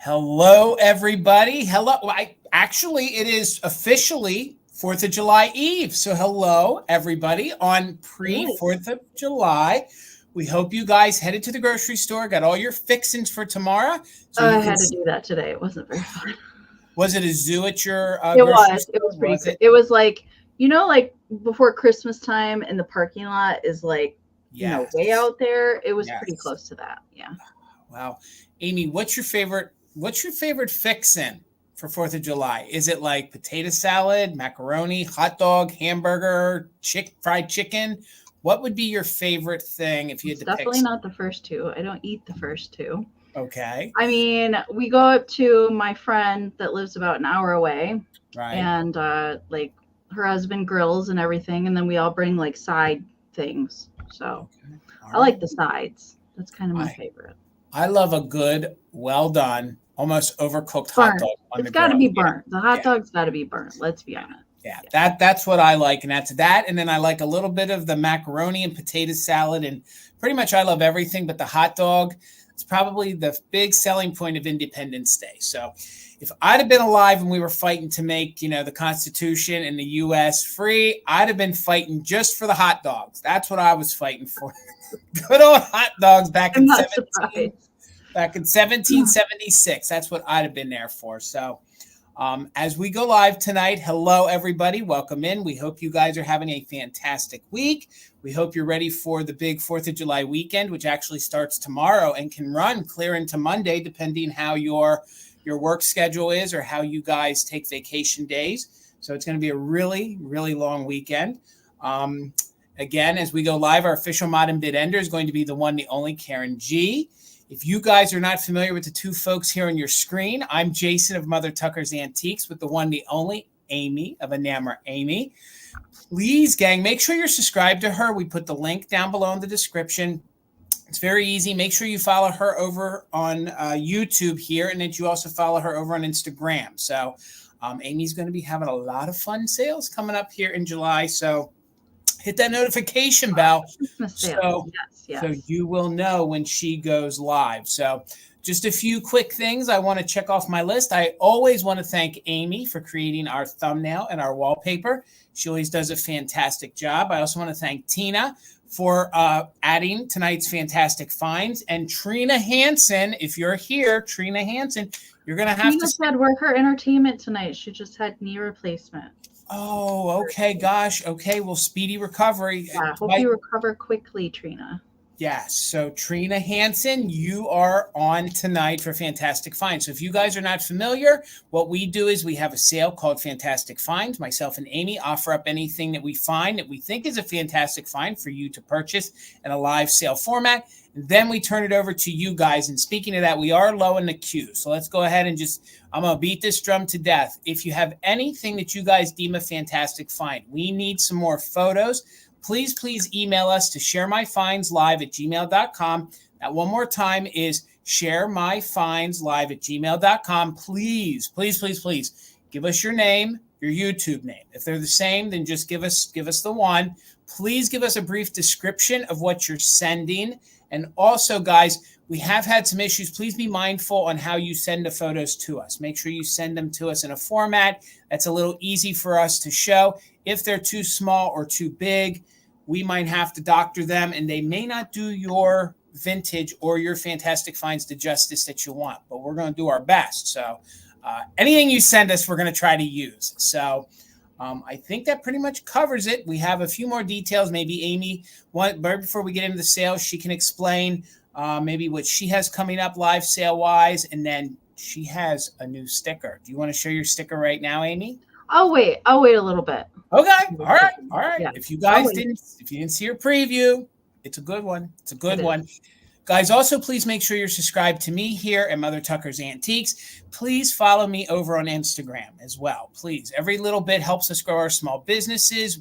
Hello, everybody. Hello. Actually, it is officially 4th of July Eve. So hello, everybody, on pre-4th of July. We hope you guys headed to the grocery store, got all your fixins for tomorrow. So I had to do that today. It wasn't very fun. Was it a zoo at your grocery store? It was pretty cool. It was like, like before Christmas time and the parking lot is like, way out there. It was pretty close to that. Yeah. Wow. Amie, what's your favorite fixin for 4th of July? Is it like potato salad, macaroni, hot dog, hamburger, fried chicken? What would be your favorite thing if you had to pick? Definitely not the first two. I don't eat the first two. Okay. I mean, we go up to my friend that lives about an hour away. Right. And like her husband grills and everything. And then we all bring like side things. So I like the sides. That's kind of my favorite. I love a good, well done, almost overcooked hot dog. It's got to be burnt. The hot dog's got to be burnt. Let's be honest. Yeah, that's what I like, and that's that. And then I like a little bit of the macaroni and potato salad, and pretty much I love everything. But the hot dog, it's probably the big selling point of Independence Day. So, if I'd have been alive and we were fighting to make the Constitution and the U.S. free, I'd have been fighting just for the hot dogs. That's what I was fighting for. Good old hot dogs back in 1776. That's what I'd have been there for. So as we go live tonight, hello, everybody. Welcome in. We hope you guys are having a fantastic week. We hope you're ready for the big 4th of July weekend, which actually starts tomorrow and can run clear into Monday, depending how your work schedule is or how you guys take vacation days. So it's going to be a really, really long weekend. Again, as we go live, our official mod and bid ender is going to be the one, the only Karen G. If you guys are not familiar with the two folks here on your screen, I'm Jason of Mother Tucker's Antiques with the one, the only Amie of Enamor Amie. Please, gang, make sure you're subscribed to her. We put the link down below in the description. It's very easy. Make sure you follow her over on YouTube here, and that you also follow her over on Instagram. So Amie's going to be having a lot of fun sales coming up here in July. So hit that notification bell so you will know when she goes live. So just a few quick things I want to check off my list. I always want to thank Amie for creating our thumbnail and our wallpaper. She always does a fantastic job. I also want to thank Tina for adding tonight's fantastic finds. And Trina Hansen, if you're here, Trina Hansen, you're going to have to said work her entertainment tonight. She just had knee replacement. Oh, okay. Gosh. Okay. Well, speedy recovery. Yeah, hope you recover quickly, Trina. Yes. So Trina Hansen, you are on tonight for Fantastic Finds. So if you guys are not familiar, what we do is we have a sale called Fantastic Finds. Myself and Amie offer up anything that we find that we think is a fantastic find for you to purchase in a live sale format. And then we turn it over to you guys. And speaking of that, we are low in the queue. So let's go ahead and I'm going to beat this drum to death. If you have anything that you guys deem a fantastic find, we need some more photos. Please email us to sharemyfindslive@gmail.com. That one more time is sharemyfindslive@gmail.com. Please give us your name, your YouTube name. If they're the same, then just give us the one. Please give us a brief description of what you're sending. And also, guys, we have had some issues. Please be mindful on how you send the photos to us. Make sure you send them to us in a format that's a little easy for us to show. If they're too small or too big, we might have to doctor them, and they may not do your vintage or your fantastic finds the justice that you want. But we're going to do our best. So anything you send us, we're going to try to use. So I think that pretty much covers it. We have a few more details. Maybe Amie, right before we get into the sales, she can explain maybe what she has coming up live sale-wise, and then she has a new sticker. Do you want to show your sticker right now, Amie? I'll wait a little bit. Okay. All right. Yeah. If you didn't see your preview, it's a good one. Guys, also please make sure you're subscribed to me here at Mother Tucker's Antiques. Please follow me over on Instagram as well. Please. Every little bit helps us grow our small businesses.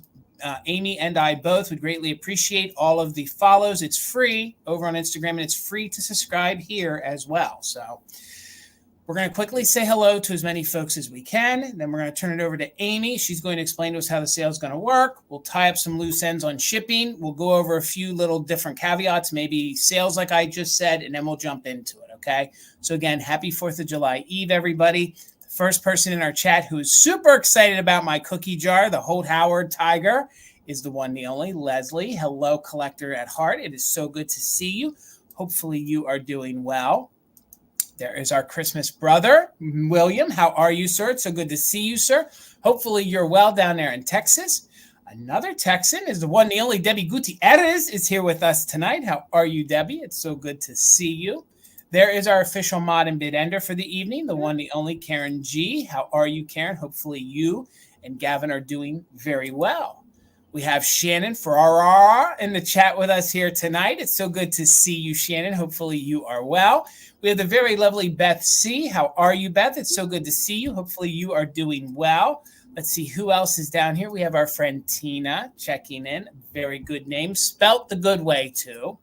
Amie and I both would greatly appreciate all of the follows. It's free over on Instagram, and it's free to subscribe here as well. So We're going to quickly say hello to as many folks as we can. Then we're going to turn it over to Amie. She's going to explain to us how the sale is going to work. We'll tie up some loose ends on shipping. We'll go over a few little different caveats, maybe sales like I just said, and then we'll jump into it, okay? So again, happy 4th of July Eve, everybody. The first person in our chat who is super excited about my cookie jar, the Holt Howard Tiger, is the one, the only, Leslie. Hello, collector at heart. It is so good to see you. Hopefully you are doing well. There is our Christmas brother, William. How are you, sir? It's so good to see you, sir. Hopefully you're well down there in Texas. Another Texan is the one, the only Debbie Gutierrez is here with us tonight. How are you, Debbie? It's so good to see you. There is our official mod and bid ender for the evening, the one, the only Karen G. How are you, Karen? Hopefully you and Gavin are doing very well. We have Shannon Ferrara in the chat with us here tonight. It's so good to see you, Shannon. Hopefully you are well. We have the very lovely Beth C. How are you, Beth? It's so good to see you. Hopefully you are doing well. Let's see who else is down here. We have our friend Tina checking in. Very good name. Spelt the good way, too.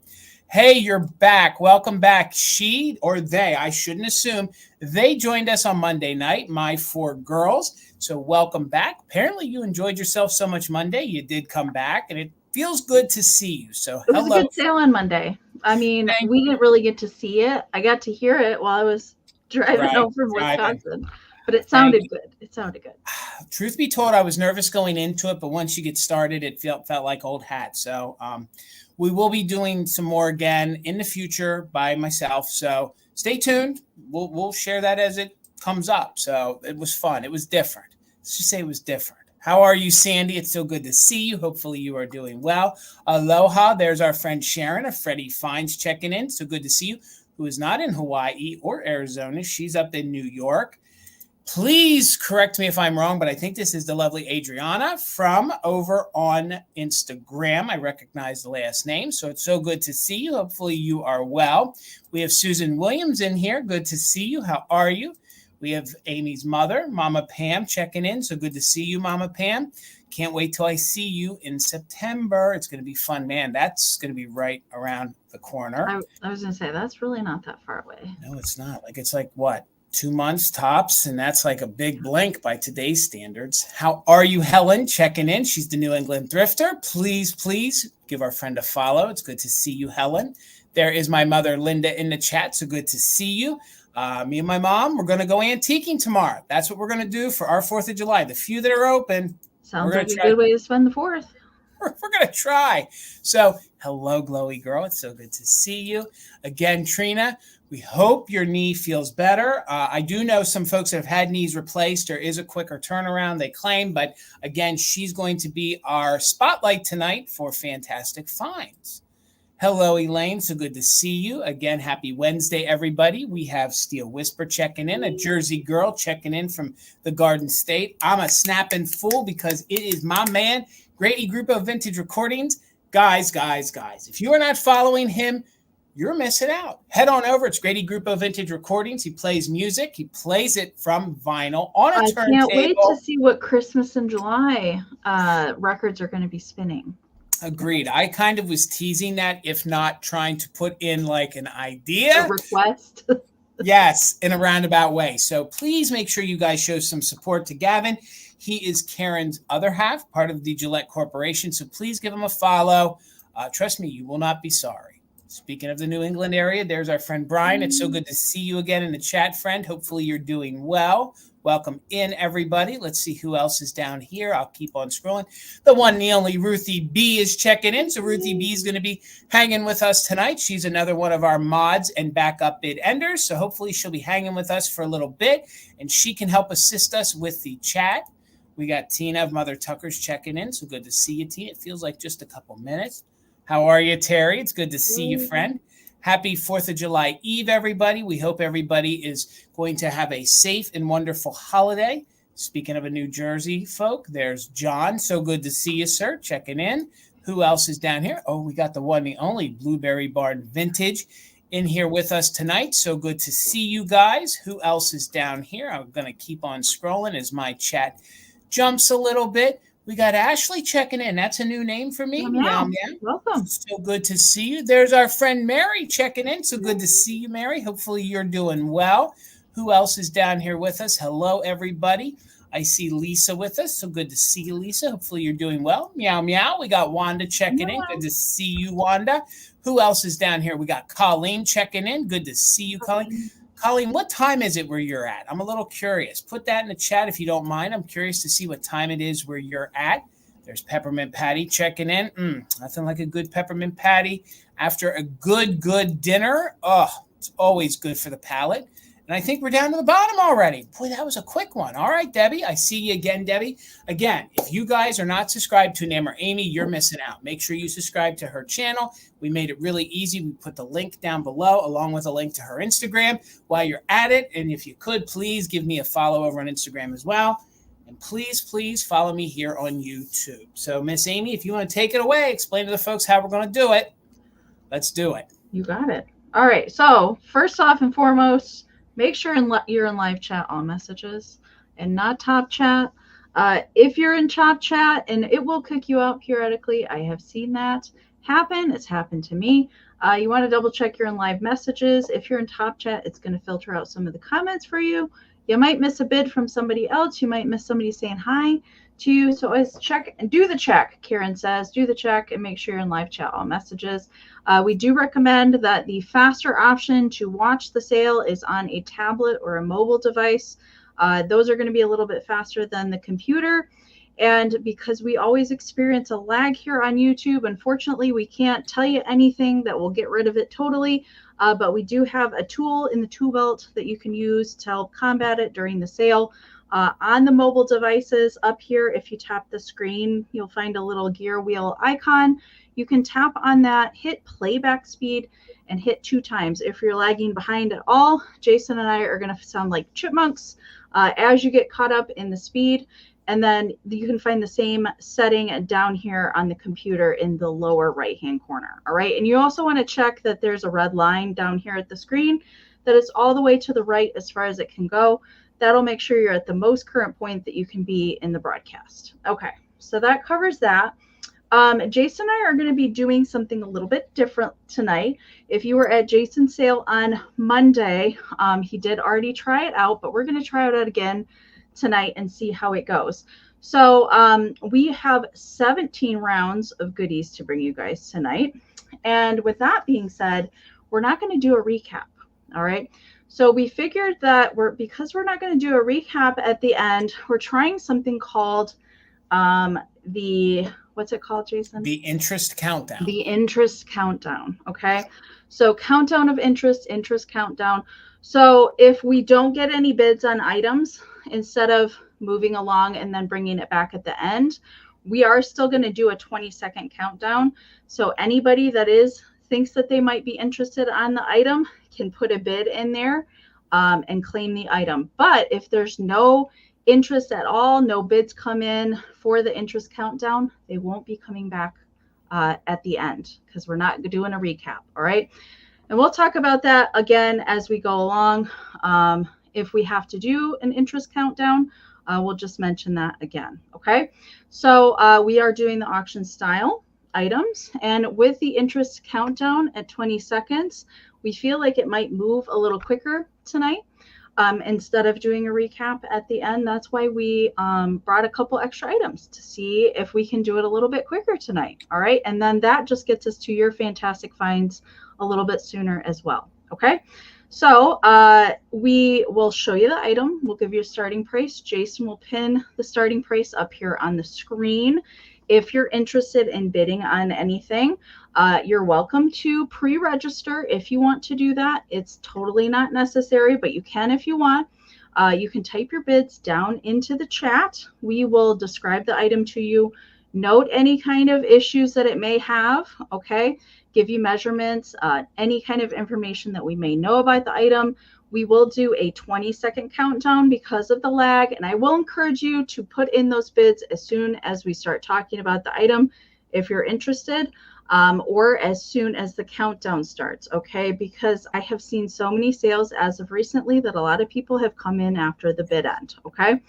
Hey, you're back. Welcome back. She or they, I shouldn't assume, they joined us on Monday night, my 4 girls. So welcome back. Apparently you enjoyed yourself so much Monday. You did come back, and it feels good to see you. So it was a good sale on Monday. I mean, we didn't really get to see it. I got to hear it while I was driving home from Wisconsin. But it sounded good. It sounded good. Truth be told, I was nervous going into it, but once you get started, it felt like old hat. So we will be doing some more again in the future by myself. So stay tuned. We'll share that as it comes up. So it was fun. It was different. Let's just say it was different. How are you, Sandy? It's so good to see you. Hopefully you are doing well. Aloha. There's our friend Sharon of Freddie Fines checking in. So good to see you. Who is not in Hawaii or Arizona. She's up in New York. Please correct me if I'm wrong, but I think this is the lovely Adriana from over on Instagram. I recognize the last name, so it's so good to see you. Hopefully you are well. We have Susan Williams in here. Good to see you. How are you? We have Amy's mother, Mama Pam, checking in. So good to see you, Mama Pam. Can't wait till I see you in September. It's going to be fun, man. That's going to be right around the corner. I was going to say, that's really not that far away. No, it's not. It's like what? 2 months tops, and that's like a big blink by today's standards. How are you, Helen? Checking in. She's the New England Thrifter. Please give our friend a follow. It's good to see you, Helen. There is my mother, Linda, in the chat. So good to see you. Me and my mom, we're going to go antiquing tomorrow. That's what we're going to do for our 4th of July. The few that are open. Sounds like a good way to spend the 4th. We're going to try. So hello, glowy girl. It's so good to see you. Again, Trina, we hope your knee feels better. I do know some folks that have had knees replaced. There is a quicker turnaround, they claim. But again, she's going to be our spotlight tonight for Fantastic Finds. Hello, Elaine. So good to see you. Again, happy Wednesday, everybody. We have Steel Whisper checking in, a Jersey girl checking in from the Garden State. I'm a snapping fool because it is my man, Grady Group of Vintage Recordings. Guys, if you are not following him, you're missing out. Head on over. It's Grady Group of Vintage Recordings. He plays music. He plays it from vinyl on a turntable. I can't wait to see what Christmas in July records are going to be spinning. Agreed. I kind of was teasing that, if not trying to put in like an idea. A request. Yes, in a roundabout way. So please make sure you guys show some support to Gavin. He is Karen's other half, part of the Gillette Corporation. So please give him a follow. Trust me, you will not be sorry. Speaking of the New England area, there's our friend Brian. It's so good to see you again in the chat, friend. Hopefully you're doing well. Welcome in, everybody. Let's see who else is down here. I'll keep on scrolling. The one, the only Ruthie B is checking in. So Ruthie B is going to be hanging with us tonight. She's another one of our mods and backup bid enders. So hopefully she'll be hanging with us for a little bit, and she can help assist us with the chat. We got Tina of Mother Tucker's checking in. So good to see you, Tina. It feels like just a couple minutes. How are you, Terry? It's good to see you, friend. Happy 4th of July Eve, everybody. We hope everybody is going to have a safe and wonderful holiday. Speaking of a New Jersey folk, there's John. So good to see you, sir. Checking in. Who else is down here? Oh, we got the one, the only Blueberry Barn Vintage in here with us tonight. So good to see you guys. Who else is down here? I'm going to keep on scrolling as my chat jumps a little bit. We got Ashley checking in. That's a new name for me. Yeah. Welcome. So good to see you. There's our friend Mary checking in. So good to see you, Mary. Hopefully you're doing well. Who else is down here with us? Hello, everybody. I see Lisa with us. So good to see you, Lisa. Hopefully you're doing well. Meow, meow. We got Wanda checking in. Good to see you, Wanda. Who else is down here? We got Colleen checking in. Good to see you, Colleen. Colleen, what time is it where you're at? I'm a little curious. Put that in the chat if you don't mind. I'm curious to see what time it is where you're at. There's Peppermint Patty checking in. Nothing like a good peppermint patty after a good dinner. Oh, it's always good for the palate. And I think we're down to the bottom already. Boy, that was a quick one. All right, Debbie. I see you again, Debbie. Again, if you guys are not subscribed to Enamor Amie, you're missing out. Make sure you subscribe to her channel. We made it really easy. We put the link down below along with a link to her Instagram while you're at it. And if you could, please give me a follow over on Instagram as well. And please follow me here on YouTube. So, Miss Amie, if you want to take it away, explain to the folks how we're going to do it. Let's do it. You got it. All right. So, first off and foremost, make sure you're in live chat all messages and not top chat. If you're in top chat, and it will kick you out periodically, I have seen that happen. It's happened to me. You want to double check you're in live messages. If you're in top chat, it's going to filter out some of the comments for you. You might miss a bid from somebody else. You might miss somebody saying hi to you. So always check and do the check. Karen says, do the check and make sure you're in live chat all messages. We do recommend that the faster option to watch the sale is on a tablet or a mobile device. Those are going to be a little bit faster than the computer. And because we always experience a lag here on YouTube, unfortunately, we can't tell you anything that will get rid of it totally. But we do have a tool in the tool belt that you can use to help combat it during the sale. On the mobile devices up here, if you tap the screen, you'll find a little gear wheel icon. You can tap on that, hit playback speed, and hit 2 times. If you're lagging behind at all, Jason and I are going to sound like chipmunks as you get caught up in the speed. And then you can find the same setting down here on the computer in the lower right-hand corner. All right. And you also want to check that there's a red line down here at the screen, that it's all the way to the right as far as it can go. That'll make sure you're at the most current point that you can be in the broadcast. Okay. So that covers that. Jason and I are going to be doing something a little bit different tonight. If you were at Jason's sale on Monday, he did already try it out, but we're going to try it out again tonight and see how it goes. So we have 17 rounds of goodies to bring you guys tonight. And with that being said, we're not going to do a recap. All right. So we figured that because we're not going to do a recap at the end, we're trying something called what's it called, Jason? The interest countdown. The interest countdown. Okay. So countdown of interest countdown. So if we don't get any bids on items, instead of moving along and then bringing it back at the end, we are still going to do a 20-second countdown. So anybody that thinks that they might be interested on the item can put a bid in there and claim the item. But if there's no interest at all, no bids come in for the interest countdown, they won't be coming back at the end because we're not doing a recap. All right. And we'll talk about that again as we go along. If we have to do an interest countdown, we'll just mention that again. Okay. So we are doing the auction style items, and with the interest countdown at 20 seconds, we feel like it might move a little quicker tonight. Instead of doing a recap at the end, that's why we brought a couple extra items to see if we can do it a little bit quicker tonight. All right. And then that just gets us to your fantastic finds a little bit sooner as well. Okay. So we will show you the item. We'll give you a starting price. Jason will pin the starting price up here on the screen. If you're interested in bidding on anything, you're welcome to pre-register if you want to do that. It's totally not necessary, but you can if you want. You can type your bids down into the chat. We will describe the item to you, note any kind of issues that it may have, okay? Give you measurements, any kind of information that we may know about the item. We will do a 20-second countdown because of the lag, and I will encourage you to put in those bids as soon as we start talking about the item if you're interested, or as soon as the countdown starts, okay? Because I have seen so many sales as of recently that a lot of people have come in after the bid end, okay?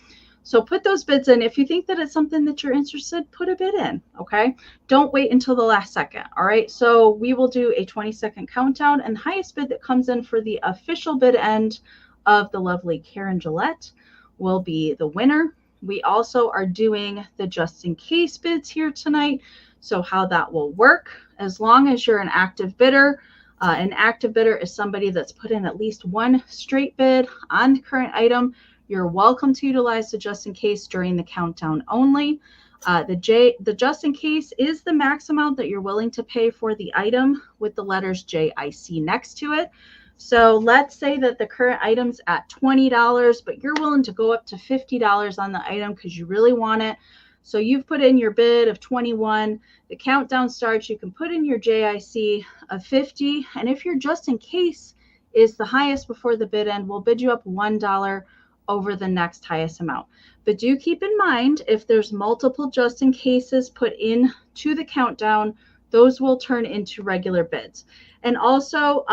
So put those bids in. If you think that it's something that you're interested, put a bid in, okay? Don't wait until the last second, all right? So we will do a 20-second countdown, and the highest bid that comes in for the official bid end of the lovely Karen Gillette will be the winner. We also are doing the just in case bids here tonight. So how that will work, as long as you're an active bidder is somebody that's put in at least one straight bid on the current item. You're welcome to utilize the just in case during the countdown only. The just in case is the max amount that you're willing to pay for the item with the letters JIC next to it. So let's say that the current item's at $20, but you're willing to go up to $50 on the item because you really want it. So you've put in your bid of 21. The countdown starts. You can put in your JIC of 50. And if your just in case is the highest before the bid end, we'll bid you up $1 over the next highest amount. But do keep in mind, if there's multiple just in cases put in to the countdown, those will turn into regular bids. And also,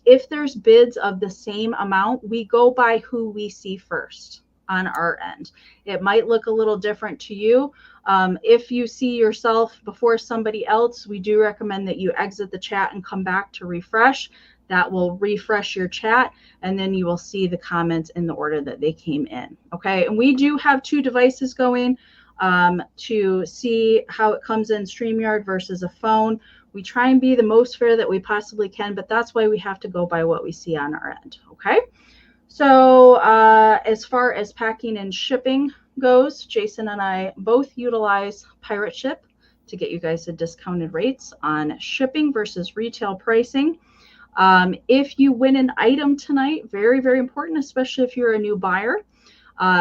if there's bids of the same amount, we go by who we see first on our end. It might look a little different to you. If you see yourself before somebody else, we do recommend that you exit the chat and come back to refresh. That will refresh your chat, and then you will see the comments in the order that they came in. Okay, and we do have two devices going to see how it comes in StreamYard versus a phone. We try and be the most fair that we possibly can, but that's why we have to go by what we see on our end. Okay, so as far as packing and shipping goes, Jason and I both utilize Pirate Ship to get you guys the discounted rates on shipping versus retail pricing. If you win an item tonight, very, very important, especially if you're a new buyer,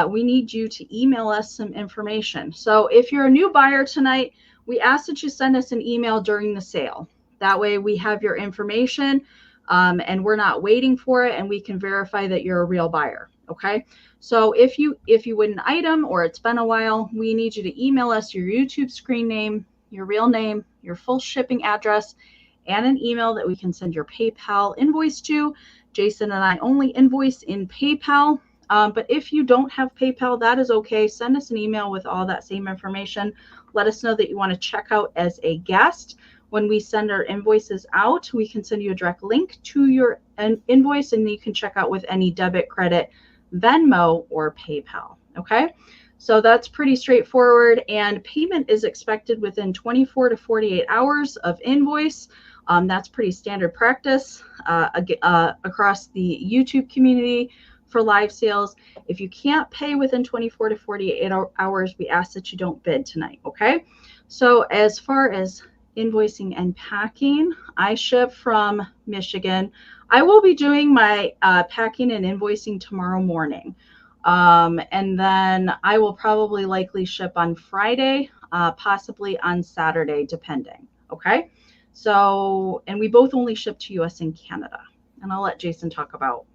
we need you to email us some information. So if you're a new buyer tonight, we ask that you send us an email during the sale. That way we have your information and we're not waiting for it, and we can verify that you're a real buyer. Okay. So if you win an item or it's been a while, we need you to email us your YouTube screen name, your real name, your full shipping address, and an email that we can send your PayPal invoice to. Jason and I only invoice in PayPal. But if you don't have PayPal, that is okay. Send us an email with all that same information. Let us know that you want to check out as a guest. When we send our invoices out, we can send you a direct link to your invoice, and you can check out with any debit, credit, Venmo, or PayPal. Okay, so that's pretty straightforward, and payment is expected within 24 to 48 hours of invoice. That's pretty standard practice across the YouTube community for live sales. If you can't pay within 24 to 48 hours, we ask that you don't bid tonight. Okay, so as far as invoicing and packing, I ship from Michigan. I will be doing my packing and invoicing tomorrow morning. And then I will probably likely ship on Friday, possibly on Saturday, depending. Okay, so, and we both only ship to US and Canada. And I'll let Jason talk about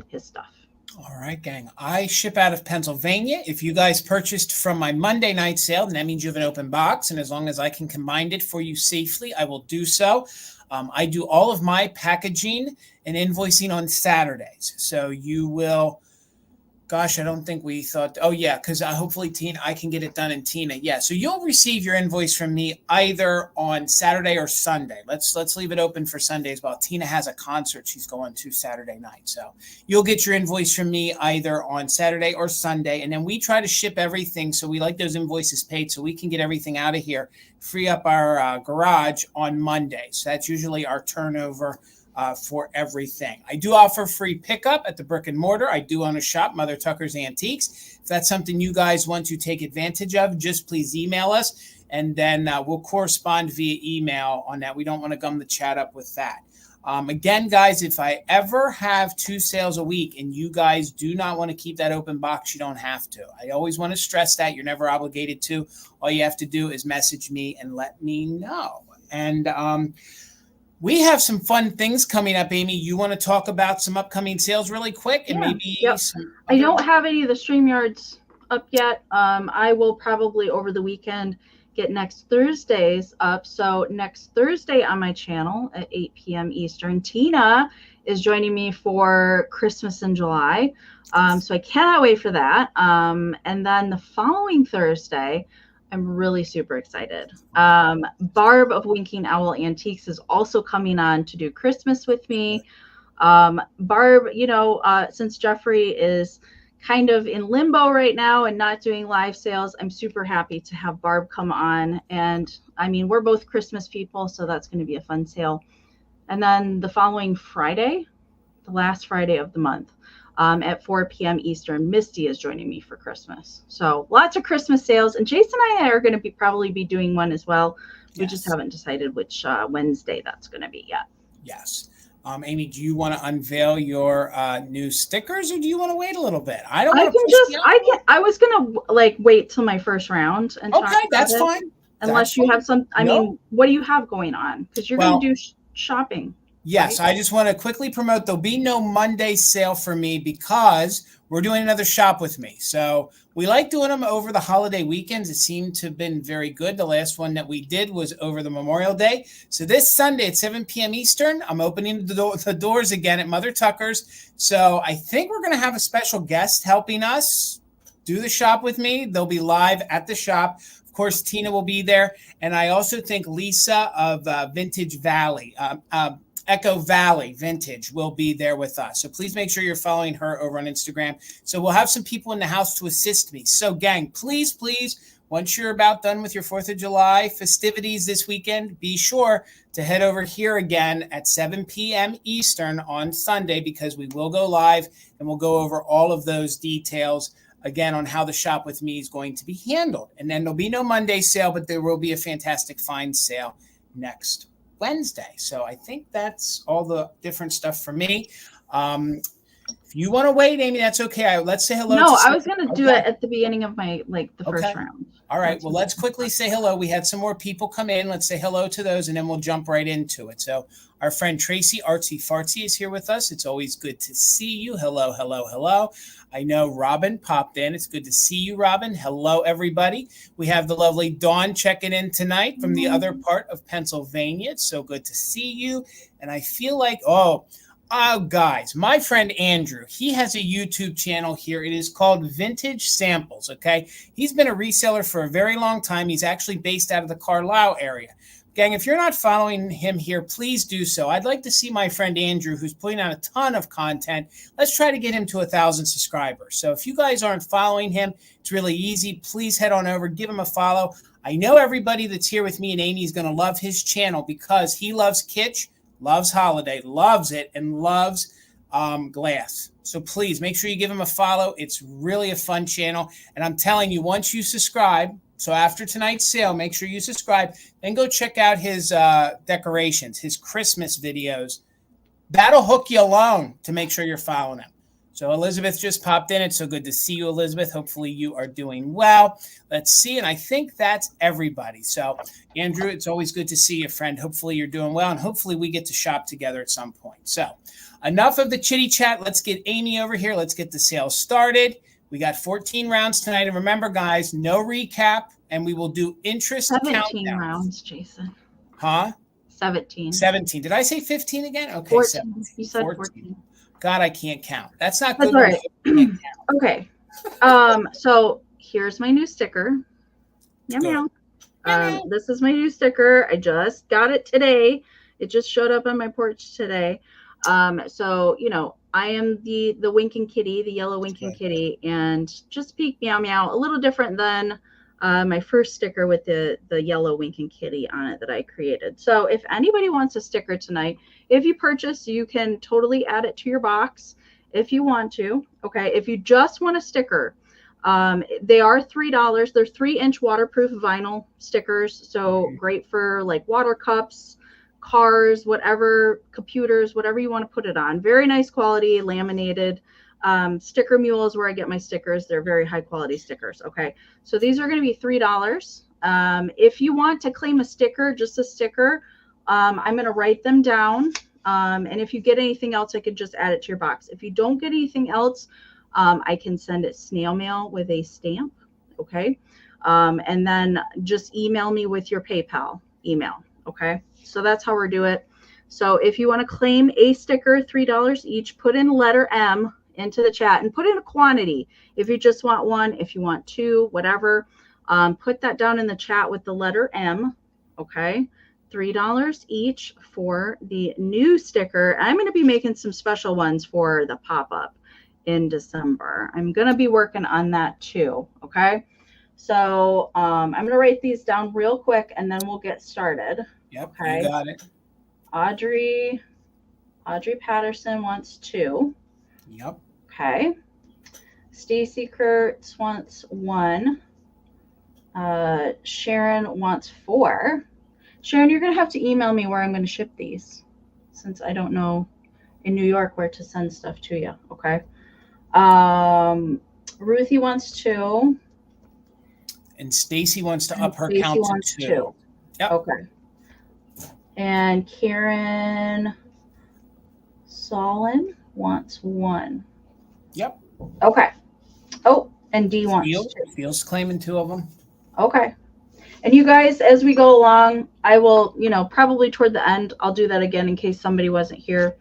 his stuff. All right, gang. I ship out of Pennsylvania. If you guys purchased from my Monday night sale, then that means you have an open box. And as long as I can combine it for you safely, I will do so. I do all of my packaging and invoicing on Saturdays. So you will, gosh, I don't think we thought, oh yeah, because hopefully Tina, I can get it done in Tina. Yeah, so you'll receive your invoice from me either on Saturday or Sunday. Let's leave it open for Sunday as well. Tina has a concert she's going to Saturday night. So you'll get your invoice from me either on Saturday or Sunday. And then we try to ship everything. So we like those invoices paid so we can get everything out of here, free up our garage on Monday. So that's usually our turnover for everything. I do offer free pickup at the brick and mortar. I do own a shop, Mother Tucker's Antiques. If that's something you guys want to take advantage of, just please email us, and then we'll correspond via email on that. We don't want to gum the chat up with that. Again, guys, if I ever have 2 sales a week and you guys do not want to keep that open box, you don't have to. I always want to stress that. You're never obligated to. All you have to do is message me and let me know. And we have some fun things coming up, Amie. You want to talk about some upcoming sales really quick? And maybe I don't have any of the StreamYards up yet. I will probably over the weekend get next Thursday's up. So next Thursday on my channel at 8 p.m. Eastern, Tina is joining me for Christmas in July. So I cannot wait for that. And then the following Thursday, I'm really super excited. Barb of Winking Owl Antiques is also coming on to do Christmas with me. Barb, since Jeffrey is kind of in limbo right now and not doing live sales, I'm super happy to have Barb come on. And I mean, we're both Christmas people, so that's going to be a fun sale. And then the following Friday, the last Friday of the month, at 4 p.m. Eastern, Misty is joining me for Christmas. So lots of Christmas sales. And Jason and I are going to probably be doing one as well. We just haven't decided which Wednesday that's going to be yet. Yes. Amie, do you want to unveil your new stickers, or do you want to wait a little bit? I was gonna wait till my first round and talk about that's it, fine. Unless you have some. I mean, what do you have going on? Because you're going to do shopping. Yes, right? I just want to quickly promote. There'll be no Monday sale for me because we're doing another shop with me. So we like doing them over the holiday weekends. It seemed to have been very good. The last one that we did was over the Memorial Day. So this Sunday at 7 p.m. Eastern, I'm opening the doors again at Mother Tucker's. So I think we're going to have a special guest helping us do the shop with me. They'll be live at the shop. Of course, Tina will be there. And I also think Lisa of Vintage Valley, Echo Valley Vintage will be there with us. So please make sure you're following her over on Instagram. So we'll have some people in the house to assist me. So gang, please, once you're about done with your 4th of July festivities this weekend, be sure to head over here again at 7 p.m. Eastern on Sunday, because we will go live and we'll go over all of those details again on how the shop with me is going to be handled. And then there'll be no Monday sale, but there will be a fantastic find sale next Wednesday. So I think that's all the different stuff for me. If you want to wait, Amie, that's okay. Let's say hello. No, I was going to do it at the beginning of my first round. All right. Well, let's quickly say hello. We had some more people come in. Let's say hello to those, and then we'll jump right into it. So our friend Tracy Artsy Fartsy is here with us. It's always good to see you. Hello, hello, hello. I know Robin popped in. It's good to see you, Robin. Hello, everybody. We have the lovely Dawn checking in tonight from the other part of Pennsylvania. It's so good to see you. And I feel like, guys, my friend Andrew, he has a YouTube channel here. It is called Vintage Samples, okay? He's been a reseller for a very long time. He's actually based out of the Carlisle area. Gang, if you're not following him here, please do so. I'd like to see my friend Andrew, who's putting out a ton of content. Let's try to get him to 1,000 subscribers. So if you guys aren't following him, it's really easy. Please head on over, give him a follow. I know everybody that's here with me and Amie is going to love his channel because he loves Kitsch, loves holiday, loves it, and loves glass. So please make sure you give him a follow. It's really a fun channel. And I'm telling you, once you subscribe, so after tonight's sale, make sure you subscribe. Then go check out his decorations, his Christmas videos. That'll hook you alone to make sure you're following him. So Elizabeth just popped in. It's so good to see you, Elizabeth. Hopefully you are doing well. Let's see. And I think that's everybody. So Andrew, it's always good to see you, friend. Hopefully you're doing well. And hopefully we get to shop together at some point. So enough of the chitty chat. Let's get Amie over here. Let's get the sale started. We got 14 rounds tonight. And remember, guys, no recap. And we will do interest 17 countdowns. rounds, Jason. Huh? 17. 17. Did I say 15 again? Okay. 14. 17. You said 14. God, I can't count. That's not good. That's all right. Okay. So here's my new sticker. Meow, meow. This is my new sticker. I just got it today. It just showed up on my porch today. So, I am the winking kitty, the yellow winking kitty, and just speak meow meow. A little different than my first sticker with the yellow winking kitty on it that I created. So if anybody wants a sticker tonight, if you purchase, you can totally add it to your box if you want to. Okay. If you just want a sticker, they are $3. They're 3-inch waterproof vinyl stickers. So great for like water cups, cars, whatever, computers, whatever you want to put it on. Very nice quality, laminated. Sticker Mule is where I get my stickers. They're very high quality stickers. Okay. So these are going to be $3. If you want to claim a sticker, just a sticker, I'm going to write them down. And if you get anything else, I could just add it to your box. If you don't get anything else, I can send it snail mail with a stamp. Okay. And then just email me with your PayPal email. Okay. So that's how we're doing it. So if you want to claim a sticker, $3 each, put in letter M into the chat and put in a quantity. If you just want one, if you want two, whatever, put that down in the chat with the letter M. Okay. $3 each for the new sticker. I'm going to be making some special ones for the pop-up in December. I'm going to be working on that too. Okay. So I'm going to write these down real quick and then we'll get started. Yep. Okay. You got it. Audrey Patterson wants 2. Yep. Okay. Stacy Kurtz wants 1. Sharon wants 4. Sharon, you're going to have to email me where I'm going to ship these since I don't know in New York where to send stuff to you. Okay. Ruthie wants 2. And Stacy wants to up her Stacy count wants to 2. 2. Yep. Okay. And Karen Solon wants 1. Yep. Okay. Oh, and D wants 2. Feels claiming 2 of them. Okay. And you guys, as we go along, I will, probably toward the end, I'll do that again in case somebody wasn't here.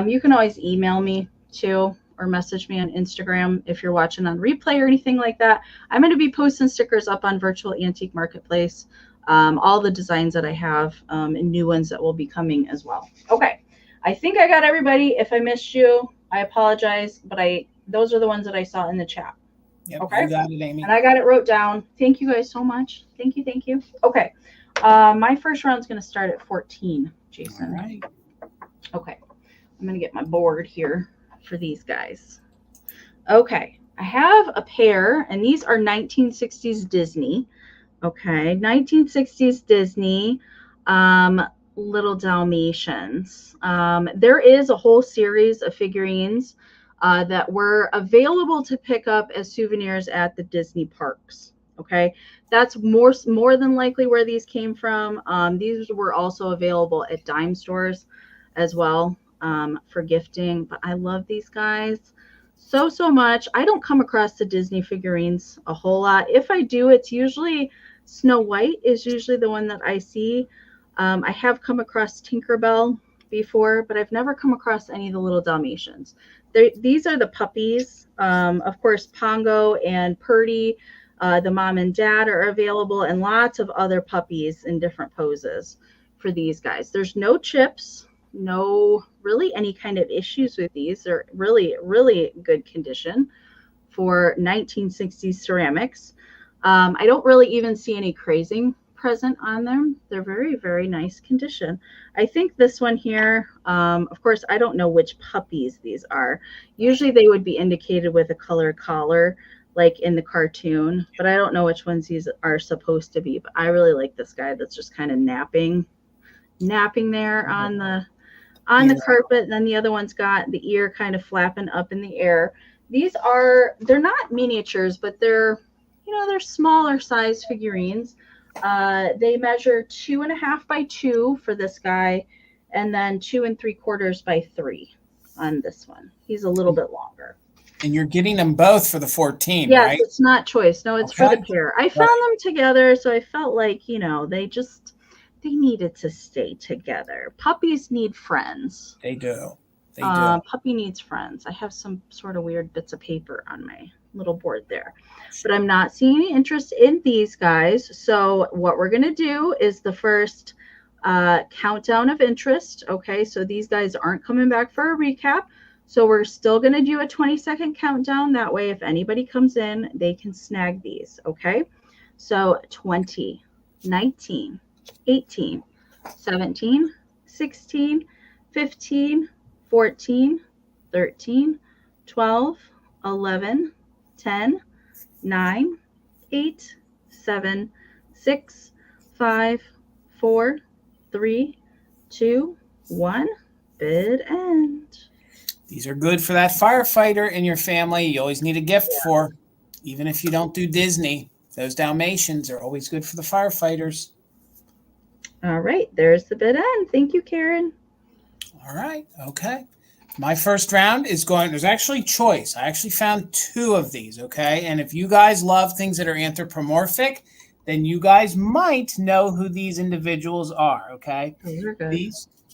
You can always email me too, or message me on Instagram if you're watching on replay or anything like that. I'm going to be posting stickers up on Virtual Antique Marketplace, all the designs that I have, and new ones that will be coming as well. Okay. I think I got everybody. If I missed you, I apologize, but those are the ones that I saw in the chat. Yep, okay. You got it, Amy. And I got it wrote down. Thank you guys so much. Thank you. Thank you. Okay. My first round is going to start at 14, Jason. All right. Okay. I'm going to get my board here for these guys. Okay. I have a pair, and these are 1960s Disney. Okay. 1960s Disney little Dalmatians. There is a whole series of figurines that were available to pick up as souvenirs at the Disney parks. Okay, that's more than likely where these came from. These were also available at dime stores as well for gifting. But I love these guys so much. I don't come across the Disney figurines a whole lot. If I do, it's usually Snow White is usually the one that I see. I have come across Tinkerbell before, but I've never come across any of the little Dalmatians. These are the puppies. Of course, Pongo and Purdy, the mom and dad are available, and lots of other puppies in different poses for these guys. There's no chips, no really any kind of issues with these. They're really, really good condition for 1960s ceramics. I don't really even see any crazing present on them. They're very, very nice condition. I think this one here, of course, I don't know which puppies these are. Usually they would be indicated with a color collar, like in the cartoon, but I don't know which ones these are supposed to be. But I really like this guy that's just kind of napping there on the carpet. And then the other one's got the ear kind of flapping up in the air. They're not miniatures, but they're smaller size figurines. They measure 2.5 by 2 for this guy, and then 2 3/4 by 3 on this one. He's a little bit longer. And you're getting them both for the 14, yes, right? It's not choice. No, it's okay. For the pair. I found them together, so I felt like, they needed to stay together. Puppies need friends. They do. Puppy needs friends. I have some sort of weird bits of paper on my little board there, but I'm not seeing any interest in these guys. So what we're going to do is the first countdown of interest. Okay, so these guys aren't coming back for a recap. So we're still going to do a 20-second countdown. That way, if anybody comes in, they can snag these. Okay, so 20, 19, 18, 17, 16, 15, 14, 13, 12, 11, 10, 9, 8, 7, 6, 5, 4, 3, 2, 1. Bid end. These are good for that firefighter in your family. You always need a gift for, even if you don't do Disney. Those Dalmatians are always good for the firefighters. All right, there's the bid end. Thank you, Karen. All right, okay. My first round is going, there's actually choice. I actually found 2 of these, okay? And if you guys love things that are anthropomorphic, then you guys might know who these individuals are, okay? Those are good.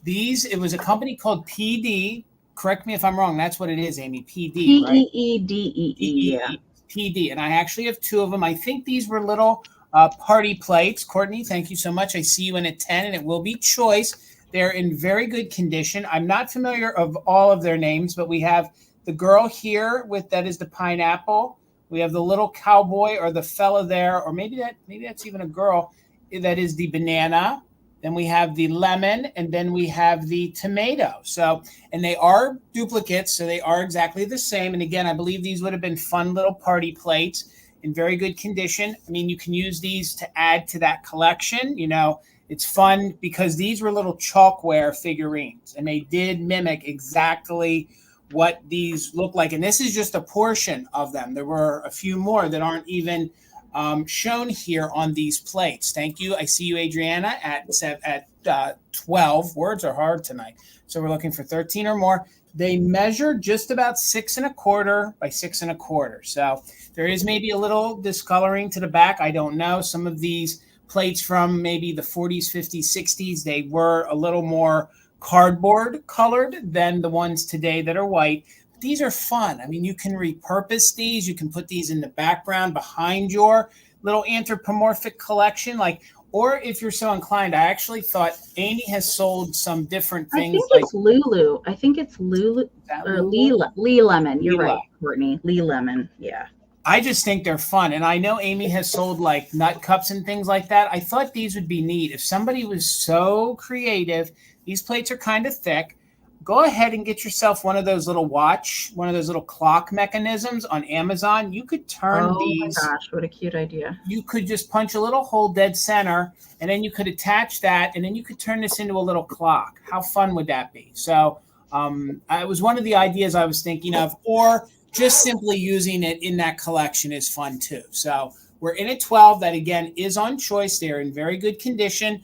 These, it was a company called PD. Correct me if I'm wrong. That's what it is, Amy. PD, right? P-E-E-D-E-E, yeah. PD. And I actually have 2 of them. I think these were little party plates. Courtney, thank you so much. I see you in at 10, and it will be choice. They're in very good condition. I'm not familiar of all of their names, but we have the girl here that is the pineapple. We have the little cowboy or the fella there, or maybe that's even a girl, that is the banana. Then we have the lemon, and then we have the tomato. So, and they are duplicates, so they are exactly the same. And again, I believe these would have been fun little party plates in very good condition. I mean, you can use these to add to that collection. You know, it's fun because these were little chalkware figurines, and they did mimic exactly what these look like. And this is just a portion of them. There were a few more that aren't even shown here on these plates. Thank you. I see you, Adriana, at 12. Words are hard tonight. So we're looking for 13 or more. They measure just about 6 1/4 by 6 1/4. So there is maybe a little discoloring to the back. I don't know. Some of these plates from maybe the 40s, 50s, 60s, they were a little more cardboard colored than the ones today that are white. These are fun. I mean, you can repurpose these. You can put these in the background behind your little anthropomorphic collection. Or if you're so inclined, I actually thought Amie has sold some different things. I think it's Lulu. I think it's Lulu or Lee Lemon. You're right, Courtney. Lee Lemon. Yeah. I just think they're fun. And I know Amie has sold like nut cups and things like that. I thought these would be neat. If somebody was so creative, these plates are kind of thick. Go ahead and get yourself one of those little clock mechanisms on Amazon. You could turn these. Oh my gosh, what a cute idea. You could just punch a little hole dead center, and then you could attach that, and then you could turn this into a little clock. How fun would that be? So it was one of the ideas I was thinking of, or just simply using it in that collection is fun too. So we're in at 12. That again is on choice. They're in very good condition.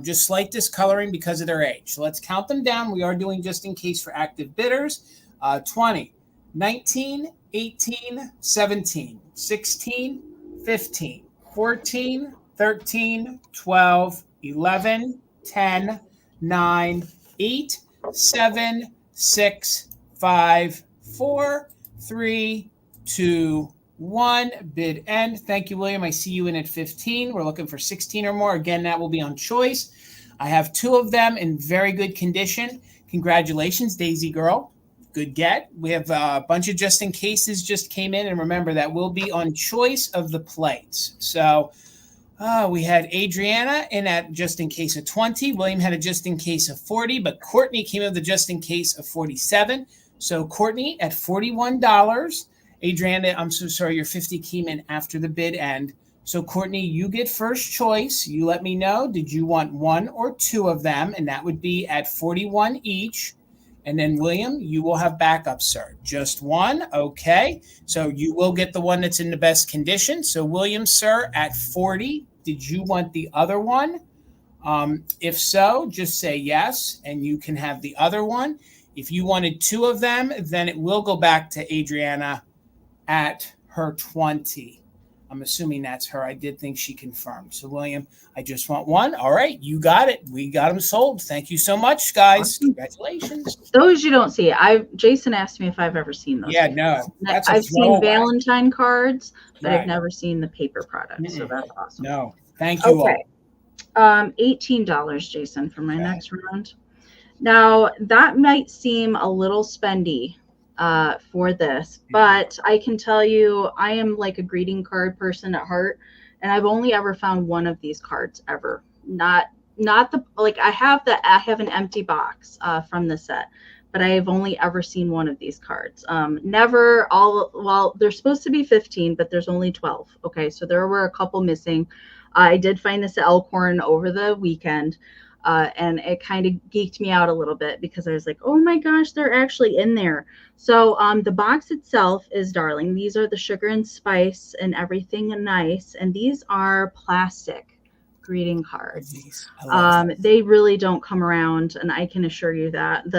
Just slight discoloring because of their age. So let's count them down. We are doing just in case for active bidders. 20, 19, 18, 17, 16, 15, 14, 13, 12, 11, 10, 9, 8, 7, 6, 5, 4, 3, 2, 1. Bid end. Thank you, William. I see you in at 15. We're looking for 16 or more. Again, that will be on choice. I have 2 of them in very good condition. Congratulations, Daisy Girl. Good get. We have a bunch of just in cases just came in, and remember that will be on choice of the plates. So we had Adriana in at just in case of 20. William had a just in case of 40, but Courtney came in with a just in case of 47. So Courtney at $41. Adriana, I'm so sorry, your 50 came in after the bid end. So Courtney, you get first choice. You let me know, did you want 1 or 2 of them? And that would be at 41 each. And then William, you will have backup, sir. Just 1. Okay. So you will get the one that's in the best condition. So William, sir, at 40, did you want the other one? If so, just say yes, and you can have the other one. If you wanted 2 of them, then it will go back to Adriana at her 20. I'm assuming that's her. I did think she confirmed. So, William, I just want 1. All right, you got it. We got them sold. Thank you so much, guys. Congratulations. Those you don't see. Jason asked me if I've ever seen those. Yeah, no. I've seen Valentine cards, but I've never seen the paper product. So that's awesome. No, thank you all. $18, Jason, for my next round. Now, that might seem a little spendy for this, but I can tell you I am like a greeting card person at heart, and I've only ever found one of these cards ever. Not the I have an empty box from the set, but I have only ever seen one of these cards. There's supposed to be 15, but there's only 12. Okay, so there were a couple missing. I did find this at Elkhorn over the weekend. And it kind of geeked me out a little bit because I was like, oh my gosh, they're actually in there. So the box itself is darling. These are the sugar and spice and everything nice. And these are plastic greeting cards. They really don't come around. And I can assure you that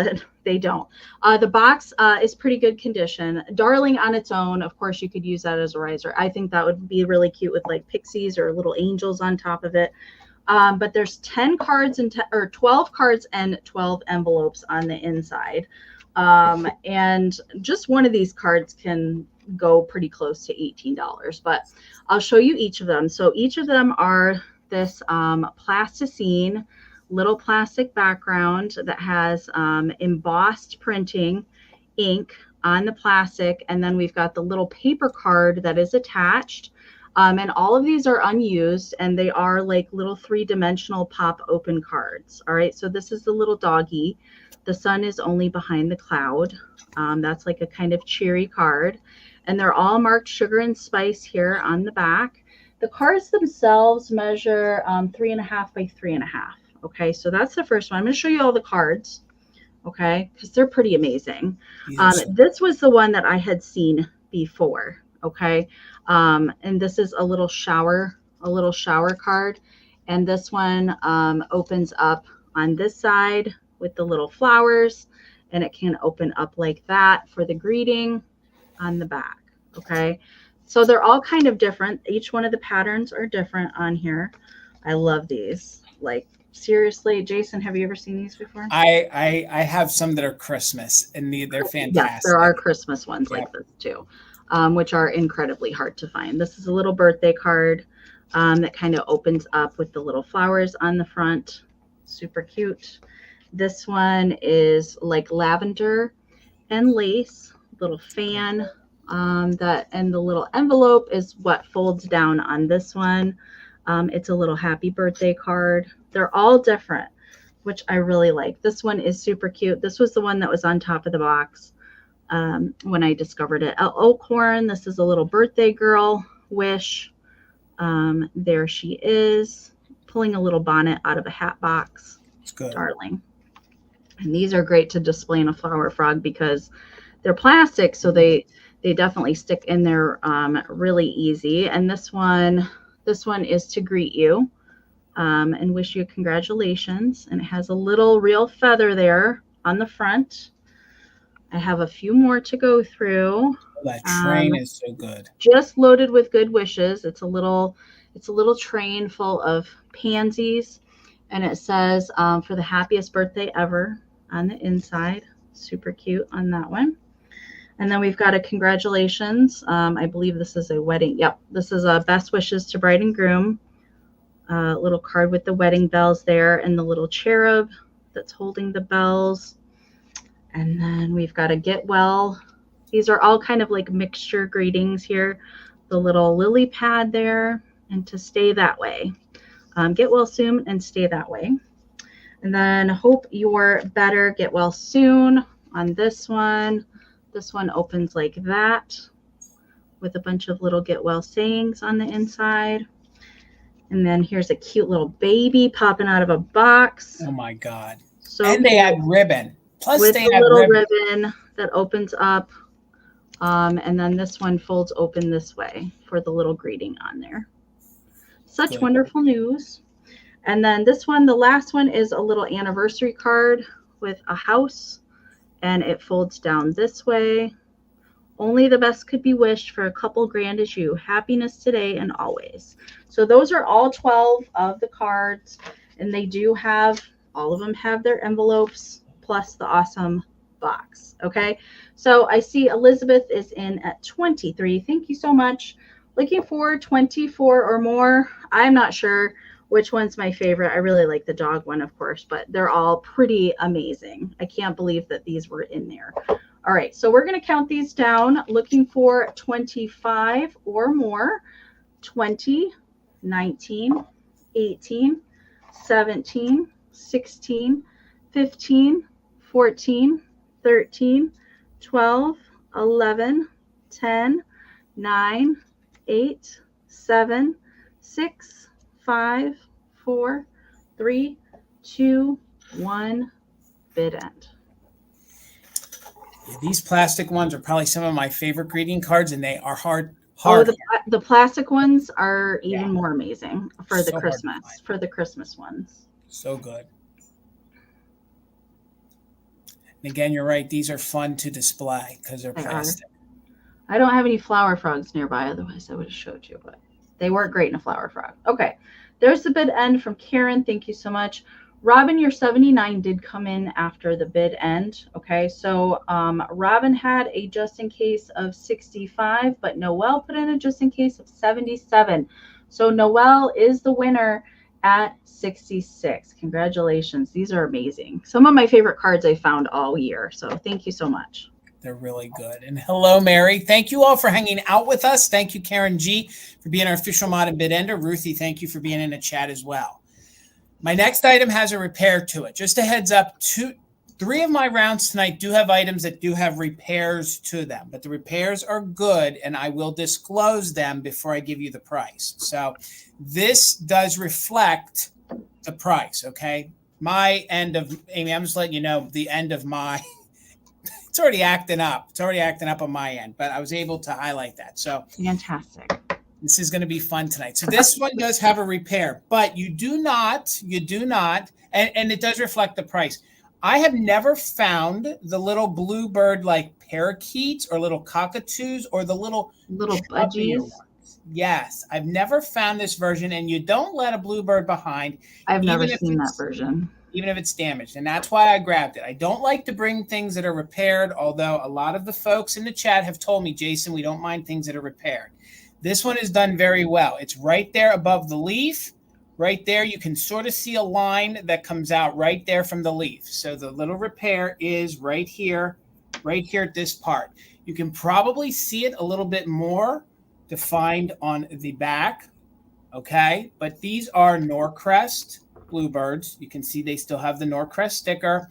they don't. The box is pretty good condition. Darling on its own, of course, you could use that as a riser. I think that would be really cute with like pixies or little angels on top of it. But there's 10 cards or 12 cards and 12 envelopes on the inside. And just one of these cards can go pretty close to $18, but I'll show you each of them. So each of them are this plasticine little plastic background that has embossed printing ink on the plastic, and then we've got the little paper card that is attached, and all of these are unused, and they are like little 3-dimensional pop open cards. All right, so this is the little doggy. The sun is only behind the cloud. That's like a kind of cheery card, and they're all marked sugar and spice here on the back. The cards themselves measure 3.5 by 3.5. Okay, so that's the first one. I'm going to show you all the cards, okay, because they're pretty amazing. Yes. This was the one that I had seen before, okay, and this is a little shower card, and this one opens up on this side with the little flowers, and it can open up like that for the greeting on the back, okay. So they're all kind of different. Each one of the patterns are different on here. I love these. Like, seriously, Jason, have you ever seen these before? I have some that are Christmas, and they're fantastic. Yes, there are Christmas ones like this too, which are incredibly hard to find. This is a little birthday card that kind of opens up with the little flowers on the front. Super cute. This one is like lavender and lace, little fan. And the little envelope is what folds down on this one. It's a little happy birthday card. They're all different, which I really like. This one is super cute. This was the one that was on top of the box when I discovered it. Oakhorn, this is a little birthday girl wish. There she is, pulling a little bonnet out of a hat box. It's good. Darling. And these are great to display in a flower frog because they're plastic, so they definitely stick in there really easy. And this one is to greet you and wish you congratulations. And it has a little real feather there on the front. I have a few more to go through. Oh, that train is so good. Just loaded with good wishes. It's a little train full of pansies, and it says for the happiest birthday ever on the inside. Super cute on that one. And then we've got a congratulations. I believe this is a wedding. Yep, this is a best wishes to bride and groom. Little card with the wedding bells there and the little cherub that's holding the bells. And then we've got a get well. These are all kind of like mixture greetings here. The little lily pad there, and to stay that way. Get well soon and stay that way. And then hope you're better, get well soon on this one. This one opens like that with a bunch of little get well sayings on the inside. And then here's a cute little baby popping out of a box. Oh my God. So and they had ribbon. Plus with they the had little ribbon that opens up. And then this one folds open this way for the little greeting on there. Such Good. Wonderful news. And then this one, the last one, is a little anniversary card with a house, and it folds down this way. Only the best could be wished for a couple grand as you. Happiness today and always. So those are all 12 of the cards, and they do have, all of them have their envelopes plus the awesome box. Okay, so I see Elizabeth is in at 23. Thank you so much. Looking for 24 or more. I'm not sure which one's my favorite. I really like the dog one, of course, but they're all pretty amazing. I can't believe that these were in there. All right, so we're going to count these down, looking for 25 or more. 20, 19, 18, 17, 16, 15, 14, 13, 12, 11, 10, 9, 8, 7, 6, 5, 4, 3, 2, 1, bid end. These plastic ones are probably some of my favorite greeting cards, and they are hard. Oh, the plastic ones are even more amazing for the Christmas ones. So good. And again, you're right. These are fun to display because they're plastic. I don't have any flower frogs nearby. Otherwise, I would have showed you, but they weren't great in a flower frog. Okay. There's the bid end from Karen. Thank you so much. Robin, your 79 did come in after the bid end. Okay, so Robin had a just in case of 65, but Noelle put in a just in case of 77. So Noelle is the winner at 66. Congratulations. These are amazing. Some of my favorite cards I found all year. So thank you so much. They're really good. And hello, Mary. Thank you all for hanging out with us. Thank you, Karen G, for being our official mod and bid ender. Ruthie, thank you for being in the chat as well. My next item has a repair to it. Just a heads up, 3 of my rounds tonight do have items that do have repairs to them, but the repairs are good, and I will disclose them before I give you the price. So this does reflect the price, okay? My end of, Amy, I'm just letting you know the end of my, it's already acting up. It's already acting up on my end, but I was able to highlight that. So fantastic. This is going to be fun tonight. So this one does have a repair, but you do not, and it does reflect the price. I have never found the little Bluebird like parakeets or little cockatoos or the little budgies. Yes, I've never found this version, and you don't let a Bluebird behind. I've never seen that version. Even if it's damaged, and that's why I grabbed it. I don't like to bring things that are repaired, although a lot of the folks in the chat have told me, Jason, we don't mind things that are repaired. This one is done very well. It's right there above the leaf. Right there, you can sort of see a line that comes out right there from the leaf. So the little repair is right here at this part. You can probably see it a little bit more defined on the back, okay? But these are Crest Bluebirds. You can see they still have the Crest sticker.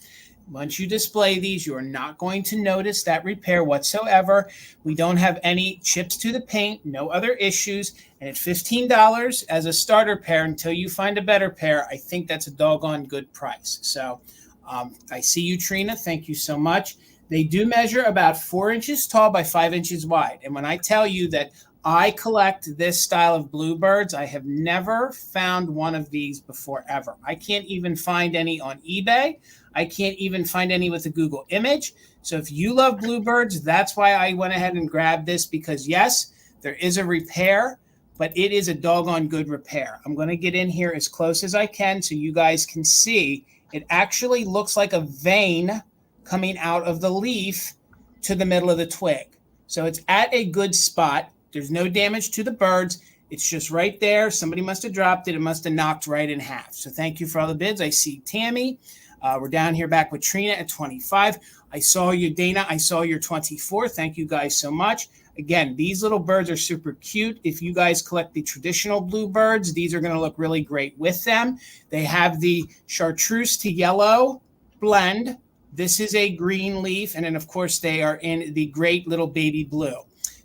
Once you display these, you are not going to notice that repair whatsoever. We don't have any chips to the paint, no other issues. And at $15 as a starter pair until you find a better pair, I think that's a doggone good price. So I see you, Trina. Thank you so much. They do measure about 4 inches tall by 5 inches wide. And when I tell you that I collect this style of Bluebirds, I have never found one of these before ever. I can't even find any on eBay. I can't even find any with a Google image. So if you love Bluebirds, that's why I went ahead and grabbed this, because yes, there is a repair, but it is a doggone good repair. I'm going to get in here as close as I can so you guys can see. It actually looks like a vein coming out of the leaf to the middle of the twig. So it's at a good spot. There's no damage to the birds. It's just right there. Somebody must have dropped it. It must have knocked right in half. So thank you for all the bids. I see Tammy. We're down here back with Trina at 25. I saw you, Dana. I saw your 24. Thank you guys so much. Again, these little birds are super cute. If you guys collect the traditional Bluebirds, these are going to look really great with them. They have the chartreuse to yellow blend. This is a green leaf. And then, of course, they are in the great little baby blue.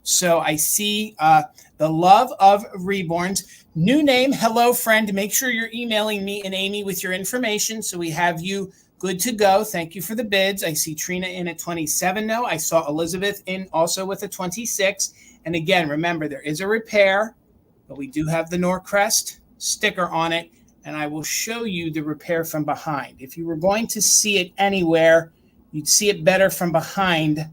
So I see the love of reborns. New name, hello, friend. Make sure you're emailing me and Amy with your information so we have you good to go. Thank you for the bids. I see Trina in at 27 now. I saw Elizabeth in also with a 26. And again, remember, there is a repair, but we do have the Crest sticker on it. And I will show you the repair from behind. If you were going to see it anywhere, you'd see it better from behind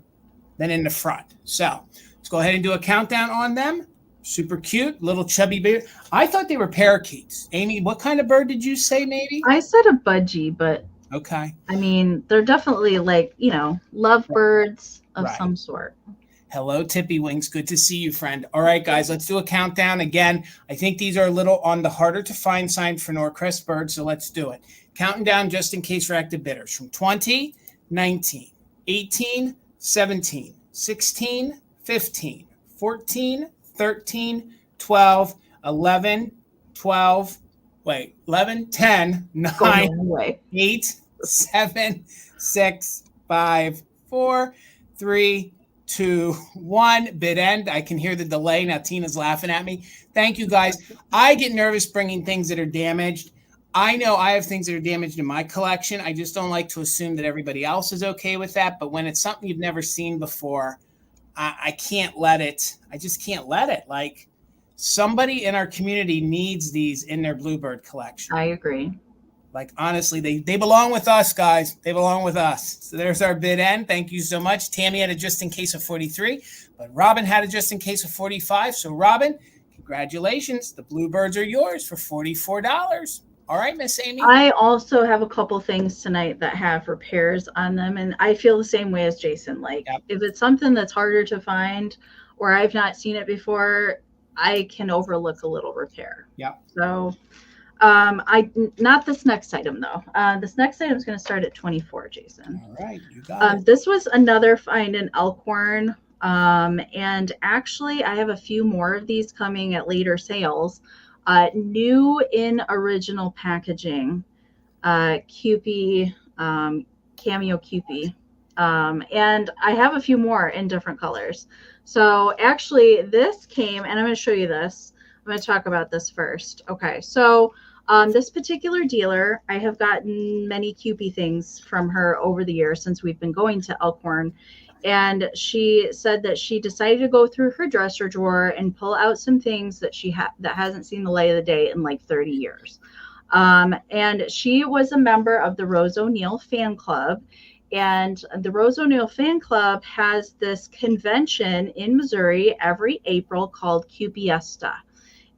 than in the front. So let's go ahead and do a countdown on them. Super cute, little chubby bear. I thought they were parakeets. Amy, what kind of bird did you say maybe? I said a budgie, but okay. I mean, they're definitely like, lovebirds of some sort. Hello, Tippy Wings. Good to see you, friend. All right, guys, let's do a countdown again. I think these are a little on the harder to find side for Crest birds, so let's do it. Counting down just in case for active bidders from 20, 19, 18, 17, 16, 15, 14, 13, 12, 11, 12, 10, 9, 8, 7, 6, 5, 4, 3, 2, 1. Bid end. I can hear the delay. Now Tina's laughing at me. Thank you, guys. I get nervous bringing things that are damaged. I know I have things that are damaged in my collection. I just don't like to assume that everybody else is okay with that. But when it's something you've never seen before, I can't let it. I just can't let it. Like, somebody in our community needs these in their Bluebird collection. I agree. Like, honestly, they belong with us, guys. They belong with us. So there's our bid end. Thank you so much. Tammy had a just in case of 43, but Robin had a just in case of 45. So Robin, congratulations. The Bluebirds are yours for $44. All right, Miss Amie. I also have a couple things tonight that have repairs on them, and I feel the same way as Jason. Like, if it's something that's harder to find or I've not seen it before, I can overlook a little repair. Yeah. So, not this next item though. This next item is going to start at 24, Jason. All right, you got it. This was another find in Elkhorn, and actually, I have a few more of these coming at later sales. New in original packaging, Kewpie, Cameo Kewpie. And I have a few more in different colors. So actually this came, and I'm going to show you this. I'm going to talk about this first. Okay, so this particular dealer, I have gotten many Kewpie things from her over the years since we've been going to Elkhorn. And she said that she decided to go through her dresser drawer and pull out some things that that hasn't seen the light of the day in like 30 years. And she was a member of the Rose O'Neal fan club. And the Rose O'Neal fan club has this convention in Missouri every April called Kewpie EST.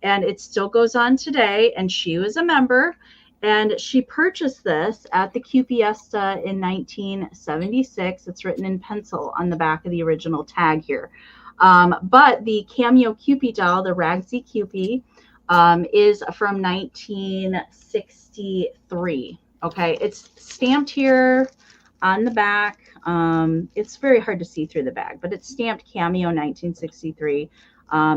And it still goes on today. And she was a member. And she purchased this at the Kewpie EST in 1976. It's written in pencil on the back of the original tag here. But the Cameo Kewpie doll, the Ragsy Kewpie, is from 1963. Okay, it's stamped here on the back. It's very hard to see through the bag, but it's stamped Cameo 1963.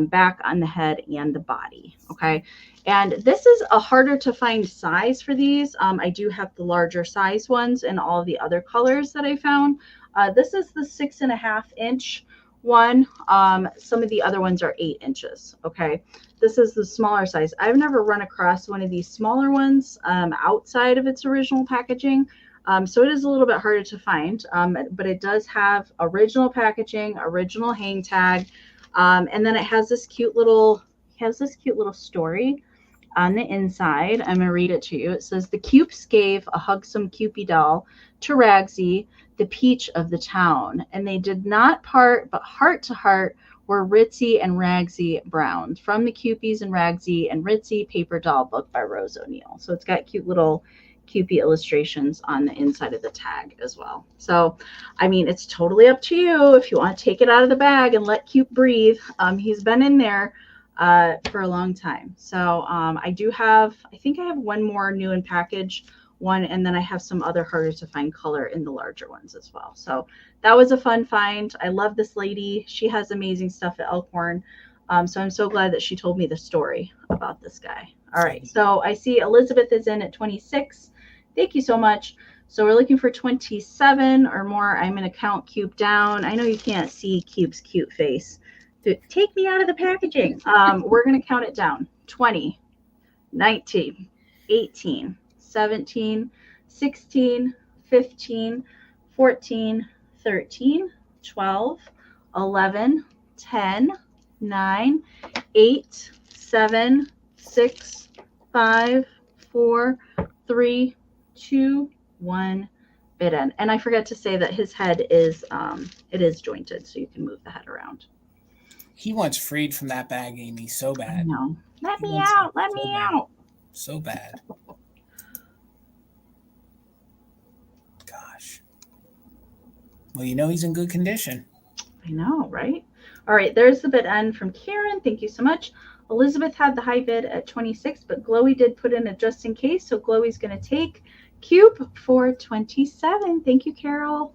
Back on the head and the body. Okay. And this is a harder to find size for these. I do have the larger size ones and all the other colors that I found. This is the 6.5 inch one. Some of the other ones are 8 inches. Okay. This is the smaller size. I've never run across one of these smaller ones outside of its original packaging. So it is a little bit harder to find, but it does have original packaging, original hang tag. And then it has this cute little story on the inside. I'm going to read it to you. It says, the Kewps gave a hugsome Kewpie doll to Ragsy, the peach of the town. And they did not part, but heart to heart were Ritzy and Ragsy Brown. From the Kewpies and Ragsy and Ritzy paper doll book by Rose O'Neal. So it's got cute little Kewpie illustrations on the inside of the tag as well. So, I mean, it's totally up to you if you want to take it out of the bag and let Kewp breathe. He's been in there for a long time. So I think I have one more new in package one, and then I have some other harder to find color in the larger ones as well. So that was a fun find. I love this lady. She has amazing stuff at Elkhorn. So I'm so glad that she told me the story about this guy. All right. So I see Elizabeth is in at 26. Thank you so much. So we're looking for 27 or more. I'm going to count Kewp down. I know you can't see Kewp's cute face. Take me out of the packaging. We're going to count it down. 20, 19, 18, 17, 16, 15, 14, 13, 12, 11, 10, 9, 8, 7, 6, 5, 4, 3, 2, 1, bit end. And I forgot to say that his head is it is jointed, so you can move the head around. He wants freed from that bag, Amie, so bad. No, let me out. Let me out. So bad. Gosh. Well, you know he's in good condition. I know, right? All right, there's the bid end from Karen. Thank you so much. Elizabeth had the high bid at 26, but Glowy did put in a just in case, so Glowy's going to take Kewp for 27. Thank you, Carol.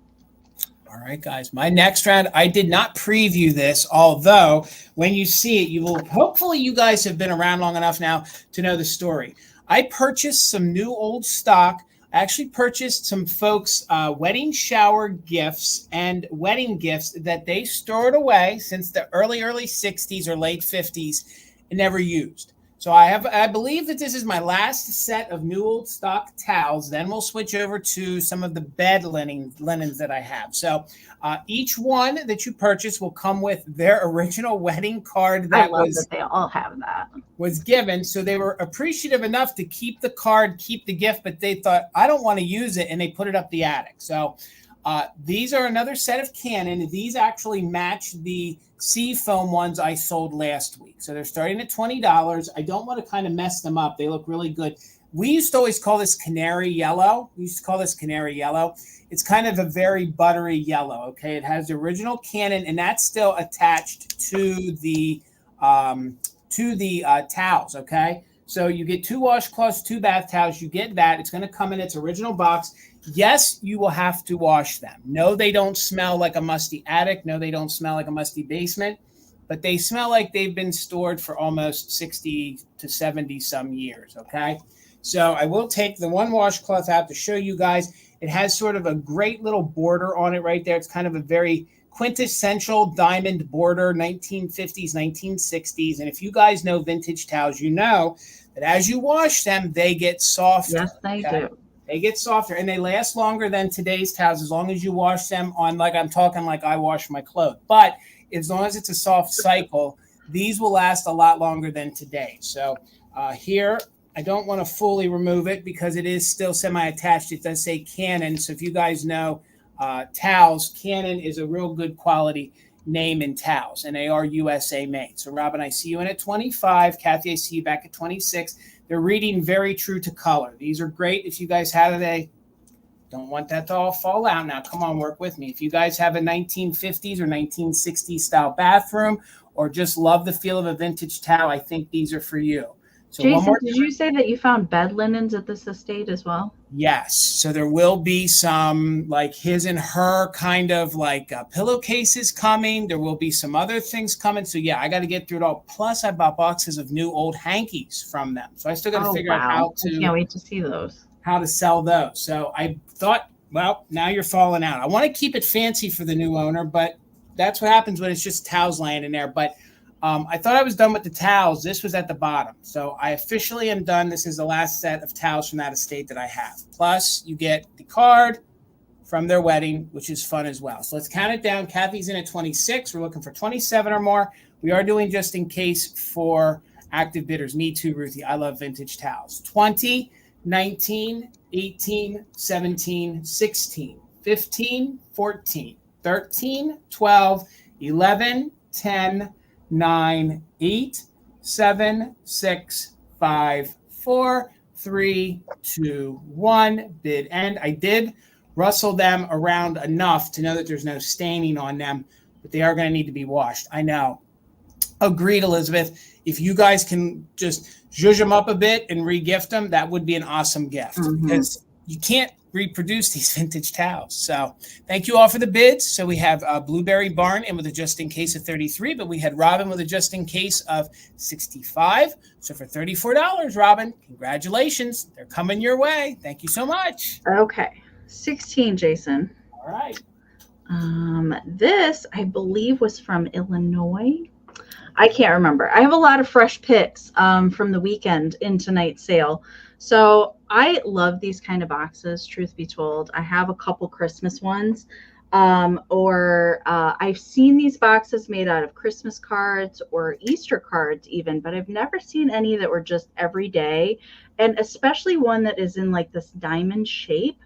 All right, guys. My next round, I did not preview this, although when you see it, you will, hopefully you guys have been around long enough now to know the story. I purchased some new old stock. I actually purchased some folks' wedding shower gifts and wedding gifts that they stored away since the early 60s or late 50s and never used. So I believe that this is my last set of new old stock towels. Then we'll switch over to some of the bed linens that I have. So each one that you purchase will come with their original wedding card that they all have that. Was given. So they were appreciative enough to keep the card, keep the gift, but they thought, I don't want to use it, and they put it up the attic. So these are another set of Canon. These actually match the sea foam ones I sold last week. So they're starting at $20. I don't want to kind of mess them up. They look really good. We used to always call this canary yellow. It's kind of a very buttery yellow. Okay, it has the original cannon, and that's still attached to the towels. Okay, so you get 2 washcloths, 2 bath towels. You get that. It's going to come in its original box. Yes, you will have to wash them. No, they don't smell like a musty attic. No, they don't smell like a musty basement, but they smell like they've been stored for almost 60 to 70 some years. Okay. So I will take the one washcloth out to show you guys. It has sort of a great little border on it right there. It's kind of a very quintessential diamond border, 1950s, 1960s. And if you guys know vintage towels, you know that as you wash them, they get softer. Yes, they do. They get softer and they last longer than today's towels as long as you wash them on, like I'm talking like I wash my clothes. But as long as it's a soft cycle, these will last a lot longer than today. So here, I don't want to fully remove it because it is still semi-attached. It does say Canon. So if you guys know towels, Canon is a real good quality name in towels, and they are USA made. So Robin, I see you in at 25. Kathy, I see you back at 26. They're reading very true to color. These are great if you guys have don't want that to all fall out now. Come on, work with me. If you guys have a 1950s or 1960s style bathroom or just love the feel of a vintage towel, I think these are for you. So Jason, did you say that you found bed linens at this estate as well? Yes. So there will be some like his and her kind of like pillowcases coming. There will be some other things coming. So yeah, I got to get through it all. Plus I bought boxes of new old hankies from them. So I still got to figure out how to. I can't wait to see those. How to sell those. So I thought, well, now you're falling out. I want to keep it fancy for the new owner, but that's what happens when it's just towels laying in there. But I thought I was done with the towels. This was at the bottom. So I officially am done. This is the last set of towels from that estate that I have. Plus, you get the card from their wedding, which is fun as well. So let's count it down. Kathy's in at 26. We're looking for 27 or more. We are doing just in case for active bidders. Me too, Ruthie. I love vintage towels. 20, 19, 18, 17, 16, 15, 14, 13, 12, 11, 10, 9, 8, 7, 6, 5, 4, 3, 2, 1. Bid end. I did rustle them around enough to know that there's no staining on them, but they are going to need to be washed. I know. Agreed, Elizabeth. If you guys can just zhuzh them up a bit and re-gift them, that would be an awesome gift because you can't reproduce these vintage towels. So thank you all for the bids. So we have Blueberry Barn in with a just in case of 33, but we had Robin with a just in case of 65. So for $34, Robin, congratulations. They're coming your way. Thank you so much. Okay. 16, Jason. All right. This, I believe, was from Illinois. I can't remember. I have a lot of fresh picks from the weekend in tonight's sale. So I love these kind of boxes, truth be told. I have a couple Christmas ones. I've seen these boxes made out of Christmas cards or Easter cards even, but I've never seen any that were just every day. And especially one that is in like this diamond shape.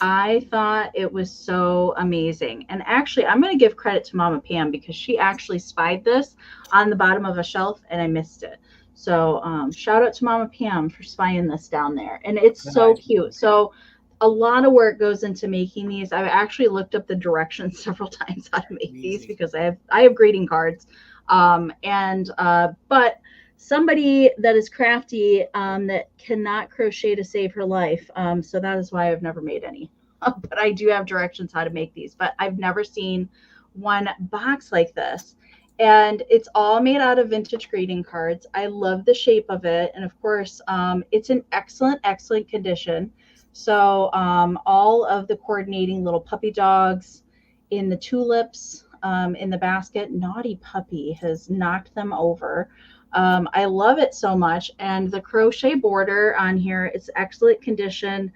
I thought it was so amazing. And actually, I'm going to give credit to Mama Pam because she actually spied this on the bottom of a shelf and I missed it. So shout out to Mama Pam for spying this down there. And it's so cute. So a lot of work goes into making these. I've actually looked up the directions several times how to make these because I have greeting cards. But somebody that is crafty that cannot crochet to save her life. So that is why I've never made any. But I do have directions how to make these. But I've never seen one box like this. And it's all made out of vintage greeting cards. I love the shape of it. And of course, it's in excellent, excellent condition. So all of the coordinating little puppy dogs in the tulips in the basket, Naughty Puppy has knocked them over. I love it so much. And the crochet border on here is excellent condition.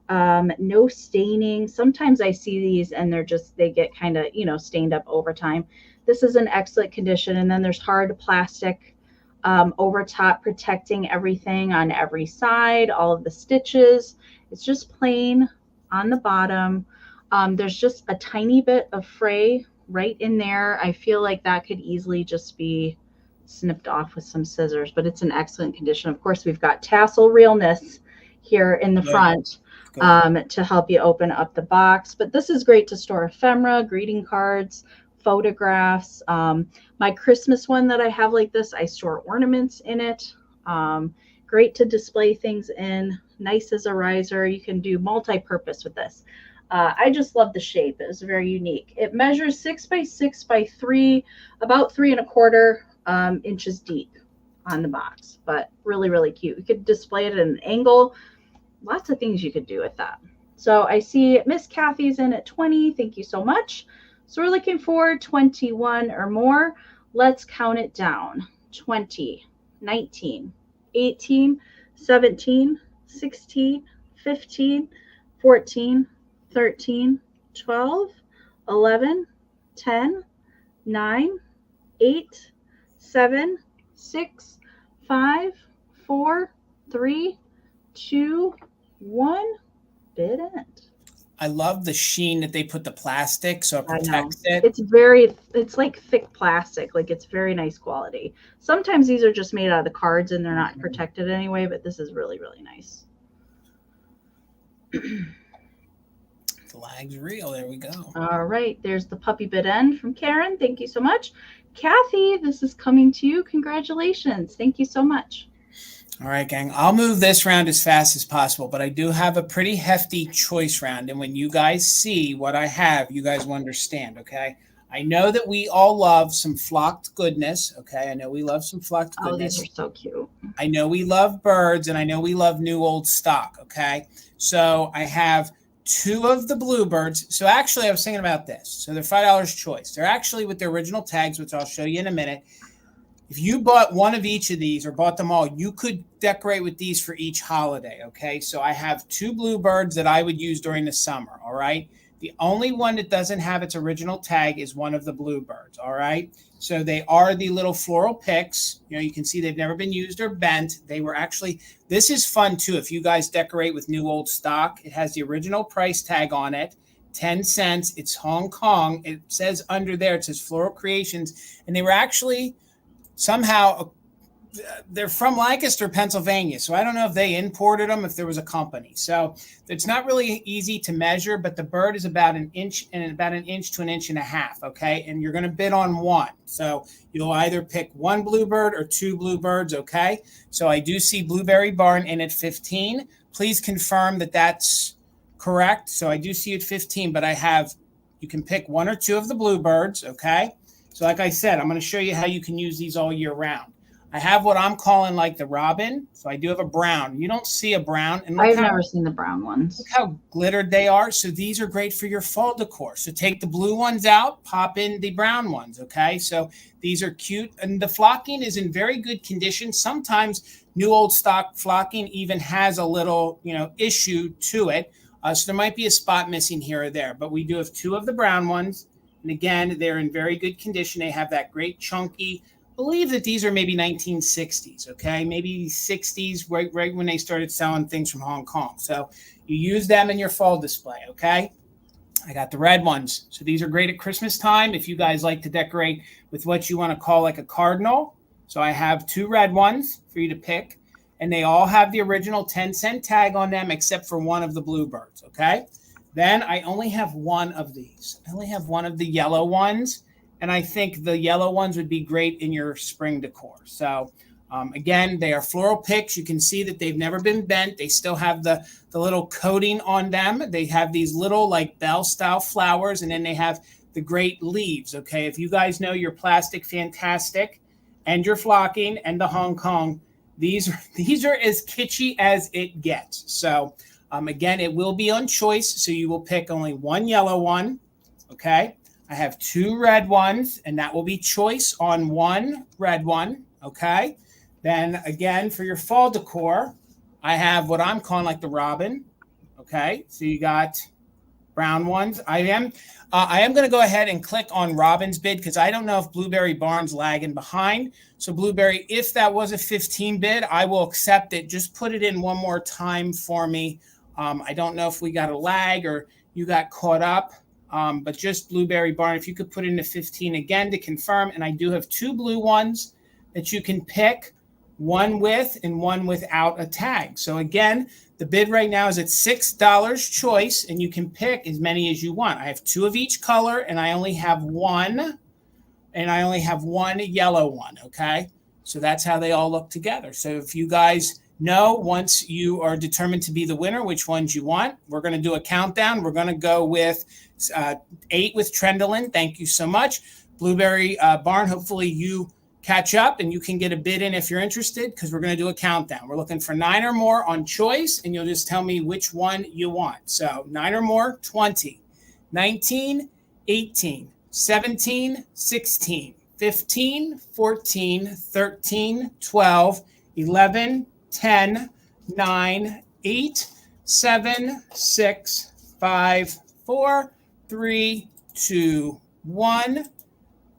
No staining. Sometimes I see these and they get kind of, stained up over time. This is an excellent condition. And then there's hard plastic over top protecting everything on every side, all of the stitches. It's just plain on the bottom. There's just a tiny bit of fray right in there. I feel like that could easily just be snipped off with some scissors, but it's in excellent condition. Of course, we've got tassel realness here in the front to help you open up the box. But this is great to store ephemera, greeting cards, photographs. My Christmas one that I have like this, I store ornaments in it. Great to display things in, nice as a riser. You can do multi-purpose with this. I just love the shape. It's very unique. It measures 6 by 6 by 3, about 3¼ inches deep on the box, but really, really cute. You could display it at an angle. Lots of things you could do with that. So I see Miss Kathy's in at 20. Thank you so much. So we're looking for 21 or more. Let's count it down. 20, 19, 18, 17, 16, 15, 14, 13, 12, 11, 10, 9, 8, 7, 6, 5, 4, 3, 2, 1. Bid end. I love the sheen that they put the plastic so it protects it. It's like thick plastic. Like it's very nice quality. Sometimes these are just made out of the cards and they're not protected anyway, but this is really, really nice. The lag's real. There we go. All right. There's the puppy bid end from Karen. Thank you so much. Kathy, this is coming to you. Congratulations. Thank you so much. All right, gang. I'll move this round as fast as possible, but I do have a pretty hefty choice round. And when you guys see what I have, you guys will understand, okay? I know that we all love some flocked goodness, okay? I know we love some flocked goodness. Oh, these are so cute. I know we love birds, and I know we love new old stock, okay? So I have 2 of the Bluebirds. So actually, I was thinking about this. So they're $5 choice. They're actually with their original tags, which I'll show you in a minute. If you bought one of each of these or bought them all, you could decorate with these for each holiday, okay? So I have 2 Bluebirds that I would use during the summer, all right? The only one that doesn't have its original tag is one of the Bluebirds, all right? So they are the little floral picks. You know, you can see they've never been used or bent. They were actually, this is fun too. If you guys decorate with new old stock, it has the original price tag on it, 10 cents. It's Hong Kong. It says under there, it says Floral Creations. And they were actually somehow, they're from Lancaster, Pennsylvania. So I don't know if they imported them, if there was a company. So it's not really easy to measure, but the bird is about an inch and about an inch to an inch and a half. Okay. And you're going to bid on one. So you'll either pick 1 Bluebird or 2 Bluebirds. Okay. So I do see Blueberry Barn in at 15. Please confirm that that's correct. So I do see it 15, but you can pick 1 or 2 of the Bluebirds. Okay. So like I said, I'm going to show you how you can use these all year round. I have what I'm calling like the robin. So I do have a brown. You don't see a brown. And I've never seen the brown ones. Look how glittered they are. So these are great for your fall decor. So take the blue ones out, pop in the brown ones. Okay. So these are cute. And the flocking is in very good condition. Sometimes new old stock flocking even has a little, issue to it. So there might be a spot missing here or there, but we do have 2 of the brown ones. And again, they're in very good condition. They have that great chunky, I believe that these are maybe 1960s, okay? Maybe 60s, right when they started selling things from Hong Kong. So you use them in your fall display, okay? I got the red ones. So these are great at Christmas time if you guys like to decorate with what you want to call like a cardinal. So I have 2 red ones for you to pick. And they all have the original 10-cent tag on them except for 1 of the Bluebirds, okay? Then I only have 1 of these. I only have 1 of the yellow ones. And I think the yellow ones would be great in your spring decor. So again, they are floral picks. You can see that they've never been bent. They still have the little coating on them. They have these little like bell style flowers. And then they have the great leaves. Okay. If you guys know your plastic fantastic and your flocking and the Hong Kong, these are as kitschy as it gets. So again, it will be on choice. So you will pick only 1 yellow one. Okay. I have 2 red ones, and that will be choice on 1 red one. Okay. Then again, for your fall decor, I have what I'm calling like the robin. Okay. So you got brown ones. I am going to go ahead and click on Robin's bid because I don't know if Blueberry Barn's lagging behind. So Blueberry, if that was a 15 bid, I will accept it. Just put it in one more time for me. I don't know if we got a lag or you got caught up, but just Blueberry Barn, if you could put in the 15 again to confirm. And I do have 2 blue ones that you can pick, 1 with and 1 without a tag. So again, The bid right now is at $6 choice, and you can pick as many as you want. I have 2 of each color, and I only have one yellow one, okay? So that's how they all look together. So if you guys know, once you are determined to be the winner, which ones you want, we're going to do a countdown. We're going to go with 8 with Trendolin. Thank you so much. Blueberry Barn, hopefully you catch up and you can get a bid in if you're interested, because we're going to do a countdown. We're looking for 9 or more on choice, and you'll just tell me which one you want. So 9 or more, 20, 19, 18, 17, 16, 15, 14, 13, 12, 11, 10, 9, 8, 7, 6, 5, 4, 3, 2, 1.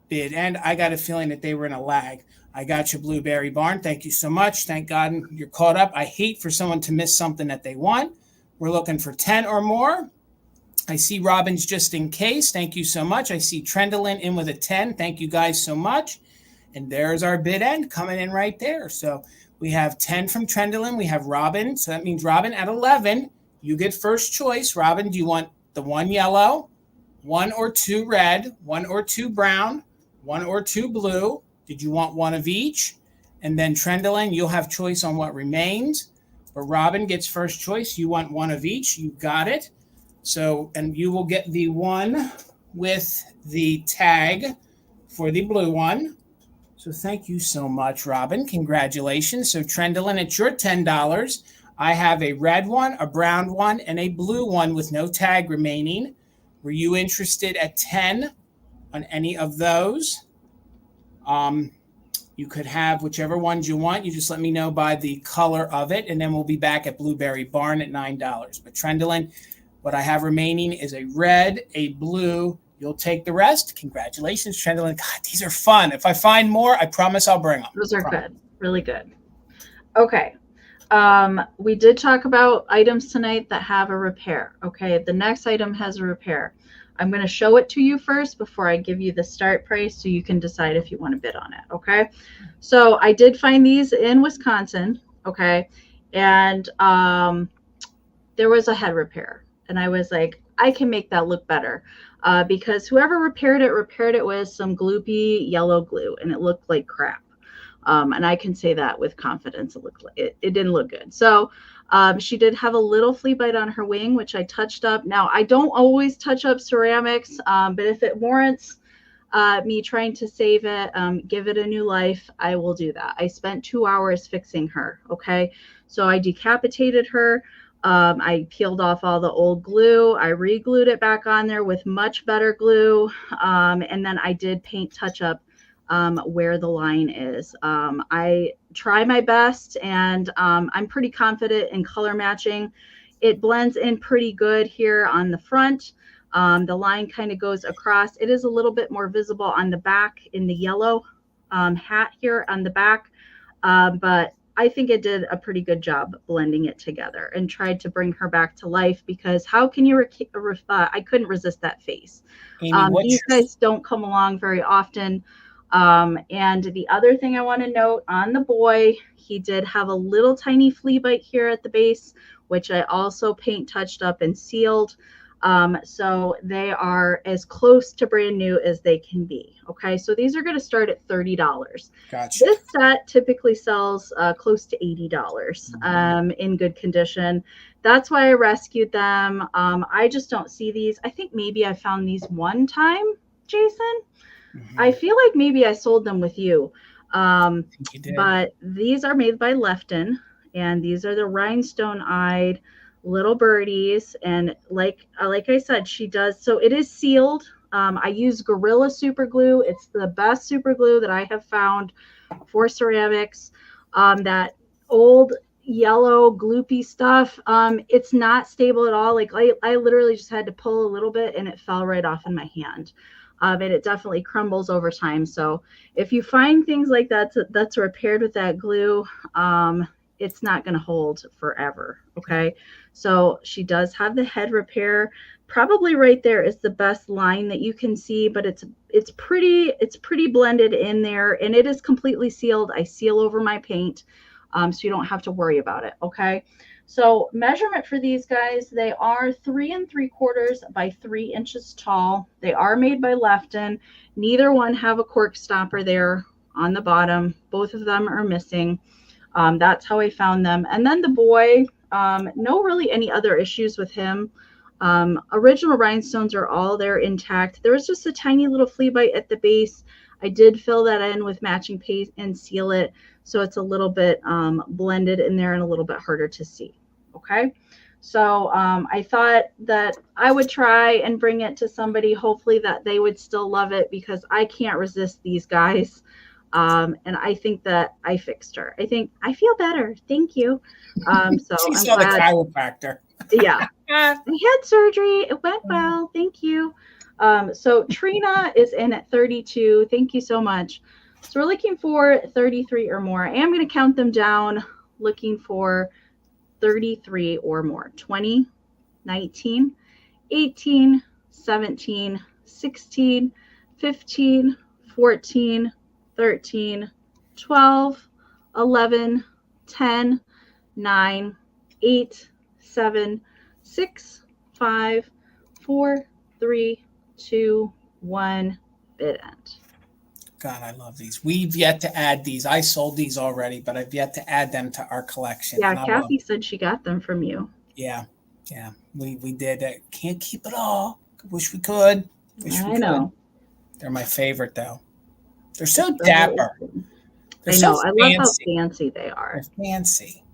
Bid. And I got a feeling that they were in a lag. I got you, Blueberry Barn. Thank you so much. Thank God you're caught up. I hate for someone to miss something that they want. We're looking for 10 or more. I see Robin's just in case. Thank you so much. I see Trendolin in with a 10. Thank you guys so much. And there's our bid end coming in right there. So we have 10 from Trendolin. We have Robin. So that means Robin at 11. You get first choice. Robin, do you want the 1 yellow, 1 or 2 red, 1 or 2 brown, 1 or 2 blue? Did you want 1 of each? And then Trendolin, you'll have choice on what remains. But Robin gets first choice. You want 1 of each. You got it. So, and you will get the one with the tag for the blue one. So thank you so much, Robin. Congratulations. So Trendolin, it's your $10. I have a red one, a brown one, and a blue one with no tag remaining. Were you interested at 10 on any of those? You could have whichever ones you want. You just let me know by the color of it, and then we'll be back at Blueberry Barn at $9. But Trendolin, what I have remaining is a red, a blue. You'll take the rest. Congratulations, Trendolin. God, these are fun. If I find more, I promise I'll bring them. Those are good. Really good. Okay. We did talk about items tonight that have a repair. Okay. The next item has a repair. I'm going to show it to you first before I give you the start price so you can decide if you want to bid on it. Okay. So I did find these in Wisconsin. Okay. And there was a head repair. And I was like, I can make that look better because whoever repaired it with some gloopy yellow glue, and it looked like crap. And I can say that with confidence. It looked like it didn't look good. So she did have a little flea bite on her wing, which I touched up. Now, I don't always touch up ceramics, but if it warrants me trying to save it, give it a new life, I will do that. I spent 2 hours fixing her. Okay. So I decapitated her. I peeled off all the old glue. I re-glued it back on there with much better glue. And then I did paint touch up where the line is. I try my best, and I'm pretty confident in color matching. It blends in pretty good here on the front. The line kind of goes across. It is a little bit more visible on the back in the yellow hat here on the back. But I think it did a pretty good job blending it together and tried to bring her back to life, because how can you, I couldn't resist that face. Amie, these guys don't come along very often. And the other thing I want to note on the boy, he did have a little tiny flea bite here at the base, which I also paint touched up and sealed. So they are as close to brand new as they can be. Okay. So these are going to start at $30. Gotcha. This set typically sells close to $80 in good condition. That's why I rescued them. I just don't see these. I think maybe I found these one time, Jason. I feel like maybe I sold them with you. You did. But these are made by Lefton, and these are the rhinestone-eyed little birdies. And like I said, she does. So it is sealed. I use Gorilla super glue. It's the best super glue that I have found for ceramics. That old yellow gloopy stuff, it's not stable at all. Like I literally just had to pull a little bit and it fell right off in my hand. And it definitely crumbles over time. So if you find things like that that's repaired with that glue, it's not going to hold forever. Okay. So she does have the head repair. Probably right there is the best line that you can see, but it's pretty blended in there, and it is completely sealed. I seal over my paint, so you don't have to worry about it. Okay. So measurement for these guys, they are 3 3/4 by 3 inches tall. They are made by Lefton. Neither one have a cork stopper there on the bottom. Both of them are missing. That's how I found them. And then the boy, no really any other issues with him. Original rhinestones are all there intact. There was just a tiny little flea bite at the base. I did fill that in with matching paste and seal it, so it's a little bit blended in there and a little bit harder to see. Okay, so I thought that I would try and bring it to somebody, hopefully that they would still love it, because I can't resist these guys. And I think that I fixed her. I think I feel better. Thank you. So She I'm saw glad. the chiropractor. Yeah, I had surgery. It went well. Thank you. So Trina is in at 32. Thank you so much. So we're looking for 33 or more. I am going to count them down, looking for 33 or more. 20, 19, 18, 17, 16, 15, 14, 13, 12, 11, 10, 9, 8, 7, 6, 5, 4, 3, 2, 1, bid end. God, I love these. We've yet to add these. I sold these already, but I've yet to add them to our collection. Yeah, Kathy said she got them from you. Yeah, we did. Can't keep it all. Wish we could. I know. They're my favorite, though. They're so dapper. I know. I love how fancy they are. They're fancy.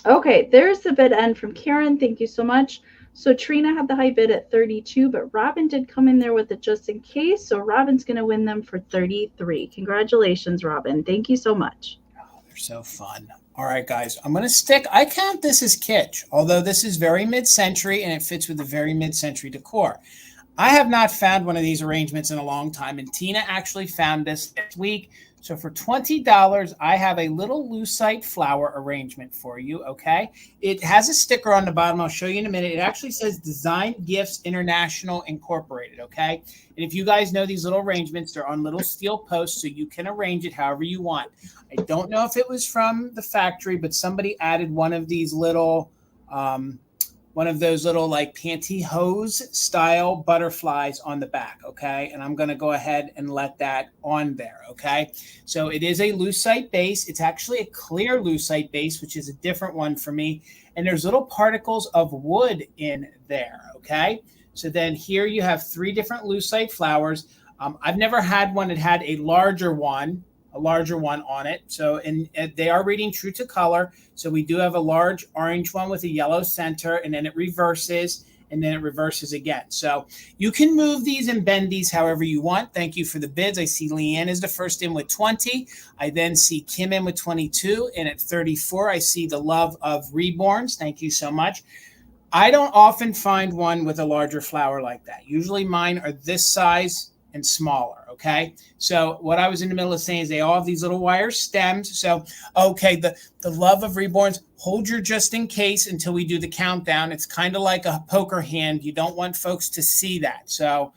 Okay, there's the bid end from Karen. Thank you so much. So Trina had the high bid at 32, but Robin did come in there with it just in case. So Robin's going to win them for 33. Congratulations, Robin. Thank you so much. Oh, they're so fun. All right, guys. I'm going to stick. I count this as kitsch, although this is very mid-century and it fits with the very mid-century decor. I have not found one of these arrangements in a long time, and Tina actually found this this week. So for $20, I have a little lucite flower arrangement for you, okay? It has a sticker on the bottom. I'll show you in a minute. It actually says Design Gifts International Incorporated, okay? And if you guys know these little arrangements, they're on little steel posts, so you can arrange it however you want. I don't know if it was from the factory, but somebody added one of these little one of those little like pantyhose style butterflies on the back, okay? And I'm going to go ahead and let that on there, okay? So it is a lucite base. It's actually a clear lucite base, which is a different one for me. And there's little particles of wood in there, okay? So then here you have 3 different lucite flowers. I've never had one that had a larger one on it. So, and they are reading true to color. So we do have a large orange one with a yellow center, and then it reverses, and then it reverses again. So you can move these and bend these however you want. Thank you for the bids. I see Leanne is the first in with 20. I then see Kim in with 22. And at 34, I see the Love of Reborns. Thank you so much. I don't often find one with a larger flower like that. Usually mine are this size and smaller, okay? So what I was in the middle of saying is they all have these little wire stems. So, okay, the Love of Reborns, hold your just in case until we do the countdown. It's kind of like a poker hand. You don't want folks to see that. So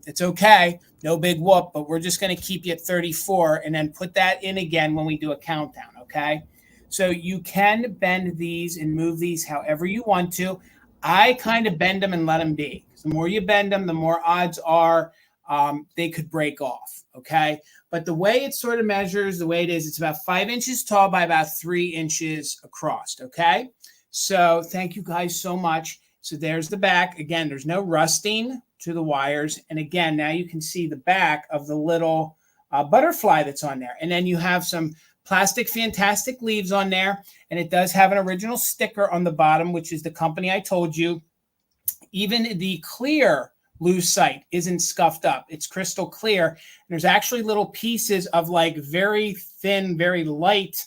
it's okay, no big whoop, but we're just gonna keep you at 34 and then put that in again when we do a countdown, okay? So you can bend these and move these however you want to. I kind of bend them and let them be. The more you bend them, the more odds are they could break off, okay? But the way it sort of measures, the way it is, it's about 5 inches tall by about 3 inches across, okay? So thank you guys so much. So there's the back. Again, there's no rusting to the wires. And again, now you can see the back of the little butterfly that's on there. And then you have some plastic fantastic leaves on there. And it does have an original sticker on the bottom, which is the company I told you. Even the clear lucite isn't scuffed up. It's crystal clear. And there's actually little pieces of like very thin, very light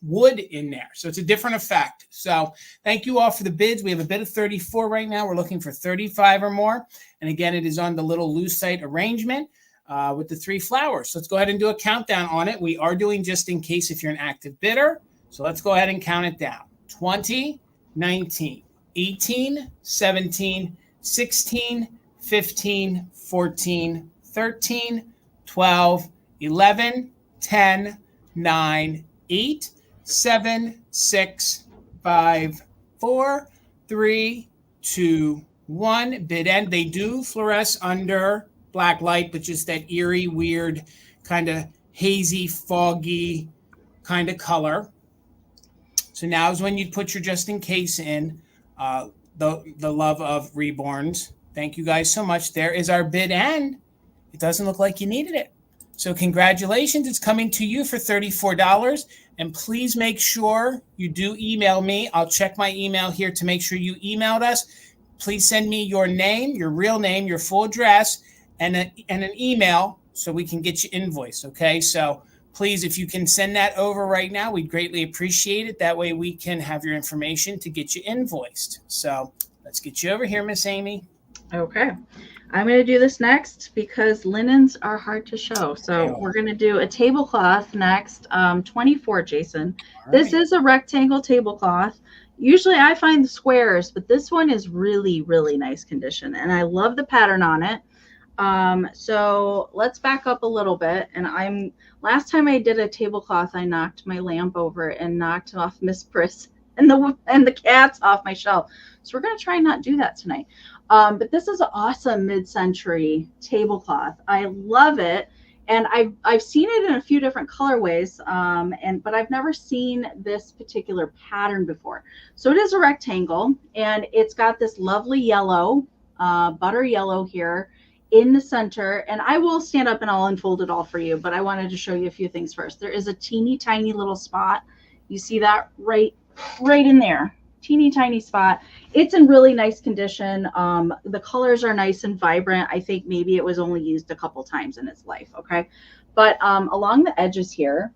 wood in there. So it's a different effect. So thank you all for the bids. We have a bid of 34 right now. We're looking for 35 or more. And again, it is on the little lucite arrangement with the 3 flowers. So let's go ahead and do a countdown on it. We are doing just in case if you're an active bidder. So let's go ahead and count it down. 20, 19, 18, 17, 16, 15, 14, 13, 12, 11, 10, 9, 8, 7, 6, 5, 4, 3, 2, 1. Bid end. They do fluoresce under black light, but just that eerie, weird, kind of hazy, foggy kind of color. So now is when you put your just in case in. The love of reborns. Thank you guys so much. There is our bid end. It doesn't look like you needed it. So congratulations. It's coming to you for $34. And please make sure you do email me. I'll check my email here to make sure you emailed us. Please send me your name, your real name, your full address, and an email so we can get you invoiced. Okay. So please, if you can send that over right now, we'd greatly appreciate it. That way we can have your information to get you invoiced. So let's get you over here, Miss Amie. Okay. I'm going to do this next because linens are hard to show. So we're going to do a tablecloth next, 24, Jason. All this right. Is a rectangle tablecloth. Usually I find the squares, but this one is really, really nice condition. And I love the pattern on it. So let's back up a little bit. And last time I did a tablecloth, I knocked my lamp over and knocked off Miss Pris and the cats off my shelf. So we're going to try and not do that tonight. But this is an awesome mid-century tablecloth. I love it. And I've seen it in a few different colorways. But I've never seen this particular pattern before. So it is a rectangle and it's got this lovely yellow, butter yellow here in the center. And I will stand up and I'll unfold it all for you, but I wanted to show you a few things first. There is a teeny tiny little spot. You see that right in there, teeny tiny spot. It's in really nice condition. The colors are nice and vibrant. I think maybe it was only used a couple times in its life. Okay. But along the edges here,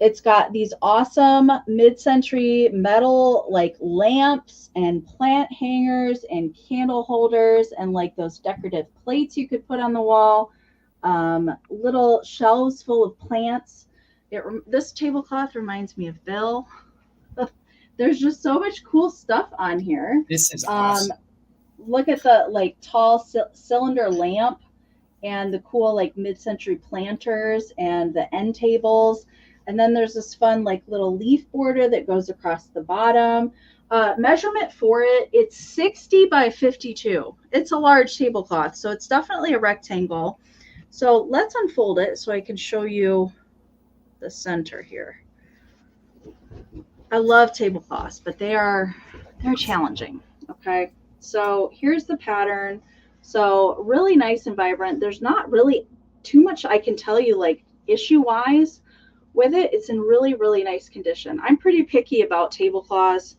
it's got these awesome mid-century metal like lamps and plant hangers and candle holders and like those decorative plates you could put on the wall. Little shelves full of plants. This tablecloth reminds me of Bill. There's just so much cool stuff on here. This is awesome. Look at the like tall cylinder lamp and the cool like mid-century planters and the end tables. And then there's this fun like little leaf border that goes across the bottom. Measurement for it, it's 60 by 52. It's a large tablecloth, so it's definitely a rectangle. So let's unfold it so I can show you the center here. I love tablecloths, but they're challenging. Okay, so here's the pattern. So really nice and vibrant. There's not really too much I can tell you like issue-wise with it. It's in really, really nice condition. I'm pretty picky about tablecloths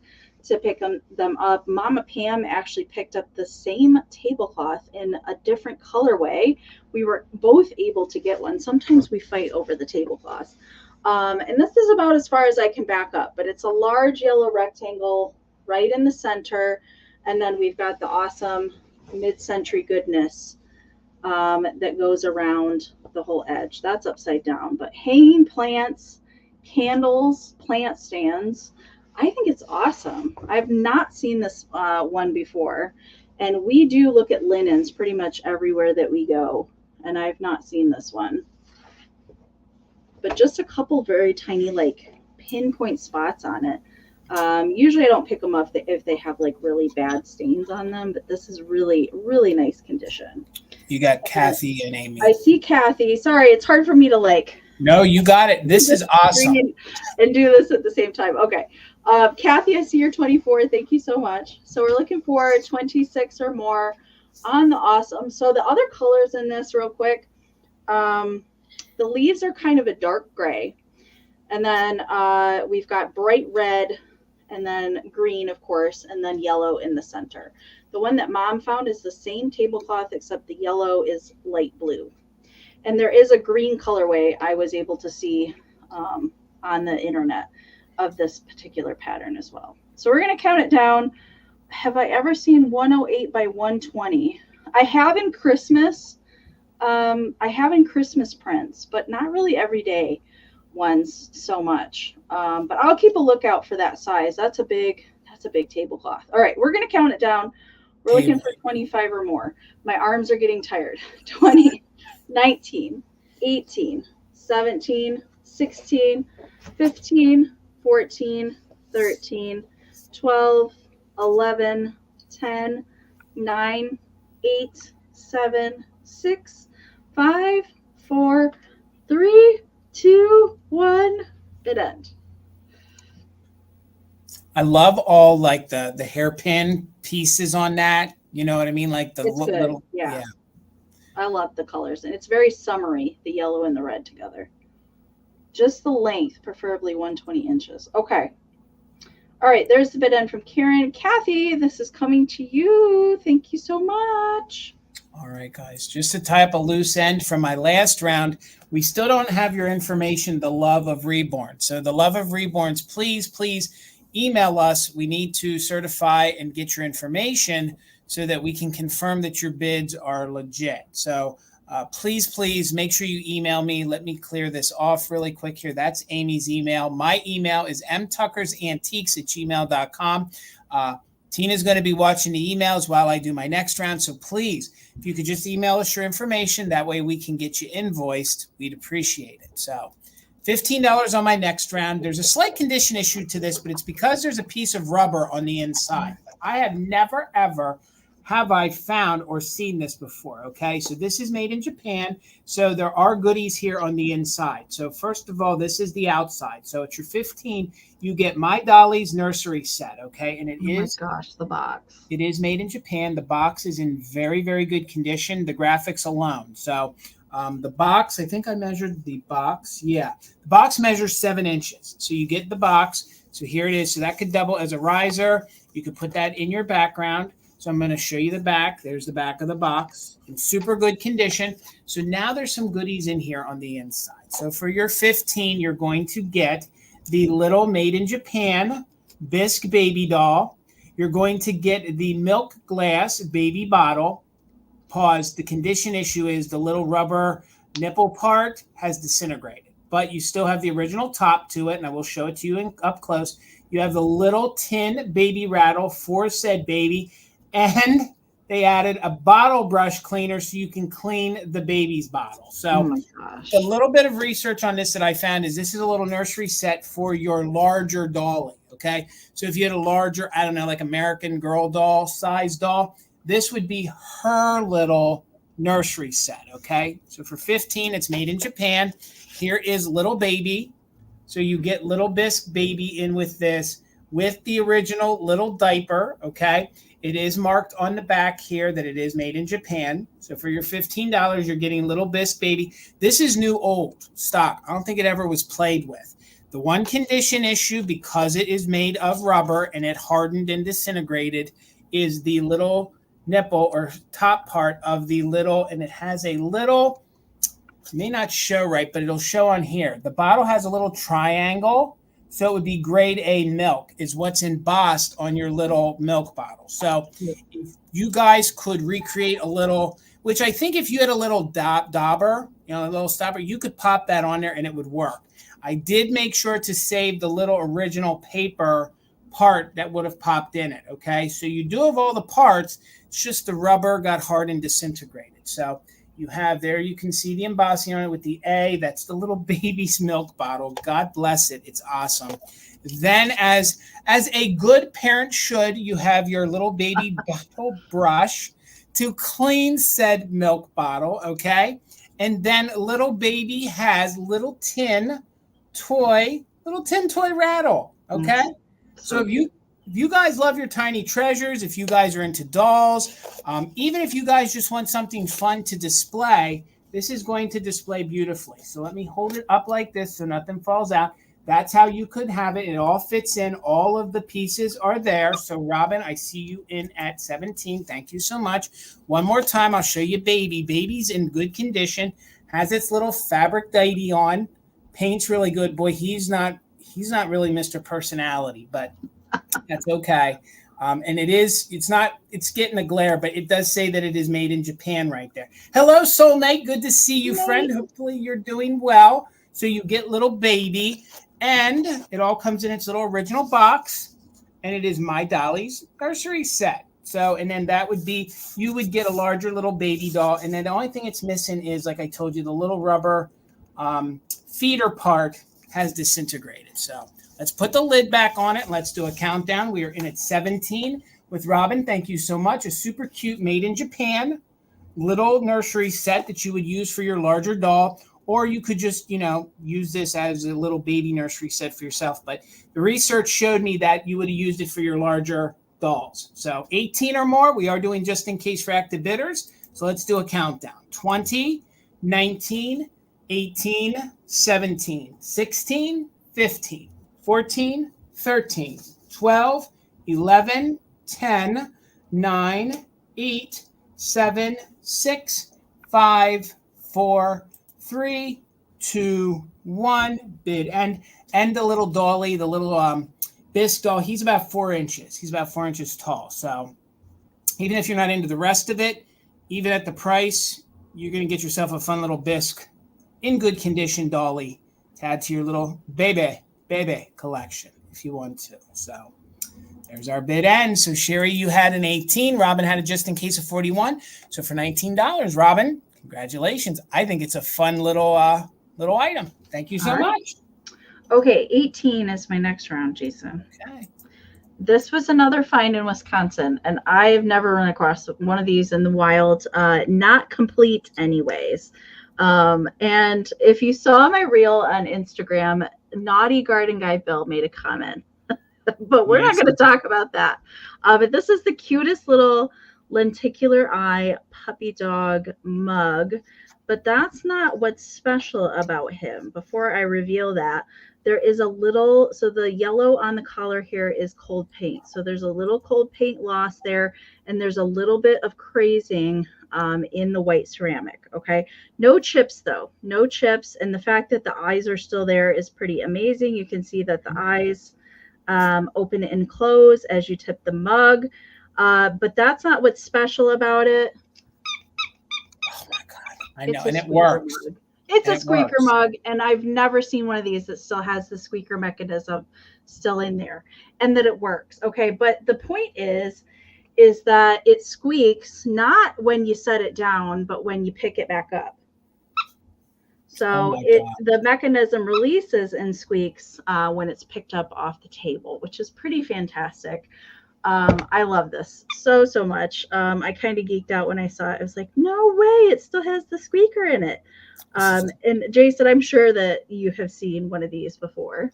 to pick them up. Mama Pam actually picked up the same tablecloth in a different colorway. We were both able to get one. Sometimes we fight over the tablecloths. And this is about as far as I can back up, but it's a large yellow rectangle right in the center. And then we've got the awesome mid-century goodness that goes around the whole edge. That's upside down, but hanging plants, candles, plant stands. I think it's awesome. I've not seen this one before. And we do look at linens pretty much everywhere that we go. And I've not seen this one. But just a couple very tiny like pinpoint spots on it. Usually I don't pick them up if they have like really bad stains on them, but this is really, really nice condition. You got Kathy and Amie. I see Kathy. Sorry, it's hard for me to like. No, you got it. This is awesome. And do this at the same time. Okay. Kathy, I see you're 24. Thank you so much. So we're looking for 26 or more on the awesome. So the other colors in this real quick, the leaves are kind of a dark gray. And then we've got bright red and then green, of course, and then yellow in the center. The one that Mom found is the same tablecloth, except the yellow is light blue. And there is a green colorway I was able to see on the internet of this particular pattern as well. So we're going to count it down. Have I ever seen 108 by 120? I have in Christmas. Prints, but not really everyday ones so much. But I'll keep a lookout for that size. That's a big tablecloth. All right, we're going to count it down. We're looking for 25 or more. My arms are getting tired. 20, 19, 18, 17, 16, 15, 14, 13, 12, 11, 10, 9, 8, 7, 6, 5, 4, 3, 2, 1. Bid end. I love all like the hairpin pieces on that. You know what I mean? Like the little, yeah. I love the colors, and it's very summery, the yellow and the red together. Just the length, preferably 120 inches. Okay. All right, there's the bid end from Karen. Kathy, this is coming to you. Thank you so much. All right, guys, just to tie up a loose end from my last round, we still don't have your information, the Love of Reborn. So the Love of Reborns, please email us. We need to certify and get your information so that we can confirm that your bids are legit. So please make sure you email me. Let me clear this off really quick here. That's Amy's email. My email is mtuckersantiques@gmail.com. Tina's going to be watching the emails while I do my next round. So please, if you could just email us your information, that way we can get you invoiced. We'd appreciate it. So $15 on my next round. There's a slight condition issue to this, but it's because there's a piece of rubber on the inside. I have never, ever have I found or seen this before. Okay, so this is made in Japan. So there are goodies here on the inside. So first of all, this is the outside. So at your 15, you get my Dolly's nursery set. Okay, and it is, oh my gosh, the box. It is made in Japan. The box is in very, very good condition. The graphics alone. So the box, I think I measured the box. Yeah, the box measures 7 inches. So you get the box. So here it is. So that could double as a riser. You could put that in your background. So I'm going to show you the back. There's the back of the box in super good condition. So now there's some goodies in here on the inside. So for your 15, you're going to get the little made in Japan bisque baby doll. You're going to get the milk glass baby bottle. Pause. The condition issue is the little rubber nipple part has disintegrated, but you still have the original top to it, and I will show it to you up close. You have the little tin baby rattle for said baby. And they added a bottle brush cleaner so you can clean the baby's bottle. So oh my gosh. A little bit of research on this that I found is this is a little nursery set for your larger Dolly, okay? So if you had a larger, I don't know, like American Girl doll, size doll, this would be her little nursery set, okay? So for 15, it's made in Japan. Here is little baby. So you get little bisque baby in with this, with the original little diaper, okay? It is marked on the back here that it is made in Japan. So for your $15, you're getting little bisque baby. This is new old stock. I don't think it ever was played with. The one condition issue, because it is made of rubber and it hardened and disintegrated, is the little nipple or top part of the little, and it has a little, it may not show right, but it'll show on here. The bottle has a little triangle. So it would be grade A milk is what's embossed on your little milk bottle. So if you guys could recreate a little, which I think if you had a little dauber, a little stopper, you could pop that on there and it would work. I did make sure to save the little original paper part that would have popped in it. Okay. So you do have all the parts. It's just the rubber got hard and disintegrated. So you have there, you can see the embossing on it with the A. That's the little baby's milk bottle. God bless it. It's awesome. Then as a good parent should, you have your little baby bottle brush to clean said milk bottle, okay? And then little baby has little tin toy rattle, okay? So if you guys love your tiny treasures, if you guys are into dolls, even if you guys just want something fun to display, this is going to display beautifully. So let me hold it up like this so nothing falls out. That's how you could have it. It all fits in. All of the pieces are there. So Robin, I see you in at 17. Thank you so much. One more time, I'll show you baby. Baby's in good condition, has its little fabric diety on, paint's really good. Boy, he's not really Mr. Personality, but that's okay. And it's getting a glare, but it does say that it is made in Japan right there. Hello, Soul Knight. Good to see you, friend. Hopefully you're doing well. So you get little baby, and it all comes in its little original box, and it is my Dolly's nursery set. So, and then that would be, you would get a larger little baby doll. And then the only thing it's missing is, like I told you, the little rubber feeder part has disintegrated. So let's put the lid back on it. Let's do a countdown. We are in at 17 with Robin. Thank you so much. A super cute made in Japan little nursery set that you would use for your larger doll, or you could just, use this as a little baby nursery set for yourself. But the research showed me that you would have used it for your larger dolls. So 18 or more, we are doing just in case for active bidders. So let's do a countdown. 20, 19, 18, 17, 16, 15, 14, 13, 12, 11, 10, 9, 8, 7, 6, 5, 4, 3, 2, 1. Bid. And the little Dolly, the little bisque doll, he's about 4 inches. He's about 4 inches tall. So even if you're not into the rest of it, even at the price, you're going to get yourself a fun little bisque in good condition Dolly to add to your little baby collection if you want to. So there's our bid end. So Sherry, you had an 18. Robin had a just in case of 41. So for $19, Robin, congratulations. I think it's a fun little item. Thank you so much. Okay, 18 is my next round, Jason. Okay. This was another find in Wisconsin, and I've never run across one of these in the wild, not complete anyways. And if you saw my reel on Instagram, Naughty Garden Guy Bill made a comment, but we're not going to talk about that. But this is the cutest little lenticular eye puppy dog mug, but that's not what's special about him. Before I reveal that, there is a little, so the yellow on the collar here is cold paint. So there's a little cold paint loss there, and there's a little bit of crazing in the white ceramic. Okay. No chips though, no chips. And the fact that the eyes are still there is pretty amazing. You can see that the eyes open and close as you tip the mug. But that's not what's special about it. Oh my God. I know. And it works. Mug. It's a squeaker mug, and I've never seen one of these that still has the squeaker mechanism still in there and that it works. Okay. But the point is that it squeaks not when you set it down, but when you pick it back up. So the mechanism releases and squeaks when it's picked up off the table, which is pretty fantastic. I love this so much. I kind of geeked out when I saw it. I was like, no way, it still has the squeaker in it. And Jason, I'm sure that you have seen one of these before.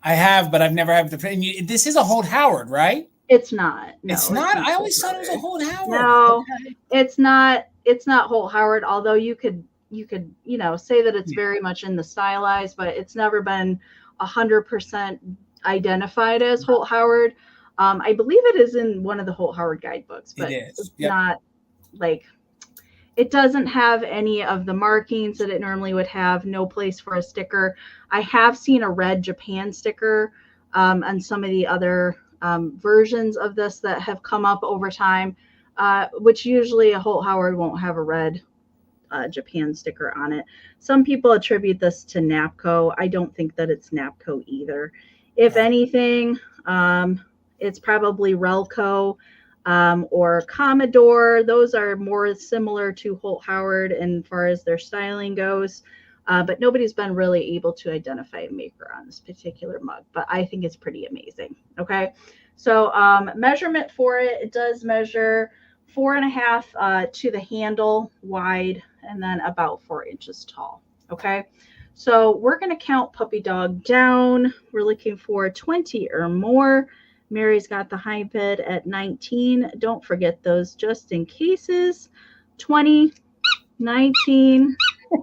I have, but I've never had the. This is a Holt Howard, right? It's not. No, it's not. I always thought it was a Holt Howard. No, okay. It's not. It's not Holt Howard. Although you could say that it's very much in the stylized, but it's never been 100% identified as Holt Howard. I believe it is in one of the Holt Howard guidebooks, but it's not like. It doesn't have any of the markings that it normally would have, no place for a sticker. I have seen a red Japan sticker on some of the other versions of this that have come up over time, which usually a Holt Howard won't have a red Japan sticker on it. Some people attribute this to Napco. I don't think that it's Napco either. If anything, it's probably Relco. Or Commodore. Those are more similar to Holt Howard as far as their styling goes, but nobody's been really able to identify a maker on this particular mug, but I think it's pretty amazing. Okay, so measurement for it, it does measure 4.5 to the handle wide and then about 4 inches tall. Okay, so we're going to count puppy dog down. We're looking for 20 or more. Mary's got the high bid at 19. Don't forget those just in cases. 20, 19,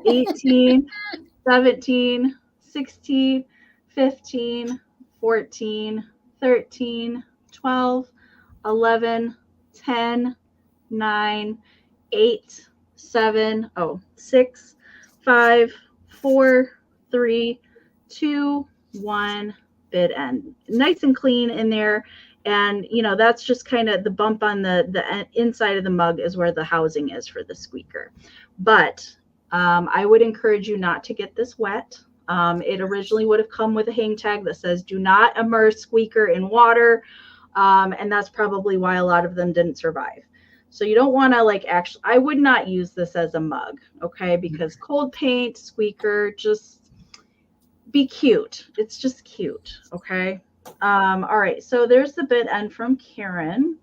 18, 17, 16, 15, 14, 13, 12, 11, 10, 9, 8, 7, 6, 5, 4, 3, 2, 1. Bid end. Nice and clean in there, and that's just kind of the bump on the inside of the mug is where the housing is for the squeaker. But I would encourage you not to get this wet. It originally would have come with a hang tag that says do not immerse squeaker in water, and that's probably why a lot of them didn't survive. So you don't want to I would not use this as a mug, okay? Because cold paint, squeaker, just be cute. It's just cute. Okay. All right. So there's the bid end from Karen.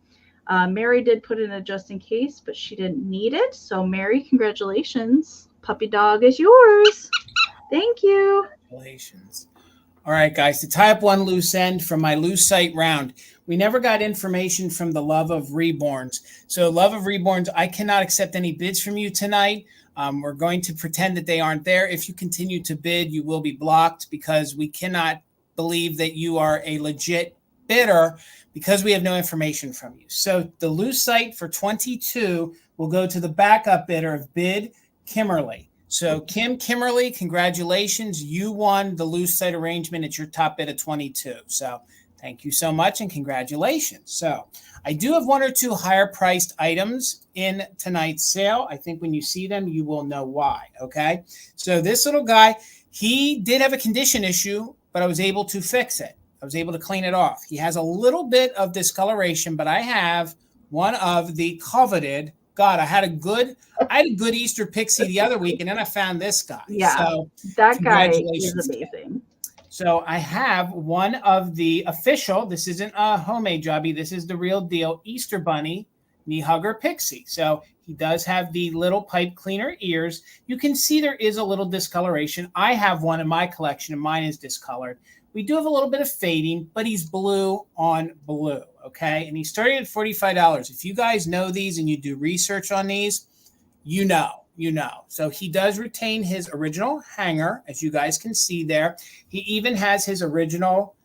Mary did put in a just in case, but she didn't need it. So Mary, congratulations. Puppy dog is yours. Thank you. Congratulations. All right, guys, to tie up one loose end from my Lucite round, we never got information from the Love of Reborns. So Love of Reborns, I cannot accept any bids from you tonight. We're going to pretend that they aren't there. If you continue to bid, you will be blocked because we cannot believe that you are a legit bidder because we have no information from you. So the Lucite for 22 will go to the backup bidder of bid Kimberly. So Kimberly, congratulations. You won the Lucite arrangement. It's your top bid of 22. So thank you so much and congratulations. So I do have one or two higher priced items in tonight's sale. I think when you see them, you will know why. Okay. So this little guy, he did have a condition issue, but I was able to fix it. I was able to clean it off. He has a little bit of discoloration, but I have one of the coveted. God, I had a good Easter pixie the other week, and then I found this guy. Yeah, so that guy is amazing. So I have one of the official. This isn't a homemade jobby. This is the real deal Easter Bunny knee hugger pixie. So he does have the little pipe cleaner ears. You can see there is a little discoloration. I have one in my collection, and mine is discolored. We do have a little bit of fading, but he's blue on blue, okay? And he started at $45. If you guys know these and you do research on these, you know. So he does retain his original hanger, as you guys can see there. He even has his original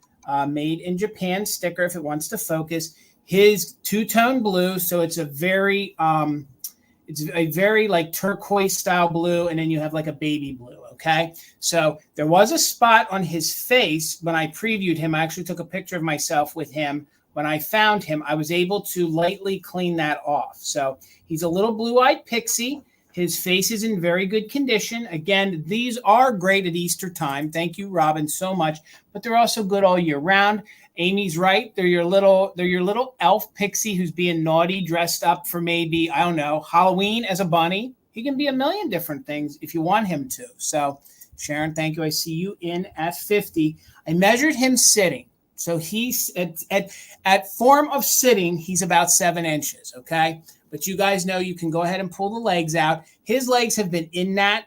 made in Japan sticker if it wants to focus. His two-tone blue, so it's a very like turquoise style blue, and then you have like a baby blue. Okay, so there was a spot on his face when I previewed him. I actually took a picture of myself with him. When I found him, I was able to lightly clean that off. So he's a little blue-eyed pixie. His face is in very good condition. Again, these are great at Easter time. Thank you, Robin, so much. But they're also good all year round. Amy's right. They're your little elf pixie who's being naughty, dressed up for maybe, I don't know, Halloween as a bunny. He can be a million different things if you want him to. So, Sharon, thank you. I see you in at 50. I measured him sitting. So he's at form of sitting, he's about 7 inches, okay? But you guys know you can go ahead and pull the legs out. His legs have been in that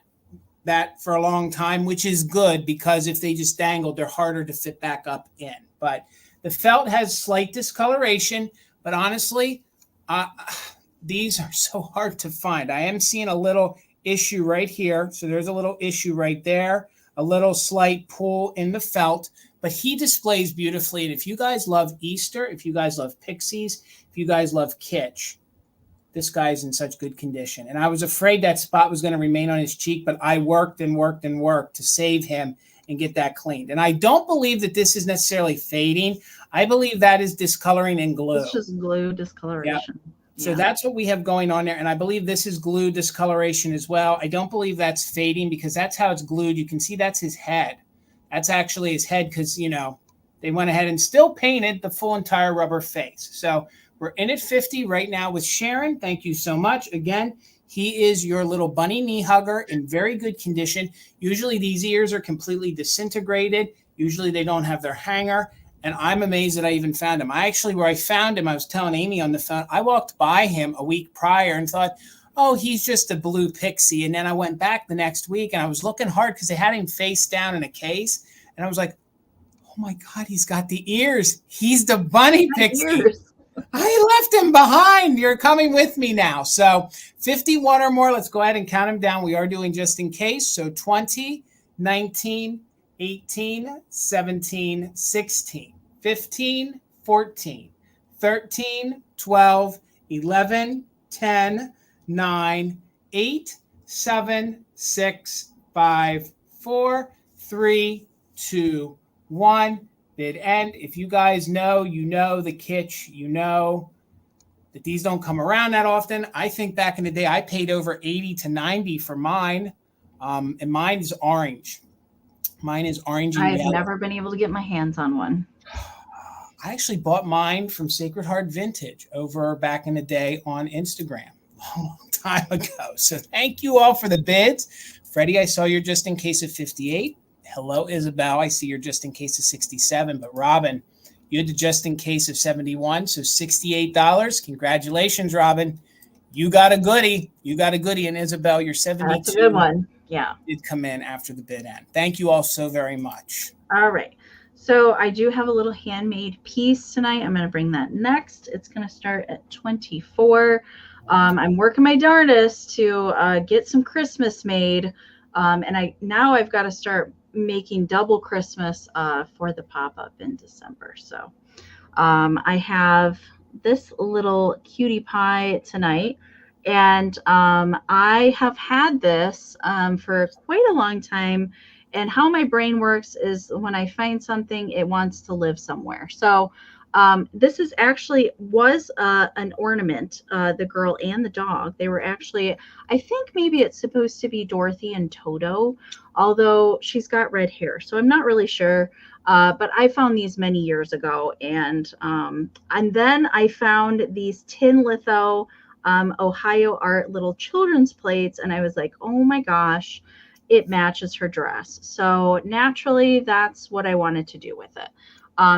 for a long time, which is good because if they just dangled, they're harder to fit back up in. But the felt has slight discoloration, but honestly, these are so hard to find. I am seeing a little issue right here. So there's a little issue right there, a little slight pull in the felt, but he displays beautifully. And if you guys love Easter, if you guys love pixies, if you guys love kitsch, this guy's in such good condition. And I was afraid that spot was going to remain on his cheek, but I worked and worked and worked to save him and get that cleaned. And I don't believe that this is necessarily fading. I believe that is discoloring and glue. It's just glue discoloration. Yep. So that's what we have going on there. And I believe this is glue discoloration as well. I don't believe that's fading because that's how it's glued. You can see that's his head. That's actually his head because, they went ahead and still painted the full entire rubber face. So we're in at 50 right now with Sharon. Thank you so much. Again, he is your little bunny knee hugger in very good condition. Usually these ears are completely disintegrated. Usually they don't have their hanger. And I'm amazed that I even found him. Where I found him, I was telling Amie on the phone, I walked by him a week prior and thought, oh, he's just a blue pixie. And then I went back the next week and I was looking hard because they had him face down in a case. And I was like, oh my God, he's got the ears. He's the bunny pixie. I left him behind. You're coming with me now. So 51 or more. Let's go ahead and count them down. We are doing just in case. So 20, 19, 18, 17, 16, 15, 14, 13, 12, 11, 10, 9, 8, 7, 6, 5, 4, 3, 2, 1. Bid end. If you guys know, you know the kitsch, you know that these don't come around that often. I think back in the day, I paid over 80 to 90 for mine. And mine is orange. Mine is orange and yellow. I've never been able to get my hands on one. I actually bought mine from Sacred Heart Vintage over back in the day on Instagram a long time ago. So thank you all for the bids. Freddie, I saw you're just in case of 58. Hello, Isabel. I see you're just in case of 67, but Robin, you had the just in case of 71, so $68. Congratulations, Robin. You got a goodie. And Isabel, your 72. That's a good one. Yeah. Did come in after the bid end. Thank you all so very much. All right. So I do have a little handmade piece tonight. I'm going to bring that next. It's going to start at 24. I'm working my darndest to get some Christmas made. And I've got to start making double Christmas for the pop-up in December. So I have this little cutie pie tonight. And I have had this for quite a long time. And how my brain works is when I find something, it wants to live somewhere. So this was an ornament, the girl and the dog. They were actually, I think maybe it's supposed to be Dorothy and Toto, although she's got red hair. So I'm not really sure. But I found these many years ago. And then I found these tin litho Ohio Art little children's plates. And I was like, oh my gosh, it matches her dress. So naturally, that's what I wanted to do with it.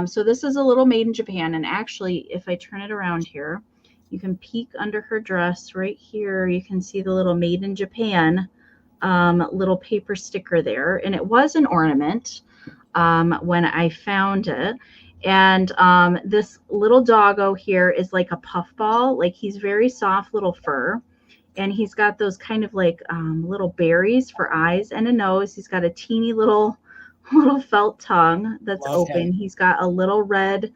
So this is a little made in Japan. And actually, if I turn it around here, you can peek under her dress right here. You can see the little made in Japan little paper sticker there. And it was an ornament when I found it. And this little doggo here is like a puffball. Like he's very soft little fur. And he's got those kind of like little berries for eyes and a nose. He's got a teeny little felt tongue that's open. He's got a little red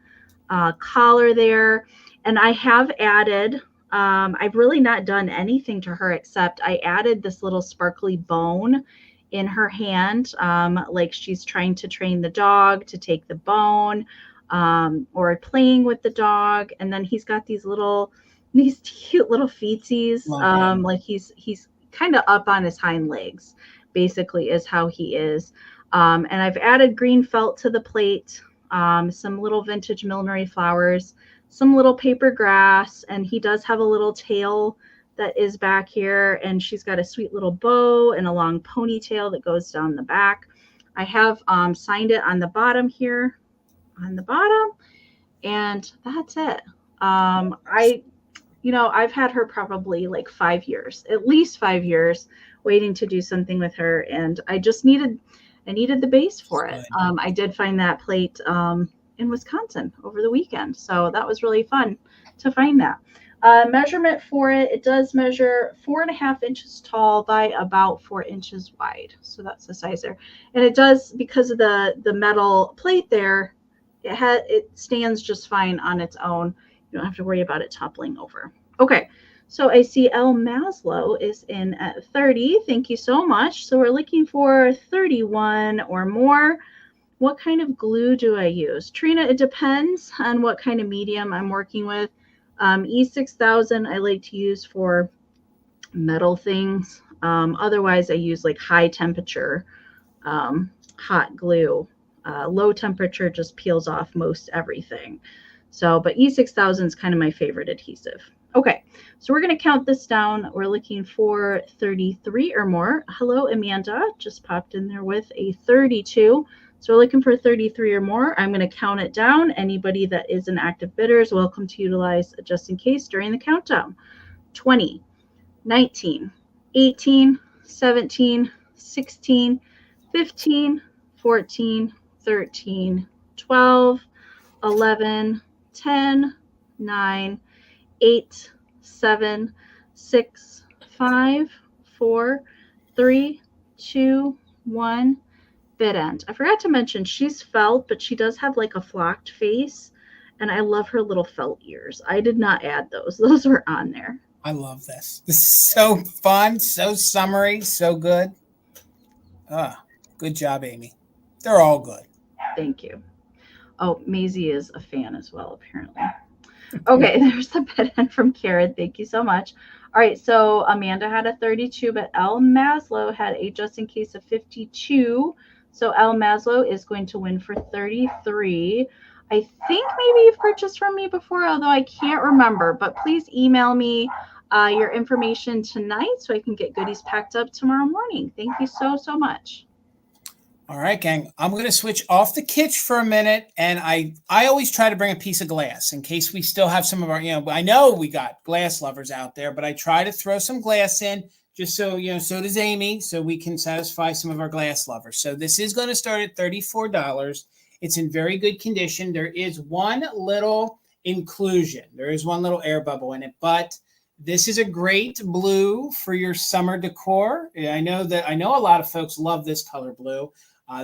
collar there. And I have added, I've really not done anything to her except I added this little sparkly bone in her hand. Like she's trying to train the dog to take the bone or playing with the dog. And then he's got these cute little feetsies. Like he's kind of up on his hind legs, basically is how he is. And I've added green felt to the plate, some little vintage millinery flowers, some little paper grass, and he does have a little tail that is back here, and she's got a sweet little bow and a long ponytail that goes down the back. I have signed it on the bottom here, and that's it. I've had her probably like 5 years, at least 5 years, waiting to do something with her. And I needed the base for it. I did find that plate in Wisconsin over the weekend. So that was really fun to find that. Measurement for it does measure 4.5 inches tall by about 4 inches wide. So that's the size there. And it does, because of the metal plate there, it stands just fine on its own. You don't have to worry about it toppling over. Okay, so I see L. Maslow is in at 30. Thank you so much. So we're looking for 31 or more. What kind of glue do I use? Trina, it depends on what kind of medium I'm working with. E6000 I like to use for metal things. Otherwise, I use like high temperature hot glue. Low temperature just peels off most everything. So, but E6000 is kind of my favorite adhesive. Okay, so we're going to count this down. We're looking for 33 or more. Hello, Amanda, just popped in there with a 32. So we're looking for 33 or more. I'm going to count it down. Anybody that is an active bidder is welcome to utilize just in case during the countdown. 20, 19, 18, 17, 16, 15, 14, 13, 12, 11, 10, 9, 8, 7, 6, 5, 4, 3, 2, 1. Bid end. I forgot to mention she's felt, but she does have like a flocked face, and I love her little felt ears. I did not add those. Those were on there. I love this. This is so fun, so summery, so good. Good job, Amie. They're all good. Thank you. Oh, Maisie is a fan as well, apparently. Okay, there's the bid end from Karen. Thank you so much. All right, so Amanda had a 32, but L. Maslow had a just in case of 52. So L. Maslow is going to win for 33. I think maybe you've purchased from me before, although I can't remember. But please email me your information tonight so I can get goodies packed up tomorrow morning. Thank you so, so much. All right, gang. I'm going to switch off the Kitsch for a minute, and I always try to bring a piece of glass in case we still have some of our, I know we got glass lovers out there, but I try to throw some glass in just so, so does Amie, so we can satisfy some of our glass lovers. So this is going to start at $34. It's in very good condition. There is one little inclusion. There is one little air bubble in it, but this is a great blue for your summer decor. I know a lot of folks love this color blue.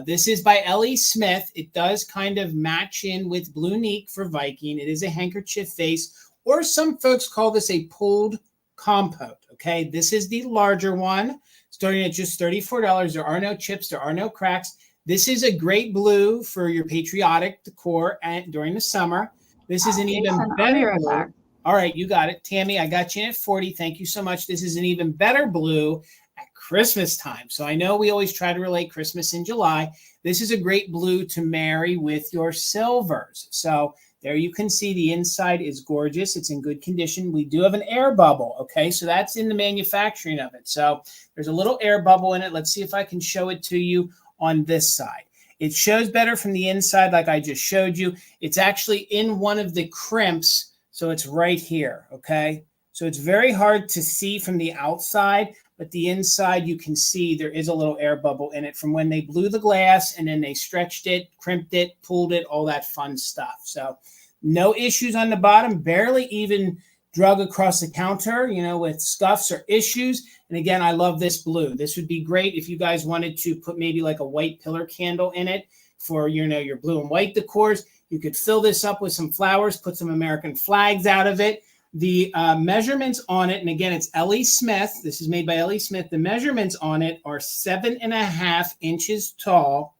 This is by Ellie Smith. It does kind of match in with Blue Neek for Viking. It is a handkerchief face, or some folks call this a pulled compote. Okay, this is the larger one, starting at just $34. There are no chips. There are no cracks. This is a great blue for your patriotic decor during the summer. This is an even better blue. All right, you got it. Tammy, I got you in at 40. Thank you so much. This is an even better blue at Christmas time. So I know we always try to relate Christmas in July. This is a great blue to marry with your silvers. So there you can see the inside is gorgeous. It's in good condition. We do have an air bubble, okay? So that's in the manufacturing of it. So there's a little air bubble in it. Let's see if I can show it to you on this side. It shows better from the inside like I just showed you. It's actually in one of the crimps, so it's right here, okay? So it's very hard to see from the outside, but the inside you can see there is a little air bubble in it from when they blew the glass and then they stretched it, crimped it, pulled it, all that fun stuff. So no issues on the bottom, barely even drug across the counter, with scuffs or issues. And again, I love this blue. This would be great if you guys wanted to put maybe like a white pillar candle in it for, your blue and white decors. You could fill this up with some flowers, put some American flags out of it. The measurements on it, and again, it's Ellie Smith. This is made by Ellie Smith. The measurements on it are 7.5 inches tall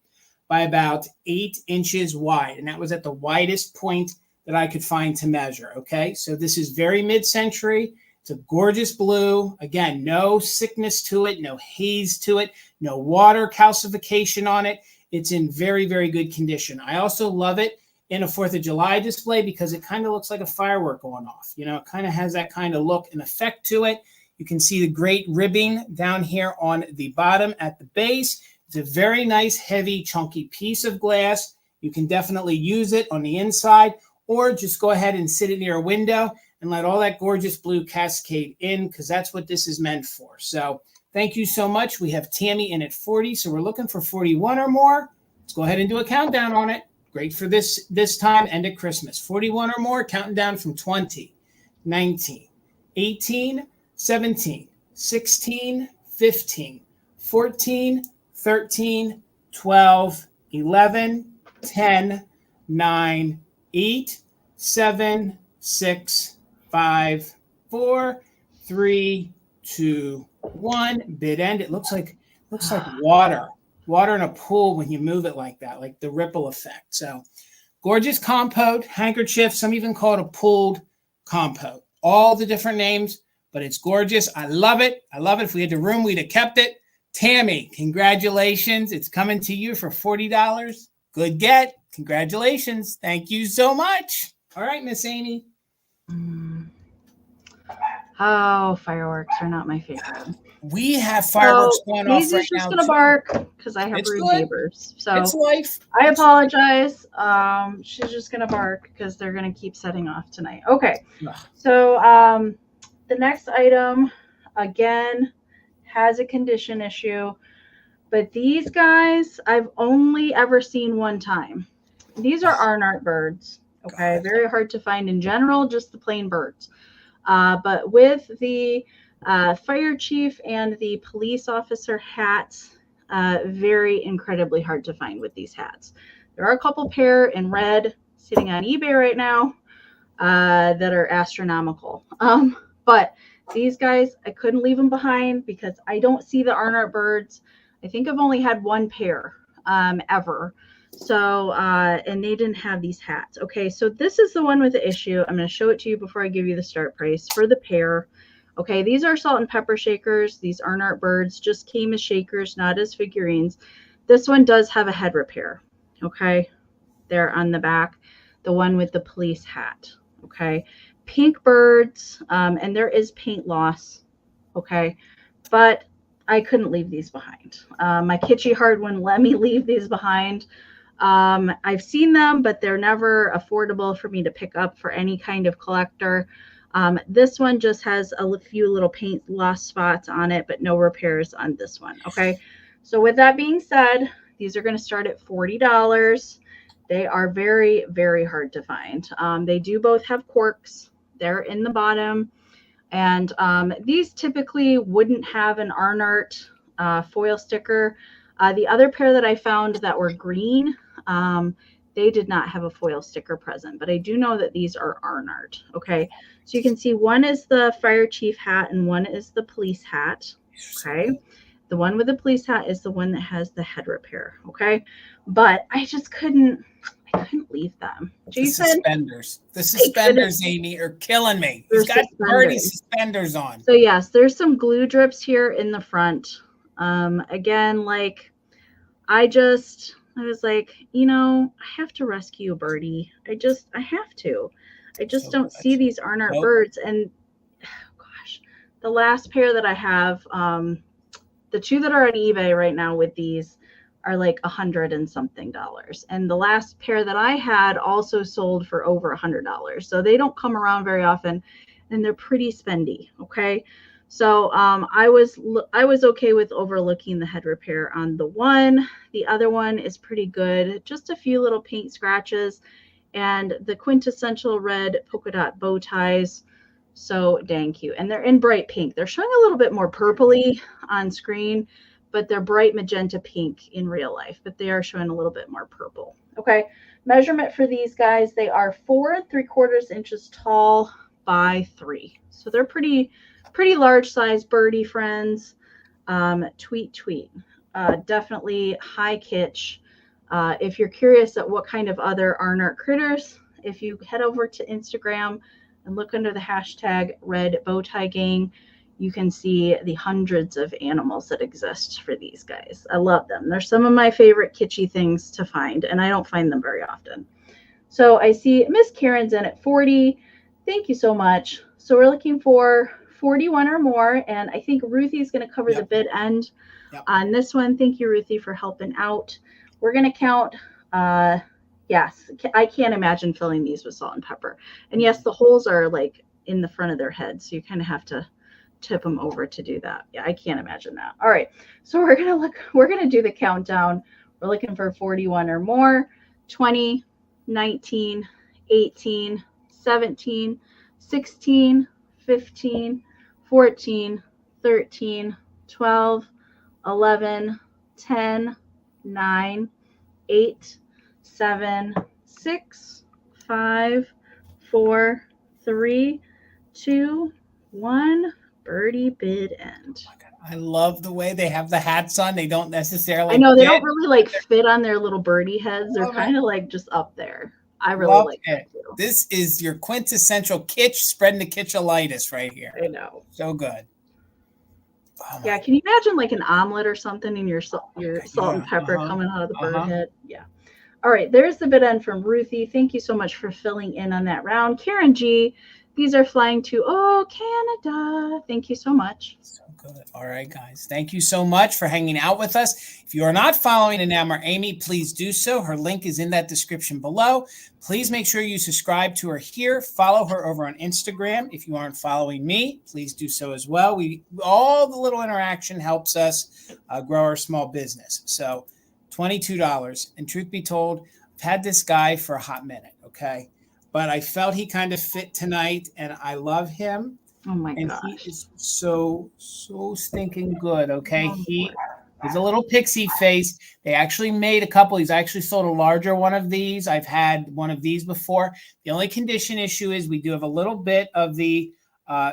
by about 8 inches wide. And that was at the widest point that I could find to measure, okay? So this is very mid-century. It's a gorgeous blue. Again, no sickness to it, no haze to it, no water calcification on it. It's in very, very good condition. I also love it in a 4th of July display because it kind of looks like a firework going off. It kind of has that kind of look and effect to it. You can see the great ribbing down here on the bottom at the base. It's a very nice, heavy, chunky piece of glass. You can definitely use it on the inside, or just go ahead and sit it near a window and let all that gorgeous blue cascade in, because that's what this is meant for. So thank you so much. We have Tammy in at 40, so we're looking for 41 or more. Let's go ahead and do a countdown on it. Great for this time and at Christmas. 41 or more, counting down from 20, 19, 18, 17, 16, 15, 14, 13, 12, 11, 10, 9, 8, 7, 6, 5, 4, 3, 2, 1. Bid end. It looks like water in a pool when you move it like that, like the ripple effect. So gorgeous compote, handkerchief. Some even call it a pulled compote. All the different names, but it's gorgeous. I love it. I love it. If we had the room, we'd have kept it. Tammy, congratulations. It's coming to you for $40. Good get. Congratulations. Thank you so much. All right, Miss Amie. Oh, fireworks are not my favorite. We have fireworks going off right now. Daisy's just going to bark because I have rude neighbors. So it's life. I apologize. She's just going to bark because they're going to keep setting off tonight. Okay. So the next item, again, has a condition issue. But these guys, I've only ever seen one time. These are Arnart birds. Okay. Very hard to find in general, just the plain birds. But with the fire chief and the police officer hats, very incredibly hard to find with these hats. There are a couple pair in red sitting on eBay right now that are astronomical. But these guys, I couldn't leave them behind because I don't see the Arnart birds. I think I've only had one pair ever. So, and they didn't have these hats. Okay, so this is the one with the issue. I'm going to show it to you before I give you the start price for the pair. Okay, these are salt and pepper shakers. These Arnart birds just came as shakers, not as figurines. This one does have a head repair. Okay, there on the back, the one with the police hat. Okay, pink birds, and there is paint loss. Okay, but I couldn't leave these behind. My Kitschy heart wouldn't let me leave these behind. I've seen them, but they're never affordable for me to pick up for any kind of collector. This one just has a few little paint lost spots on it, but no repairs on this one. Okay. So with that being said, these are going to start at $40. They are very, very hard to find. They do both have corks. They're in the bottom. And these typically wouldn't have an Arnart foil sticker. The other pair that I found that were green, they did not have a foil sticker present, but I do know that these are Arnart. Okay, so you can see one is the fire chief hat and one is the police hat. Okay, the one with the police hat is the one that has the head repair. Okay, but I just couldn't leave them. Jason, the suspenders, Amie, are killing me. He's got dirty suspenders on. So yes, there's some glue drips here in the front. Again, like I was like, you know, I have to rescue a birdie. I have to. I just don't see these Arnart birds. And gosh, the last pair that I have, the two that are on eBay right now with these are like $100 and something. And the last pair that I had also sold for over $100. So they don't come around very often and they're pretty spendy. Okay. So I was okay with overlooking the head repair on the one. The other one is pretty good. Just a few little paint scratches and the quintessential red polka dot bow ties. So dang cute. And they're in bright pink. They're showing a little bit more purpley on screen, but they're bright magenta pink in real life, but they are showing a little bit more purple. Okay. Measurement for these guys, they are 4 3/4 inches tall by 3. So they're pretty large size birdie friends. Tweet. Definitely high kitsch. If you're curious at what kind of other Arnart critters, if you head over to Instagram and look under the hashtag Red Bowtie Gang, you can see the hundreds of animals that exist for these guys. I love them. They're some of my favorite kitschy things to find, and I don't find them very often. So I see Miss Karen's in at 40. Thank you so much. So we're looking for 41 or more, and I think Ruthie's going to cover the bid end on this one. Thank you, Ruthie, for helping out. We're going to count. Yes, I can't imagine filling these with salt and pepper. And yes, the holes are like in the front of their head, so you kind of have to tip them over to do that. Yeah, I can't imagine that. All right, so we're gonna do the countdown. We're looking for 41 or more. 20, 19, 18, 17, 16, 15, 14, 13, 12, 11, 10, 9, 8, 7, 6, 5, 4, 3, 2, 1. Birdie bid end. I love the way they have the hats on. They don't necessarily. I know they don't really like fit on their little birdie heads. They're kind of like just up there. I really like it too. This is your quintessential kitsch, spreading the kitschalitis right here. I know. So good. Oh yeah, can you imagine like an omelet or something in your salt and pepper coming out of the bird head? Yeah. All right, there's the bid end from Ruthie. Thank you so much for filling in on that round. Karen G, these are flying to Canada. Thank you so much. So good. All right, guys. Thank you so much for hanging out with us. If you are not following Enamor Amie, please do so. Her link is in that description below. Please make sure you subscribe to her here. Follow her over on Instagram. If you aren't following me, please do so as well. All the little interaction helps us grow our small business. So $22. And truth be told, I've had this guy for a hot minute, okay? But I felt he kind of fit tonight, and I love him. Oh, my gosh. And he is so stinking good, okay? He is a little pixie face. They actually made a couple. He's actually sold a larger one of these. I've had one of these before. The only condition issue is we do have a little bit of the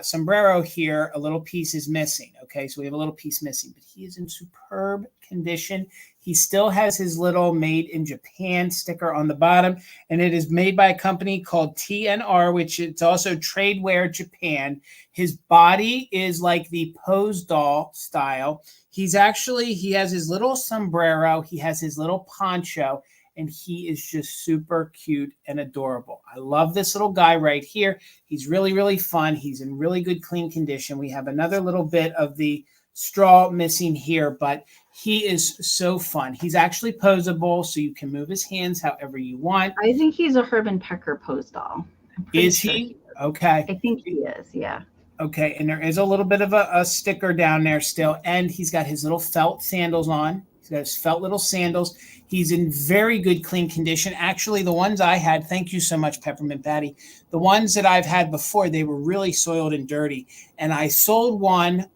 sombrero here. A little piece is missing, okay? So we have a little piece missing. But he is in superb condition. He still has his little made in Japan sticker on the bottom, and it is made by a company called TNR, which it's also Tradewear Japan. His body is like the pose doll style. He has his little sombrero. He has his little poncho, and he is just super cute and adorable. I love this little guy right here. He's really, really fun. He's in really good, clean condition. We have another little bit of the straw missing here, but he is so fun. He's actually posable, so you can move his hands however you want. I think he's a Herb and Pecker pose doll. Is he? Okay. I think he is, yeah. Okay, and there is a little bit of a sticker down there still, and he's got his little felt sandals on. He's got his felt little sandals. He's in very good, clean condition. Actually, the ones I had, thank you so much, Peppermint Patty. The ones that I've had before, they were really soiled and dirty, and I sold one.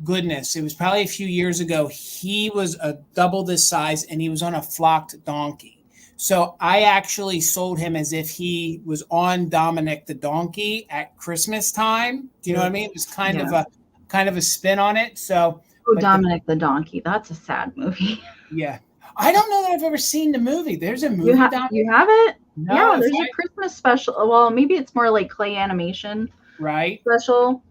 Goodness, it was probably a few years ago. He was a double this size, and he was on a flocked donkey. So I actually sold him as if he was on Dominic the donkey at Christmas time. Do you know what I mean? It was kind of a spin on it. So Dominic the donkey. That's a sad movie. Yeah, I don't know that I've ever seen the movie. There's a movie. You haven't? No, yeah, there's a Christmas special. Well, maybe it's more like clay animation. Right. Special.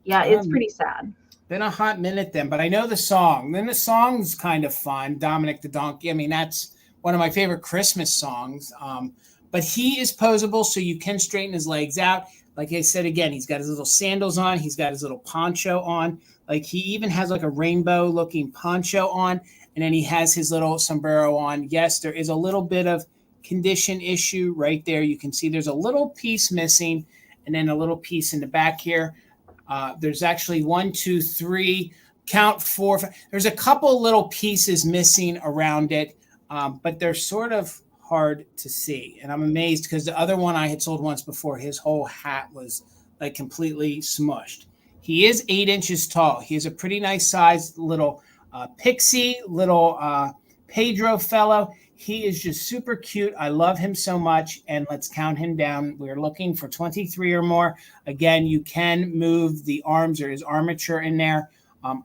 Yeah, it's pretty sad. Been a hot minute then, but I know the song. Then the song's kind of fun. Dominic the Donkey. I mean, that's one of my favorite Christmas songs. But he is posable, so you can straighten his legs out. Like I said, again, he's got his little sandals on. He's got his little poncho on. Like he even has like a rainbow looking poncho on. And then he has his little sombrero on. Yes, there is a little bit of condition issue right there. You can see there's a little piece missing and then a little piece in the back here. There's actually 1, 2, 3, count 4. There's a couple little pieces missing around it, but they're sort of hard to see. And I'm amazed because the other one I had sold once before, his whole hat was like completely smushed. He is 8 inches tall. He is a pretty nice sized little pixie, little Pedro fellow. He is just super cute. I love him so much. And let's count him down. We're looking for 23 or more. Again, you can move the arms. There is armature in there.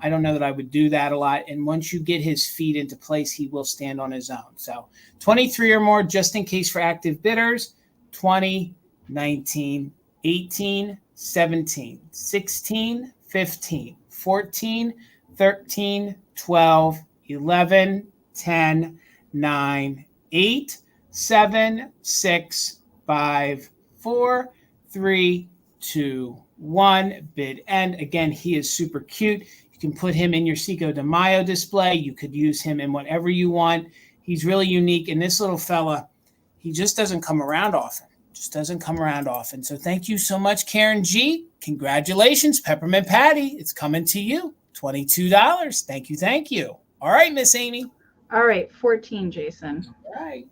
I don't know that I would do that a lot. And once you get his feet into place, he will stand on his own. So 23 or more, just in case for active bidders, 20, 19, 18, 17, 16, 15, 14, 13, 12, 11, 10, 9, 8, 7, 6, 5, 4, 3, 2, 1. Bid end. Again, he is super cute. You can put him in your Cinco de Mayo display. You could use him in whatever you want. He's really unique. And this little fella, he just doesn't come around often. So thank you so much, Karen G. Congratulations, Peppermint Patty. It's coming to you. $22. Thank you. All right, Miss Amie. All right, 14, Jason. All right.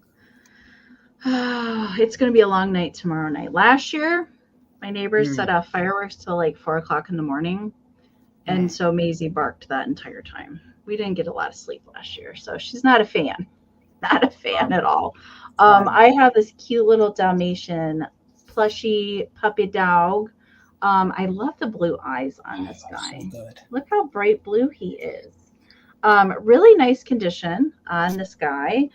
It's going to be a long night tomorrow night. Last year, my neighbors set off fireworks till like 4 o'clock in the morning. And so Maisie barked that entire time. We didn't get a lot of sleep last year. So she's not a fan. Not a fan at all. I have this cute little Dalmatian plushy puppy dog. I love the blue eyes on this guy. So good. Look how bright blue he is. Really nice condition on this guy.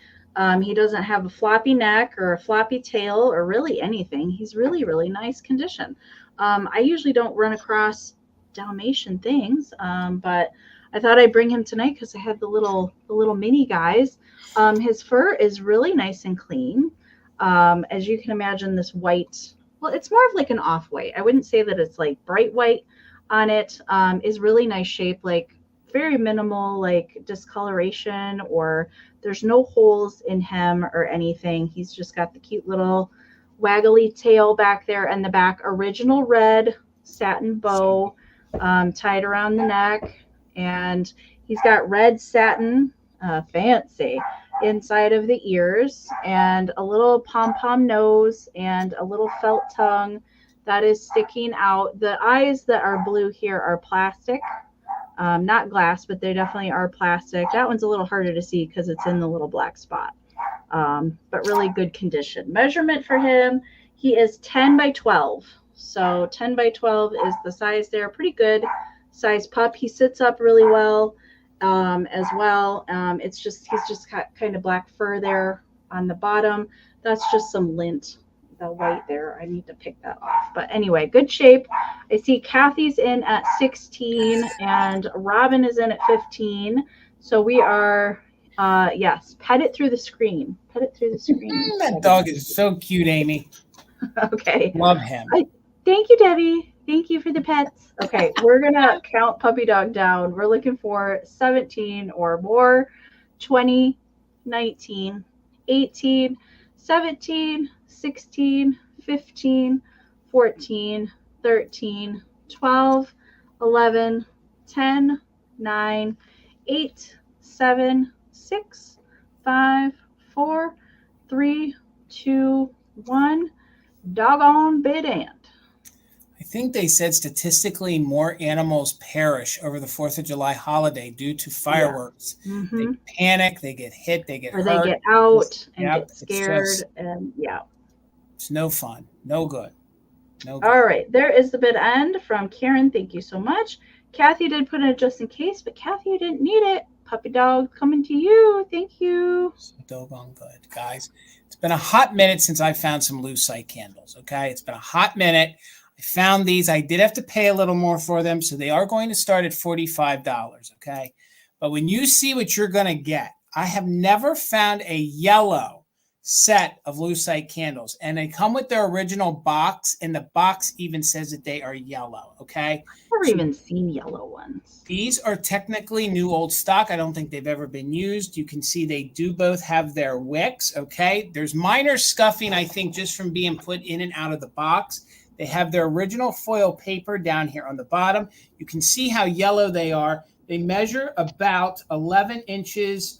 He doesn't have a floppy neck or a floppy tail or really anything. He's really, really nice condition. I usually don't run across Dalmatian things, but I thought I'd bring him tonight because I had the little mini guys. His fur is really nice and clean. As you can imagine, this white, well, it's more of like an off-white. I wouldn't say that it's like bright white on it. Is really nice shape, like very minimal like discoloration, or there's no holes in him or anything. He's just got the cute little waggly tail back there and the back, original red satin bow tied around the neck, and he's got red satin fancy inside of the ears, and a little pom-pom nose and a little felt tongue that is sticking out. The eyes that are blue here are plastic. Not glass, but they definitely are plastic. That one's a little harder to see because it's in the little black spot, but really good condition. Measurement for him, he is 10 by 12. So 10 by 12 is the size there. Pretty good size pup. He sits up really well as well. He's just got kind of black fur there on the bottom. That's just some lint. The white there, I need to pick that off. But anyway, good shape. I see Kathy's in at 16 and Robin is in at 15. So we are, yes, pet it through the screen. Pet it through the screen. That dog is so cute, Amie. Okay. Love him. Thank you, Debbie. Thank you for the pets. Okay, we're going to count puppy dog down. We're looking for 17 or more, 20, 19, 18, 17, 16, 15, 14, 13, 12, 11, 10, 9, 8, 7, 6, 5, 4, 3, 2, 1. Doggone bid and. I think they said statistically more animals perish over the 4th of July holiday due to fireworks. Yeah. Mm-hmm. They panic, they get hit, they get hurt. Or they get out and get scared. And it's no fun. No good. No good. All right. There is the bid end from Karen. Thank you so much. Kathy did put in it just in case, but Kathy, you didn't need it. Puppy dog coming to you. Thank you. So doggone good, guys. It's been a hot minute since I found some Lucite candles, okay? It's been a hot minute. I found these. I did have to pay a little more for them, so they are going to start at $45, okay? But when you see what you're going to get, I have never found a yellow set of Lucite candles, and they come with their original box, and the box even says that they are yellow, okay? I've never even seen yellow ones. These are technically new old stock. I don't think they've ever been used. You can see they do both have their wicks, okay? There's minor scuffing, I think, just from being put in and out of the box. They have their original foil paper down here on the bottom. You can see how yellow they are. They measure about 11 inches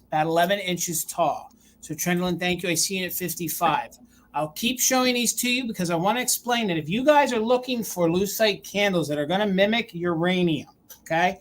tall. So Trendlin, thank you. I see it at 55. I'll keep showing these to you because I want to explain that if you guys are looking for Lucite candles that are going to mimic uranium, okay?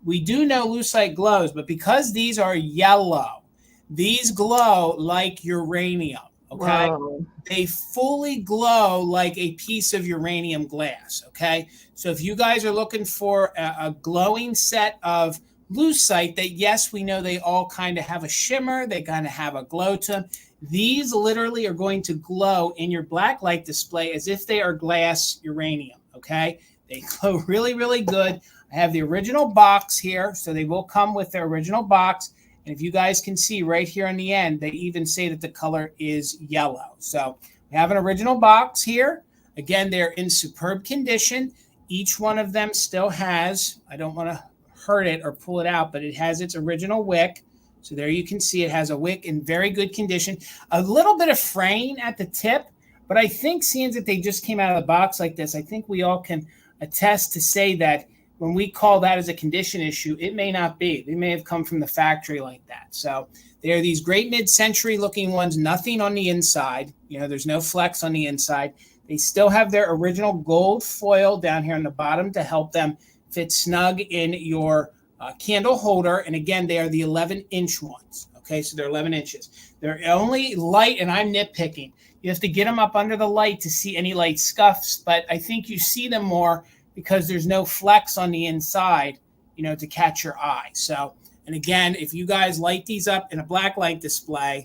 We do know Lucite glows, but because these are yellow, these glow like uranium, okay? Whoa. They fully glow like a piece of uranium glass, okay? So if you guys are looking for a glowing set of Lucite that, yes, we know they all kind of have a shimmer, they kind of have a glow to them. These literally are going to glow in your black light display as if they are glass uranium, okay? They glow really, really good. I have the original box here, so they will come with their original box. And if you guys can see right here on the end, they even say that the color is yellow. So we have an original box here. Again, they're in superb condition. Each one of them still has, I don't want to hurt it or pull it out, but it has its original wick. So there you can see it has a wick in very good condition. A little bit of fraying at the tip, but I think seeing that they just came out of the box like this, I think we all can attest to say that when we call that as a condition issue, it may not be. They may have come from the factory like that. So they are these great mid-century looking ones, nothing on the inside. You know, there's no flex on the inside. They still have their original gold foil down here on the bottom to help them fit snug in your candle holder. And again, they are the 11-inch ones. Okay, so they're 11 inches. They're only light, and I'm nitpicking. You have to get them up under the light to see any light scuffs, but I think you see them more because there's no flex on the inside, you know, to catch your eye. So, and again, if you guys light these up in a black light display,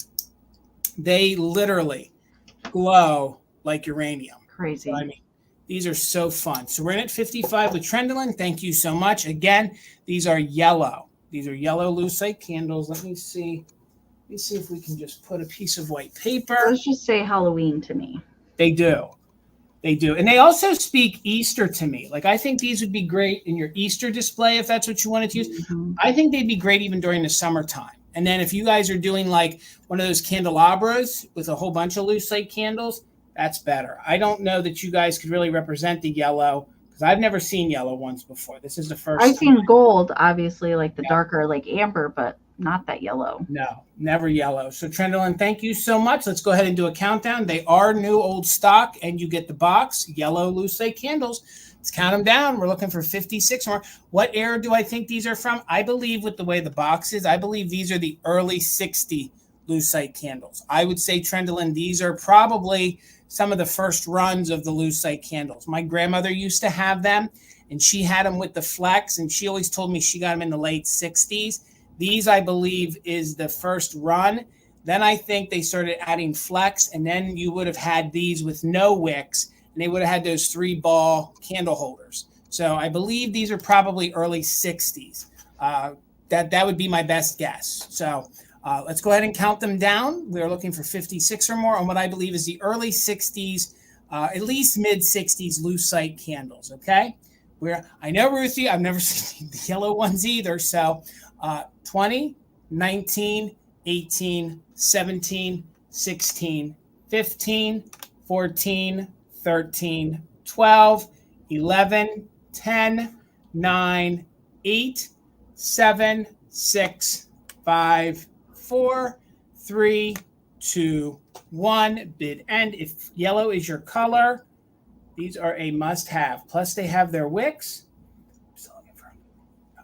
they literally glow like uranium. Crazy. So, I mean, these are so fun. So we're in at 55 with Trendlin. Thank you so much. Again, these are yellow. These are yellow Lucite candles. Let me see. Let me see if we can just put a piece of white paper. Let's just say Halloween to me. They do. They do. And they also speak Easter to me. Like, I think these would be great in your Easter display if that's what you wanted to use. Mm-hmm. I think they'd be great even during the summertime. And then if you guys are doing like one of those candelabras with a whole bunch of Lucite candles, that's better. I don't know that you guys could really represent the yellow because I've never seen yellow ones before. This is the first I've seen gold, obviously, like the darker, like amber, but not that yellow. No, never yellow. So Trendlin, thank you so much. Let's go ahead and do a countdown. They are new old stock, and you get the box, yellow Lucite candles. Let's count them down. We're looking for 56 more. What era do I think these are from? I believe with the way the box is, I believe these are the early 60 Lucite candles. I would say, Trendlin, these are probably some of the first runs of the Lucite candles. My grandmother used to have them, and she had them with the flex, and she always told me she got them in the late 60s. These, I believe, is the first run. Then I think they started adding flex, and then you would have had these with no wicks, and they would have had those 3-ball candle holders. So I believe these are probably early 60s. That would be my best guess. So let's go ahead and count them down. We're looking for 56 or more on what I believe is the early 60s at least mid-60s Lucite candles, okay? I know, Ruthie, I've never seen the yellow ones either. So 20, 19, 18, 17, 16, 15, 14, 13, 12, 11, 10, 9, 8, 7, 6, 5, 4, 3, 2, 1. Bid end. If yellow is your color, these are a must-have. Plus, they have their wicks.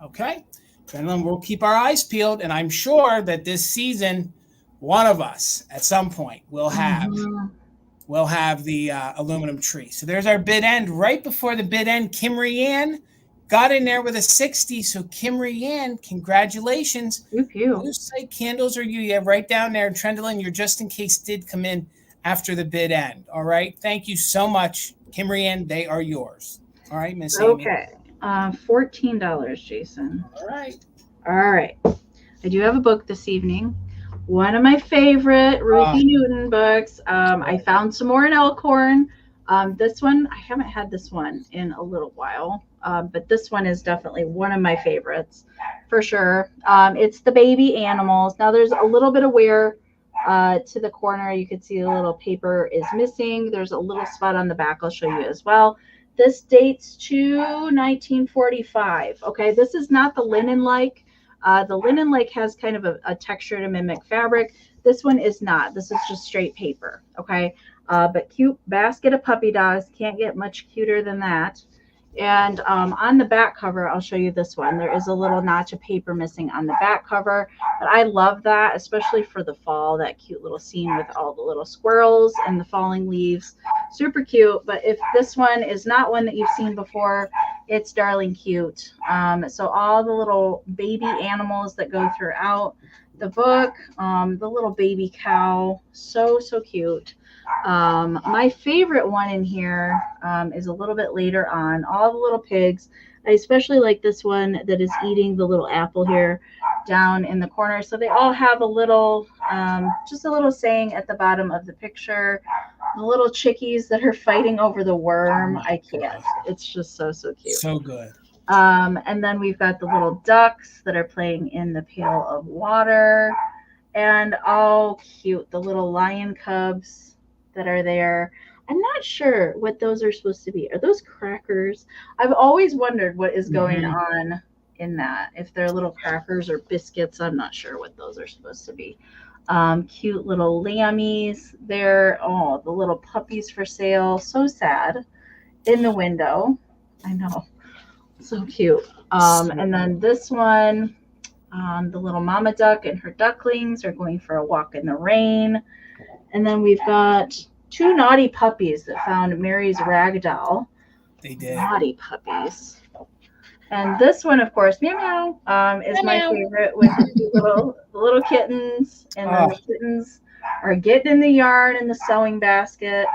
Okay. Gentlemen, we'll keep our eyes peeled, and I'm sure that this season, one of us at some point will have the aluminum tree. So there's our bid end. Right before the bid end, Kim Rianne got in there with a 60. So Kim Rianne, congratulations. Lucite candles are you. Yeah, right down there. Trendlin, you're just in case did come in after the bid end. All right. Thank you so much, Kim Rianne. They are yours. All right, Miss Amie. Okay. $14, Jason. All right. I do have a book this evening. One of my favorite Ruthie Newton books. I found some more in Elkhorn. This one, I haven't had this one in a little while, but this one is definitely one of my favorites for sure. It's the baby animals. Now there's a little bit of wear to the corner. You can see the little paper is missing. There's a little spot on the back I'll show you as well. This dates to 1945. Okay, this is not the linen-like. The linen-like has kind of a texture to mimic fabric. This one is not. This is just straight paper. Okay, but cute basket of puppy dogs. Can't get much cuter than that. And on the back cover, I'll show you this one. There is a little notch of paper missing on the back cover. But I love that, especially for the fall, that cute little scene with all the little squirrels and the falling leaves. Super cute. But if this one is not one that you've seen before, it's darling cute. So all the little baby animals that go throughout the book, the little baby cow, so cute. My favorite one in here is a little bit later on, all the little pigs. I especially like this one that is eating the little apple here down in the corner. So they all have a little, just a little saying at the bottom of the picture. The little chickies that are fighting over the worm. I can't. It's just so cute. So good. And then we've got the little ducks that are playing in the pail of water. And oh, cute, the little lion cubs that are there. I'm not sure what those are supposed to be. Are those crackers? I've always wondered what is going on in that. If they're little crackers or biscuits, I'm not sure what those are supposed to be. Cute little lammies there. Oh, the little puppies for sale. So sad. In the window. I know. So cute. And then this one, the little mama duck and her ducklings are going for a walk in the rain. And then we've got two naughty puppies that found Mary's rag doll. They did. Naughty puppies. And this one, of course, meow meow, is my favorite with the little kittens. And then the kittens are getting in the yarn in the sewing basket,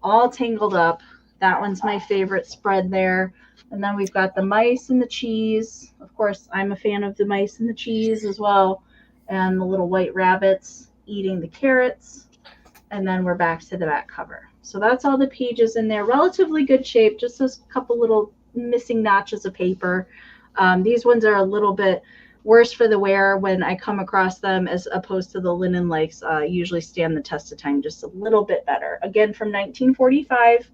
all tangled up. That one's my favorite spread there. And then we've got the mice and the cheese. Of course, I'm a fan of the mice and the cheese as well. And the little white rabbits eating the carrots. And then we're back to the back cover. So that's all the pages in there. Relatively good shape, just those couple little missing notches of paper. These ones are a little bit worse for the wear when I come across them, as opposed to the linen likes usually stand the test of time just a little bit better. Again, from 1945,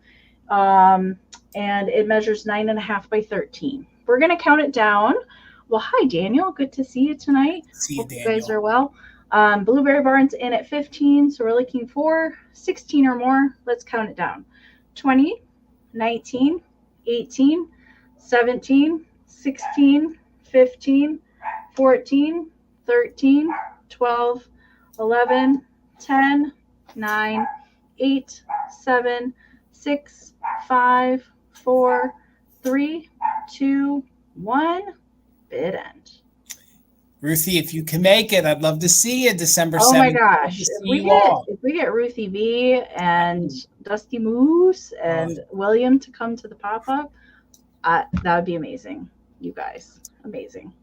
and it measures 9.5 by 13. We're going to count it down. Well, hi, Daniel. Good to see you tonight. See you, Hope Daniel. You guys are well. Blueberry Barn's in at 15, so we're looking for 16 or more. Let's count it down. 20, 19, 18, 17, 16, 15, 14, 13, 12, 11, 10, 9, 8, 7, 6, 5, 4, 3, 2, 1. Bid end. Ruthie, if you can make it, I'd love to see you December 7th. Oh my gosh. If we get Ruthie B and Dusty Moose and William to come to the pop-up, that would be amazing. You guys. Amazing.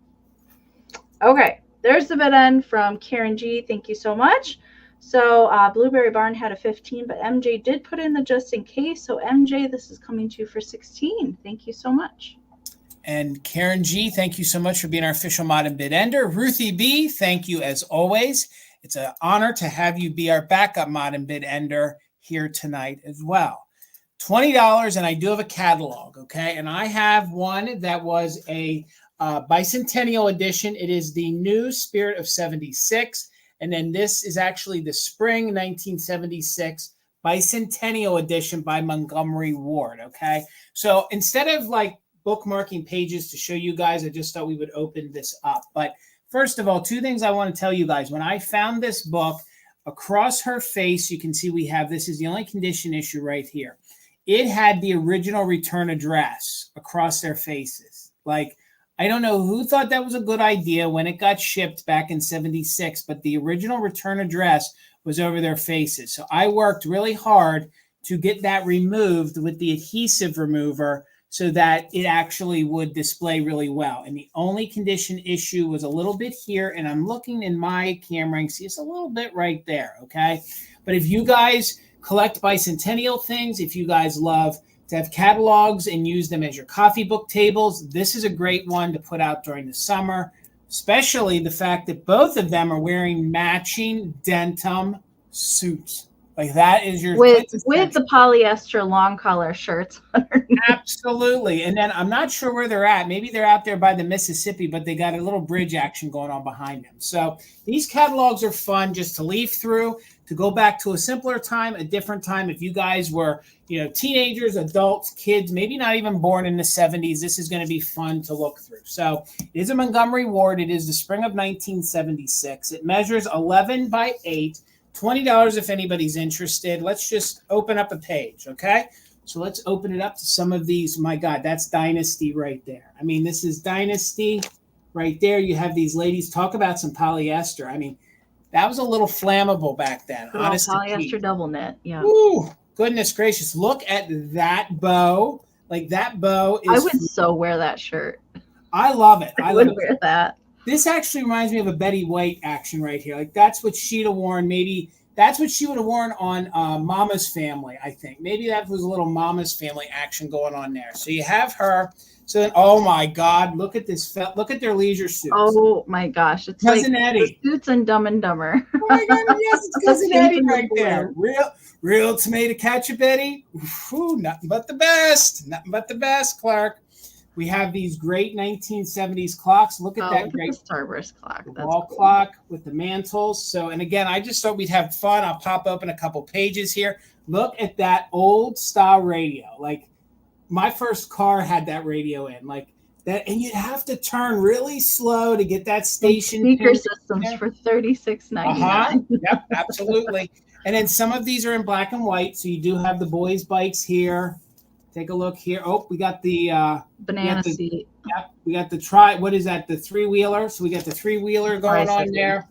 Okay. There's the bid end from Karen G. Thank you so much. So Blueberry Barn had a 15, but MJ did put in the just in case. So MJ, this is coming to you for 16. Thank you so much. And Karen G, thank you so much for being our official mod and bid ender. Ruthie B, thank you as always. It's an honor to have you be our backup mod and bid ender here tonight as well. $20, and I do have a catalog, okay? And I have one that was a bicentennial edition. It is the new Spirit of 76. And then this is actually the Spring 1976 bicentennial edition by Montgomery Ward, okay? So instead of like bookmarking pages to show you guys, I just thought we would open this up. But first of all, two things I want to tell you guys. When I found this book, across her face, you can see we have, this is the only condition issue right here. It had the original return address across their faces. Like, I don't know who thought that was a good idea when it got shipped back in 76, but the original return address was over their faces. So I worked really hard to get that removed with the adhesive remover so that it actually would display really well. And the only condition issue was a little bit here, and I'm looking in my camera and see it's a little bit right there, okay? But if you guys collect bicentennial things, if you guys love to have catalogs and use them as your coffee book tables, this is a great one to put out during the summer, especially the fact that both of them are wearing matching Dentum suits. Like that is your with the polyester long collar shirts underneath. Absolutely. And then I'm not sure where they're at. Maybe they're out there by the Mississippi, but they got a little bridge action going on behind them. So these catalogs are fun just to leaf through, to go back to a simpler time, a different time. If you guys were, teenagers, adults, kids, maybe not even born in the 70s, this is going to be fun to look through. So it is a Montgomery Ward. It is the spring of 1976. It measures 11 by 8. $20 if anybody's interested. Let's just open up a page, okay? So let's open it up to some of these. My God, that's Dynasty right there. I mean, this is Dynasty right there. You have these ladies talk about some polyester. I mean, that was a little flammable back then. Honest polyester double knit, yeah. Ooh, goodness gracious. Look at that bow. Like that bow is... I would so wear that shirt. I love it. I would wear that. This actually reminds me of a Betty White action right here. Like that's what she'd have worn. Maybe that's what she would have worn on Mama's Family, I think. Maybe that was a little Mama's Family action going on there. So you have her. So then, oh my God, look at this. Look at their leisure suits. Oh my gosh. It's Cousin like Eddie. Suits and Dumb and Dumber. Oh my God, yes, it's Cousin Eddie right there. Real tomato ketchup, Eddie. Ooh, nothing but the best. Nothing but the best, Clark. We have these great 1970s clocks. Look at that look great at the Starburst clock. That's wall cool. Clock with the mantles. So, and again, I just thought we'd have fun. I'll pop open a couple pages here. Look at that old style radio. Like my first car had that radio in, like that, and you'd have to turn really slow to get that station. And speaker systems for $36.99. Yep, absolutely. And then some of these are in black and white, so you do have the boys' bikes here. Take a look here. Oh, we got the banana seat. Yep, we got the what is that? The three-wheeler. So we got the three-wheeler going on there.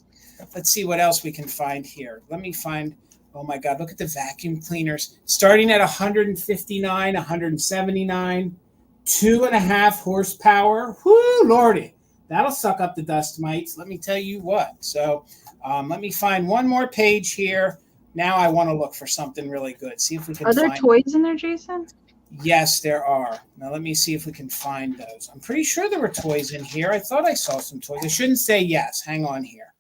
Let's see what else we can find here. Let me find. Oh my God, look at the vacuum cleaners. Starting at 159, 179, 2.5 horsepower. Whoo, Lordy. That'll suck up the dust mites. Let me tell you what. So let me find one more page here. Now I want to look for something really good. See if we can find. Are there toys in there, Jason? Yes, there are. Now, let me see if we can find those. I'm pretty sure there were toys in here. I thought I saw some toys. I shouldn't say yes. Hang on here.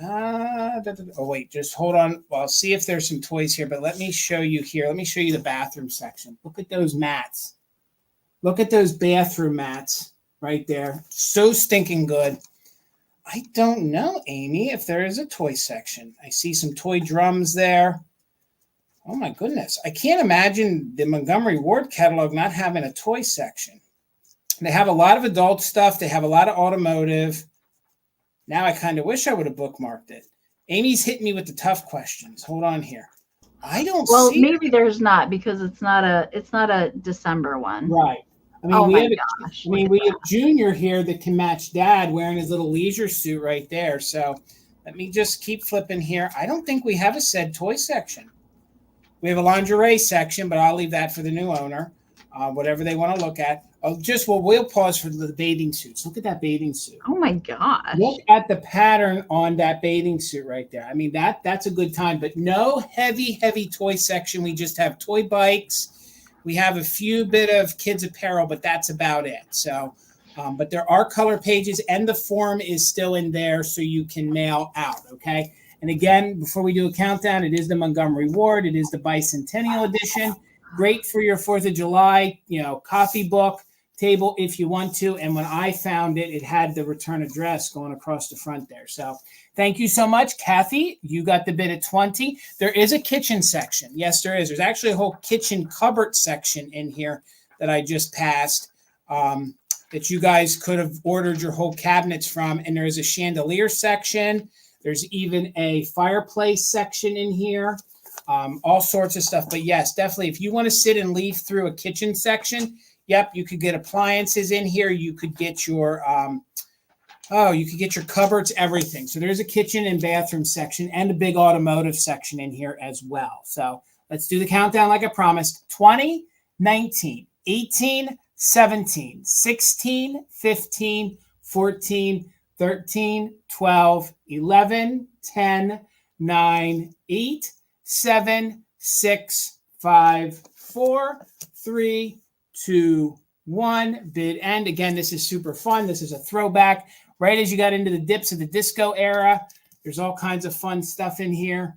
Oh, wait. Just hold on. Well, I'll see if there's some toys here, but let me show you here. Let me show you the bathroom section. Look at those mats. Look at those bathroom mats right there. So stinking good. I don't know, Amy, if there is a toy section. I see some toy drums there. Oh, my goodness. I can't imagine the Montgomery Ward catalog not having a toy section. They have a lot of adult stuff. They have a lot of automotive. Now I kind of wish I would have bookmarked it. Amy's hitting me with the tough questions. Hold on here. I don't see. Well, maybe there's not because it's not a December one. Right. I mean, we have Junior here that can match Dad wearing his little leisure suit right there. So let me just keep flipping here. I don't think we have a said toy section. We have a lingerie section, but I'll leave that for the new owner, whatever they want to look at. Oh, just well, we'll pause for the bathing suits. Look at that bathing suit. Oh my gosh. Look at the pattern on that bathing suit right there. I mean, that's a good time, but no heavy toy section. We just have toy bikes. We have a few bit of kids apparel, but that's about it. So, but there are color pages and the form is still in there so you can mail out. Okay. And again, before we do a countdown, it is the Montgomery Ward. It is the Bicentennial Edition. Great for your 4th of July, coffee book table if you want to. And when I found it, it had the return address going across the front there. So thank you so much, Kathy. You got the bid at 20. There is a kitchen section. Yes, there is. There's actually a whole kitchen cupboard section in here that I just passed that you guys could have ordered your whole cabinets from. And there is a chandelier section. There's even a fireplace section in here. All sorts of stuff. But yes, definitely, if you want to sit and leaf through a kitchen section, yep, you could get appliances in here. You could get your cupboards, everything. So there's a kitchen and bathroom section and a big automotive section in here as well. So let's do the countdown like I promised. 20, 19, 18, 17, 16, 15, 14, 13, 12, 11, 10, 9, 8, 7, 6, 5, 4, 3, 2, 1. Bid end. Again, this is super fun. This is a throwback. Right as you got into the dips of the disco era, there's all kinds of fun stuff in here.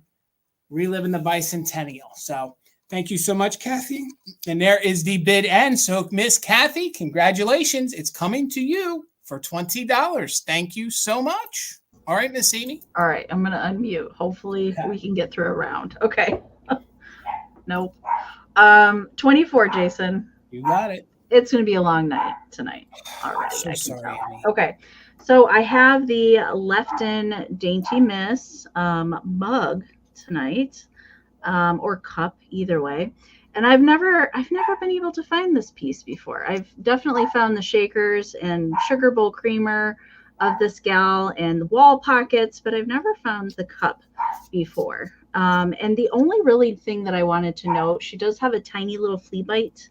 Reliving the bicentennial. So thank you so much, Kathy. And there is the bid end. So Miss Kathy, congratulations. It's coming to you for $20. Thank you so much. All right, Miss Amie. All right, I'm going to unmute. Hopefully we can get through a round. Okay. Nope. 24, Jason. You got it. It's going to be a long night tonight already. So sorry, Amie. Okay. So I have the Lefton Dainty Miss mug tonight, or cup, either way. And I've never been able to find this piece before. I've definitely found the shakers and sugar bowl creamer of this gal and wall pockets, but I've never found the cup before. And the only really thing that I wanted to note, she does have a tiny little flea bite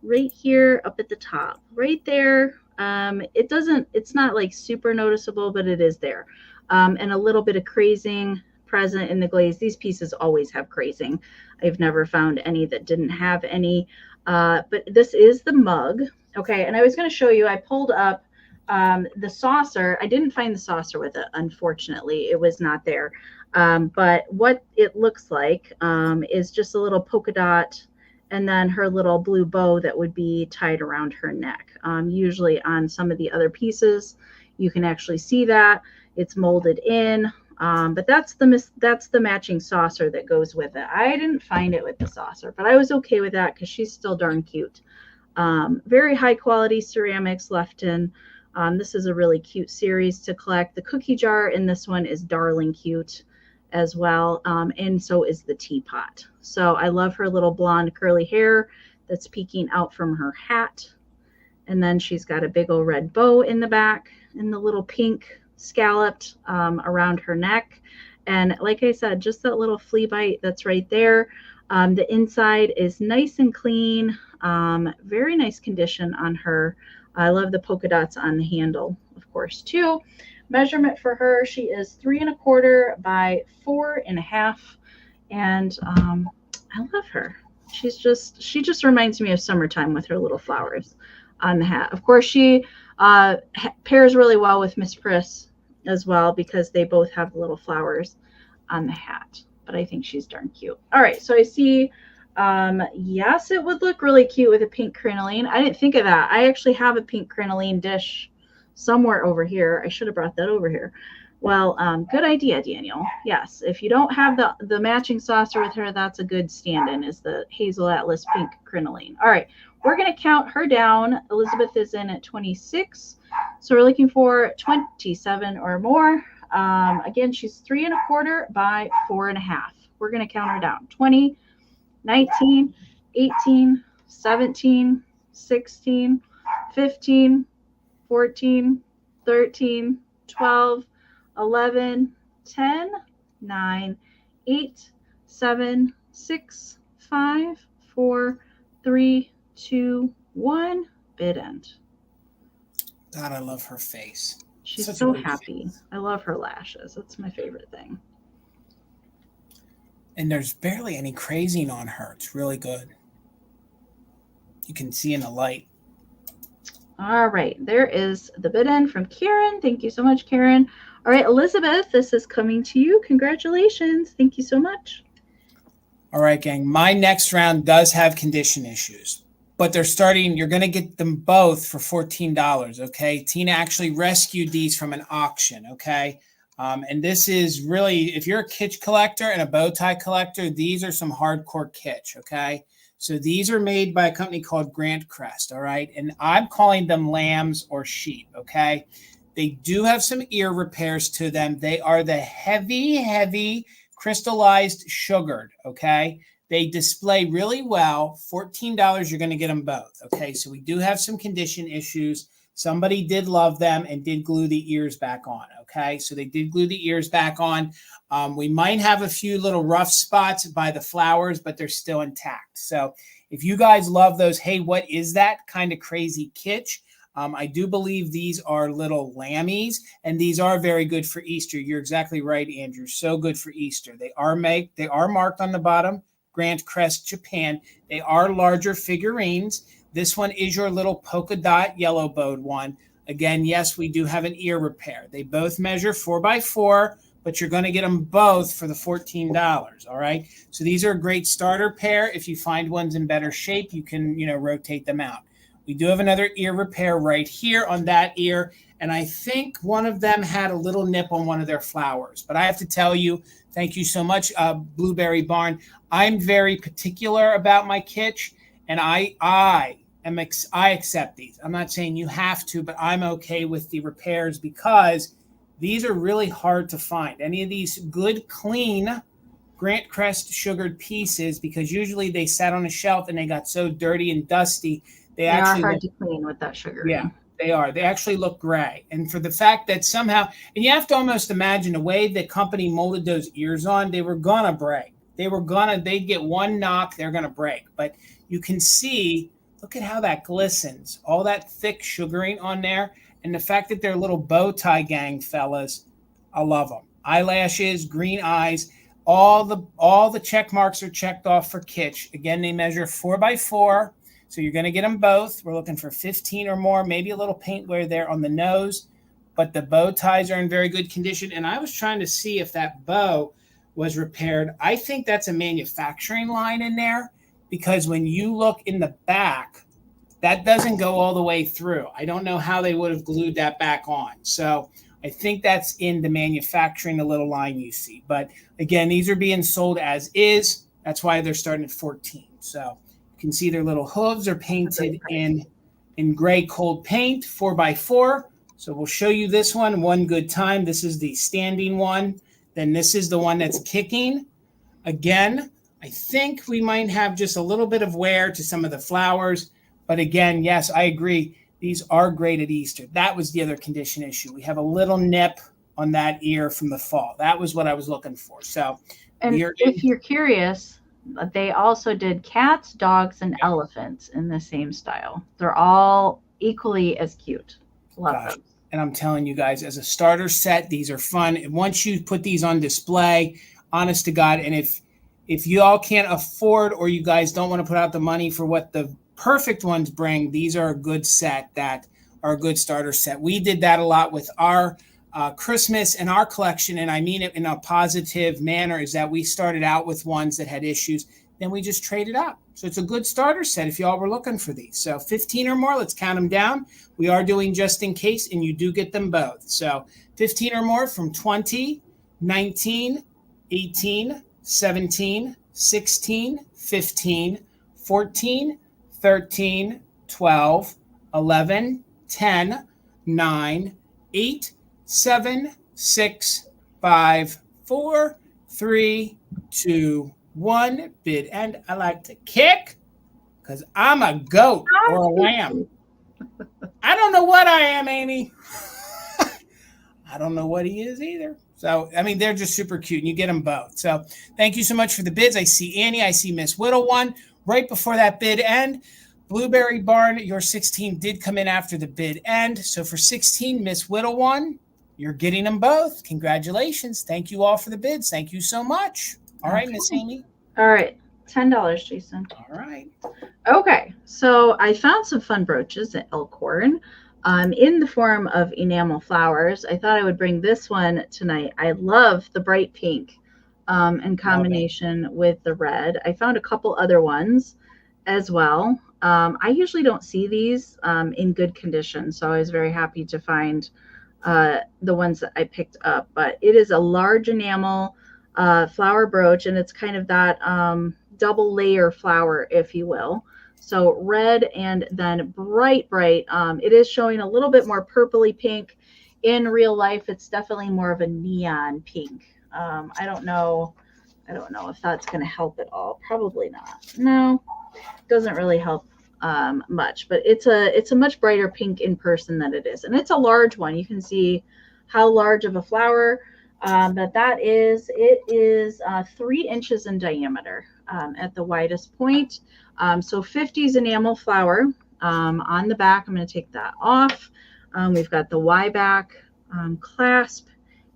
right here up at the top, right there. It's not like super noticeable, but it is there. And a little bit of crazing present in the glaze. These pieces always have crazing. I've never found any that didn't have any, but this is the mug. Okay. And I was going to show you, I pulled up the saucer. I didn't find the saucer with it. Unfortunately, it was not there. But what it looks like is just a little polka dot and then her little blue bow that would be tied around her neck. Usually on some of the other pieces, you can actually see that it's molded in. But that's the matching saucer that goes with it. I didn't find it with the saucer, but I was okay with that because she's still darn cute. Very high quality ceramics, Lefton. This is a really cute series to collect. The cookie jar in this one is darling cute as well. And so is the teapot. So I love her little blonde curly hair that's peeking out from her hat. And then she's got a big old red bow in the back and the little pink scalloped around her neck. And like I said, just that little flea bite that's right there. The inside is nice and clean. Very nice condition on her. I love the polka dots on the handle, of course, too. Measurement for her, she is 3 1/4 by 4 1/2. And I love her. She just reminds me of summertime with her little flowers on the hat. Of course, she pairs really well with Miss Pris as well because they both have little flowers on the hat. But I think she's darn cute. All right, so I see, yes, it would look really cute with a pink crinoline. I didn't think of that. I actually have a pink crinoline dish somewhere over here. I should have brought that over here. Well, good idea, Daniel. Yes, if you don't have the matching saucer with her, that's a good stand-in, is the Hazel Atlas pink crinoline. All right, we're going to count her down. Elizabeth is in at 26. So we're looking for 27 or more. Again, she's 3 1/4 by 4 1/2. We're going to count her down. 20, 19, 18, 17, 16, 15, 14, 13, 12, 11, 10, 9, 8, 7, 6, 5, 4, 3, 2, 1. bid end. God, I love her face. She's Such so a happy. Face. I love her lashes. That's my favorite thing. And there's barely any crazing on her. It's really good. You can see in the light. All right. There is the bid end from Karen. Thank you so much, Karen. All right, Elizabeth, this is coming to you. Congratulations. Thank you so much. All right, gang. My next round does have condition issues, but they're starting. You're going to get them both for $14, okay? Tina actually rescued these from an auction, okay? And this is really, if you're a kitsch collector and a bow tie collector, these are some hardcore kitsch, okay? So these are made by a company called Crest, all right? And I'm calling them lambs or sheep, okay? They do have some ear repairs to them. They are the heavy crystallized sugared, okay? They display really well. $14, you're going to get them both, okay? So we do have some condition issues. Somebody did love them and did glue the ears back on, okay? So they did glue the ears back on. We might have a few little rough spots by the flowers, but they're still intact. So if you guys love those, hey, what is that kind of crazy kitsch? I do believe these are little lammies, and these are very good for Easter. You're exactly right, Andrew. So good for Easter. They are marked on the bottom, Crest, Japan. They are larger figurines. This one is your little polka dot yellow bowed one. Again, yes, we do have an ear repair. They both measure 4x4, but you're going to get them both for the $14. All right. So these are a great starter pair. If you find ones in better shape, you can, rotate them out. We do have another ear repair right here on that ear. And I think one of them had a little nip on one of their flowers. But I have to tell you, thank you so much, Blueberry Barn. I'm very particular about my kitsch, and I accept these. I'm not saying you have to, but I'm okay with the repairs because these are really hard to find. Any of these good, clean Crest sugared pieces, because usually they sat on a shelf and they got so dirty and dusty. They actually are hard to clean with that sugar. Yeah, they are. They actually look gray. And for the fact that somehow, and you have to almost imagine the way the company molded those ears on, they were going to break. They'd get one knock, they're going to break. But you can see, look at how that glistens. All that thick sugaring on there. And the fact that they're little bow tie gang fellas, I love them. Eyelashes, green eyes, all the check marks are checked off for kitsch. Again, they measure 4x4. So you're going to get them both. We're looking for 15 or more, maybe a little paint wear there on the nose, but the bow ties are in very good condition. And I was trying to see if that bow was repaired. I think that's a manufacturing line in there, because when you look in the back, that doesn't go all the way through. I don't know how they would have glued that back on. So I think that's in the manufacturing, the little line you see. But again, these are being sold as is. That's why they're starting at 14. So you can see their little hooves are painted in gray cold paint, 4x4. So we'll show you this one good time. This is the standing one. Then this is the one that's kicking. Again, I think we might have just a little bit of wear to some of the flowers. But again, yes, I agree. These are great at Easter. That was the other condition issue. We have a little nip on that ear from the fall. That was what I was looking for. So, and if you're curious, they also did cats, dogs, and elephants in the same style. They're all equally as cute. Love them. And I'm telling you guys, as a starter set, these are fun. And once you put these on display, honest to God, and if you all can't afford, or you guys don't want to put out the money for what the perfect ones bring, these are a good set that are a good starter set. We did that a lot with our Christmas and our collection, and I mean it in a positive manner, is that we started out with ones that had issues, then we just traded up. So it's a good starter set if y'all were looking for these. So 15 or more, let's count them down. We are doing just in case, and you do get them both. So 15 or more from 20, 19, 18, 17, 16, 15, 14, 13, 12, 11, 10, 9, 8, 7, 6, 5, 4, 3, 2, 1. Bid end. I like to kick because I'm a goat or a lamb. I don't know what I am, Amie. I don't know what he is either. So, I mean, they're just super cute, and you get them both. So thank you so much for the bids. I see Annie. I see Miss Whittle one. Right before that bid end, Blueberry Barn, your 16 did come in after the bid end. So for 16, Miss Whittle won. You're getting them both. Congratulations. Thank you all for the bids. Thank you so much. All right, Miss Amie. All right. $10, Jason. All right. Okay. So I found some fun brooches at Elkhorn in the form of enamel flowers. I thought I would bring this one tonight. I love the bright pink in combination with the red. I found a couple other ones as well. I usually don't see these in good condition, so I was very happy to find the ones that I picked up. But it is a large enamel flower brooch, and it's kind of that double layer flower, if you will. So red and then bright. It is showing a little bit more purpley pink. In real life, it's definitely more of a neon pink. I don't know if that's going to help at all. Probably not. No, doesn't really help much, but it's a much brighter pink in person than it is, and it's a large one. You can see how large of a flower that is. It is 3 inches in diameter at the widest point. So 50s enamel flower on the back. I'm going to take that off. We've got the Y back clasp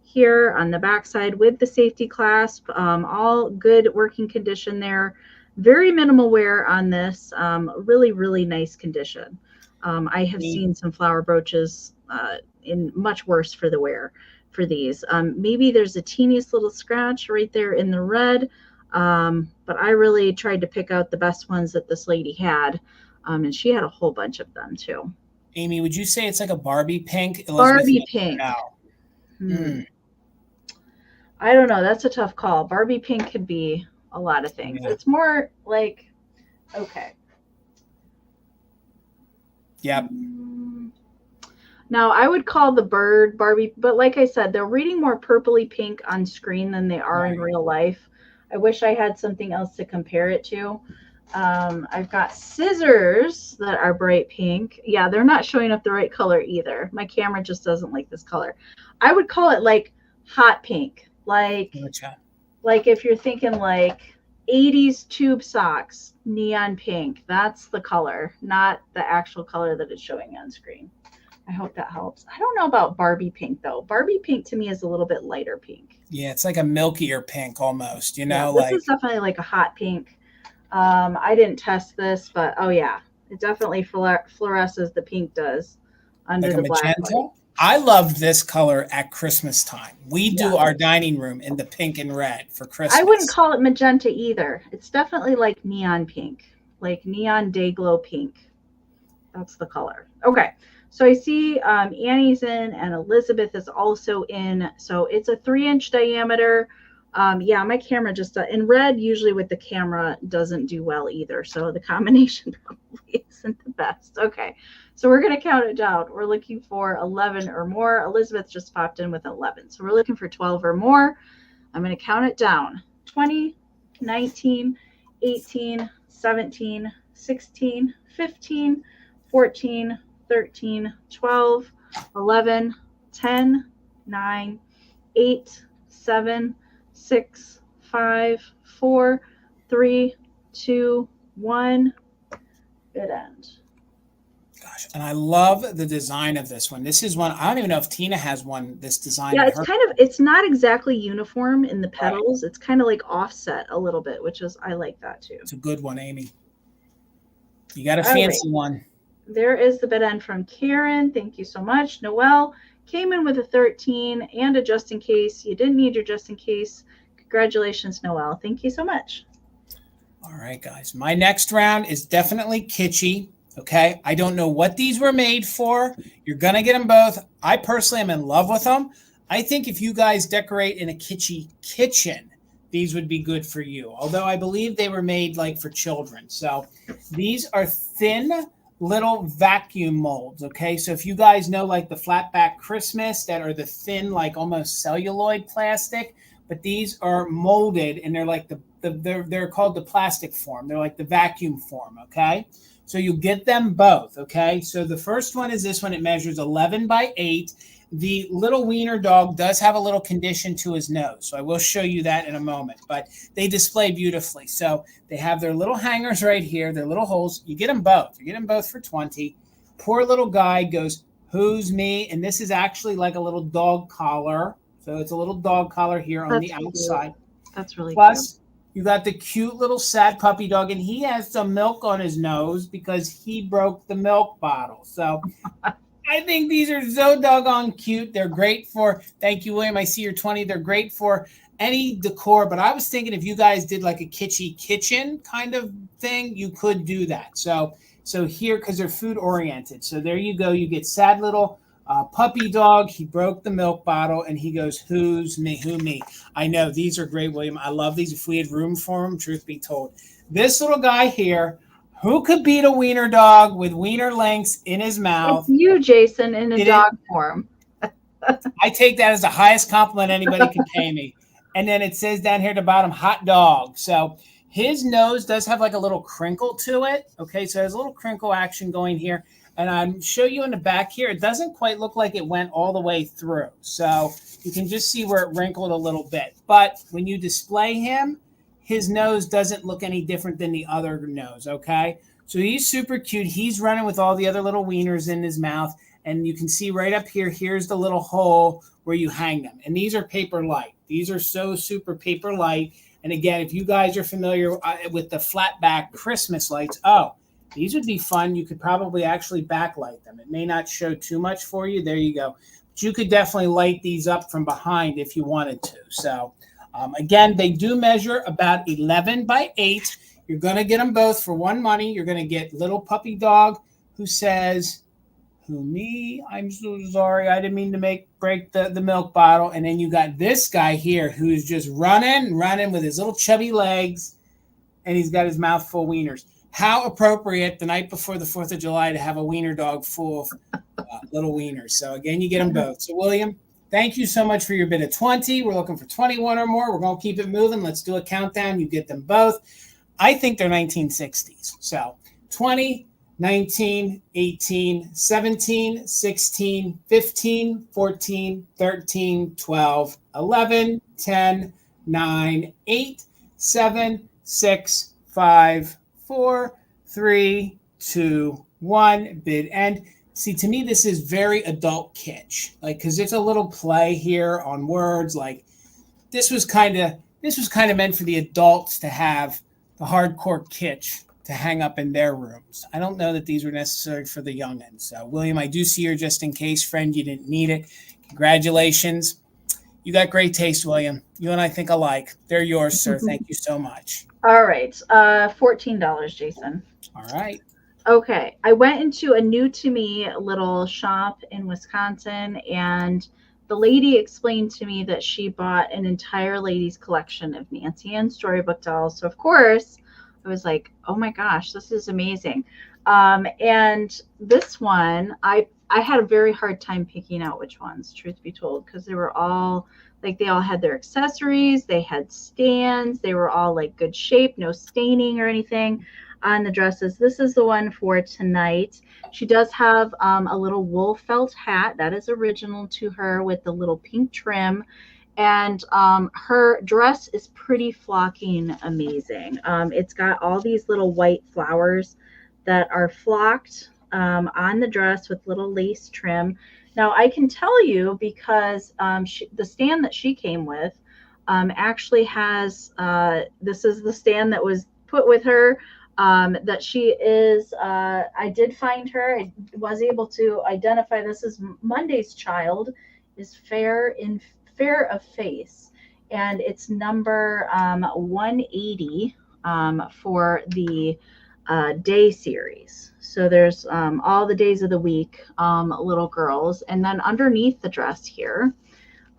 here on the back side with the safety clasp. All good working condition there. Very minimal wear on this. Really nice condition. I have seen some flower brooches in much worse for the wear for these. Maybe there's a teeniest little scratch right there in the red, but I really tried to pick out the best ones that this lady had, and she had a whole bunch of them too. Amie, would you say it's like a Barbie pink? Barbie pink. I don't know. That's a tough call. Barbie pink could be a lot of things. Yeah. It's more like, okay. Yep. Now, I would call the bird Barbie, but like I said, they're reading more purpley pink on screen than they are in real life. I wish I had something else to compare it to. I've got scissors that are bright pink. Yeah, they're not showing up the right color either. My camera just doesn't like this color. I would call it like hot pink. Like if you're thinking like 80s tube socks, neon pink, that's the color, not the actual color that it's showing on screen. I hope that helps. I don't know about Barbie pink though. Barbie pink to me is a little bit lighter pink. Yeah, it's like a milkier pink almost, you know. Yeah, this is definitely like a hot pink. I didn't test this, but oh yeah, it definitely fluoresces the pink does under like the black light. I loved this color at Christmas time. We do our dining room in the pink and red for Christmas. I wouldn't call it magenta either. It's definitely like neon pink, like neon day glow pink. That's the color. Okay. So I see Annie's in and Elizabeth is also in. So it's a 3-inch diameter. Yeah, my camera just, in red, usually with the camera doesn't do well either. So the combination probably isn't the best. Okay. So we're going to count it down. We're looking for 11 or more. Elizabeth just popped in with 11. So we're looking for 12 or more. I'm going to count it down. 20, 19, 18, 17, 16, 15, 14, 13, 12, 11, 10, 9, 8, 7, 6, 5, 4, 3, 2, 1. Good end. Gosh, and I love the design of this one. This is one, I don't even know if Tina has one, this design. Yeah, it's not exactly uniform in the petals. Right. It's kind of like offset a little bit, which is, I like that too. It's a good one, Amie. You got a fancy one. There is the bid end from Karen. Thank you so much. Noelle came in with a 13 and a just in case. You didn't need your just in case. Congratulations, Noelle. Thank you so much. All right, guys. My next round is definitely kitschy. Okay. I don't know what these were made for. You're going to get them both. I personally am in love with them. I think if you guys decorate in a kitschy kitchen, these would be good for you. Although I believe they were made like for children. So these are thin little vacuum molds. Okay. So if you guys know like the flat back Christmas that are the thin, like almost celluloid plastic, but these are molded and they're like they're called the plastic form. They're like the vacuum form. Okay. So you get them both. Okay. So the first one is this one. It measures 11 by 8. The little wiener dog does have a little condition to his nose. So I will show you that in a moment, but they display beautifully. So they have their little hangers right here, their little holes. You get them both. You get them both for 20. Poor little guy goes, "Who's me?" And this is actually like a little dog collar. So it's a little dog collar here on the outside. That's really Plus, you got the cute little sad puppy dog, and he has some milk on his nose because he broke the milk bottle. So I think these are so doggone cute. They're great for, thank you, William. I see you're 20. They're great for any decor. But I was thinking if you guys did like a kitschy kitchen kind of thing, you could do that. So here, because they're food oriented. So there you go. You get sad little puppy dog. He broke the milk bottle and he goes, "Who's me? Who me?" I know these are great, William. I love these. If we had room for them, truth be told. This little guy here, who could beat a wiener dog with wiener links in his mouth? It's you, Jason, in a dog form. I take that as the highest compliment anybody can pay me. And then it says down here at the bottom, hot dog. So his nose does have like a little crinkle to it. Okay, so there's a little crinkle action going here. And I'll show you in the back here. It doesn't quite look like it went all the way through. So you can just see where it wrinkled a little bit. But when you display him, his nose doesn't look any different than the other nose, okay? So he's super cute. He's running with all the other little wieners in his mouth. And you can see right up here, here's the little hole where you hang them. And these are paper light. These are so super paper light. And again, if you guys are familiar with the flat back Christmas lights, these would be fun. You could probably actually backlight them. It may not show too much for you. There you go. But you could definitely light these up from behind if you wanted to. So again, they do measure about 11 by 8. You're going to get them both for one money. You're going to get little puppy dog who says, "Who me? I'm so sorry. I didn't mean to break the milk bottle." And then you got this guy here who's just running with his little chubby legs, and he's got his mouth full of wieners. How appropriate the night before the 4th of July to have a wiener dog full of little wieners. So again, you get them both. So William, thank you so much for your bid of 20. We're looking for 21 or more. We're going to keep it moving. Let's do a countdown. You get them both. I think they're 1960s. So 20, 19, 18, 17, 16, 15, 14, 13, 12, 11, 10, 9, 8, 7, 6, 5, 4, 3, 2, 1. Bid end. See, to me, this is very adult kitsch. Like, because it's a little play here on words. Like, this was kind of meant for the adults to have the hardcore kitsch to hang up in their rooms. I don't know that these were necessary for the youngins. So, William, I do see your just in case friend. You didn't need it. Congratulations. You got great taste, William. You and I think alike. They're yours, sir. Thank you so much. All right. $14, Jason. All right. Okay. I went into a new to me little shop in Wisconsin, and the lady explained to me that she bought an entire ladies collection of Nancy Ann storybook dolls. So, of course, I was like, oh my gosh, this is amazing. And this one, I had a very hard time picking out which ones, truth be told, because they were all like, they all had their accessories, they had stands, they were all like good shape, no staining or anything on the dresses. This is the one for tonight. She does have a little wool felt hat that is original to her with the little pink trim. And her dress is pretty flocking amazing. It's got all these little white flowers that are flocked on the dress with little lace trim. Now, I can tell you because the stand that she came with actually has, this is the stand that was put with her, that she is, I did find her, I was able to identify this as Monday's child, is fair of face, and it's number 180 for the day series. So there's all the days of the week, little girls, and then underneath the dress here,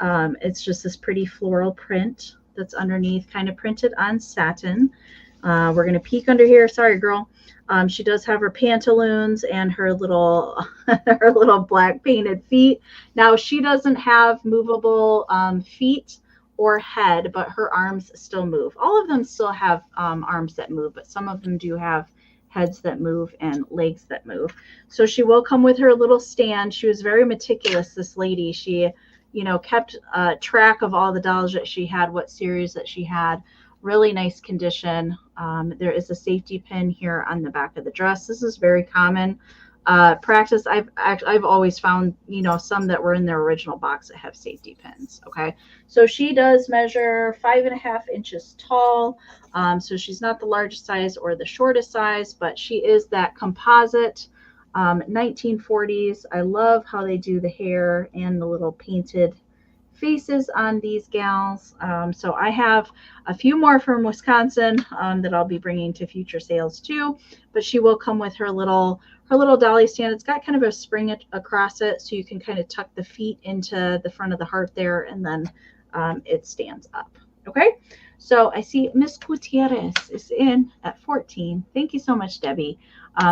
it's just this pretty floral print that's underneath, kind of printed on satin. We're going to peek under here. Sorry, girl. She does have her pantaloons and her little her little black painted feet. Now, she doesn't have movable feet or head, but her arms still move. All of them still have arms that move, but some of them do have heads that move and legs that move. So she will come with her little stand. She was very meticulous, this lady. She, you know, kept track of all the dolls that she had, what series that she had. Really nice condition. There is a safety pin here on the back of the dress. This is very common practice. I've always found, you know, some that were in their original box that have safety pins. Okay, so she does measure 5.5 inches tall. So she's not the largest size or the shortest size, but she is that composite 1940s. I love how they do the hair and the little painted faces on these gals. So I have a few more from Wisconsin that I'll be bringing to future sales too, but she will come with her little dolly stand. It's got kind of a spring across it, so you can kind of tuck the feet into the front of the heart there, and then it stands up. Okay, so I see Miss Gutierrez is in at 14. Thank you so much, Debbie.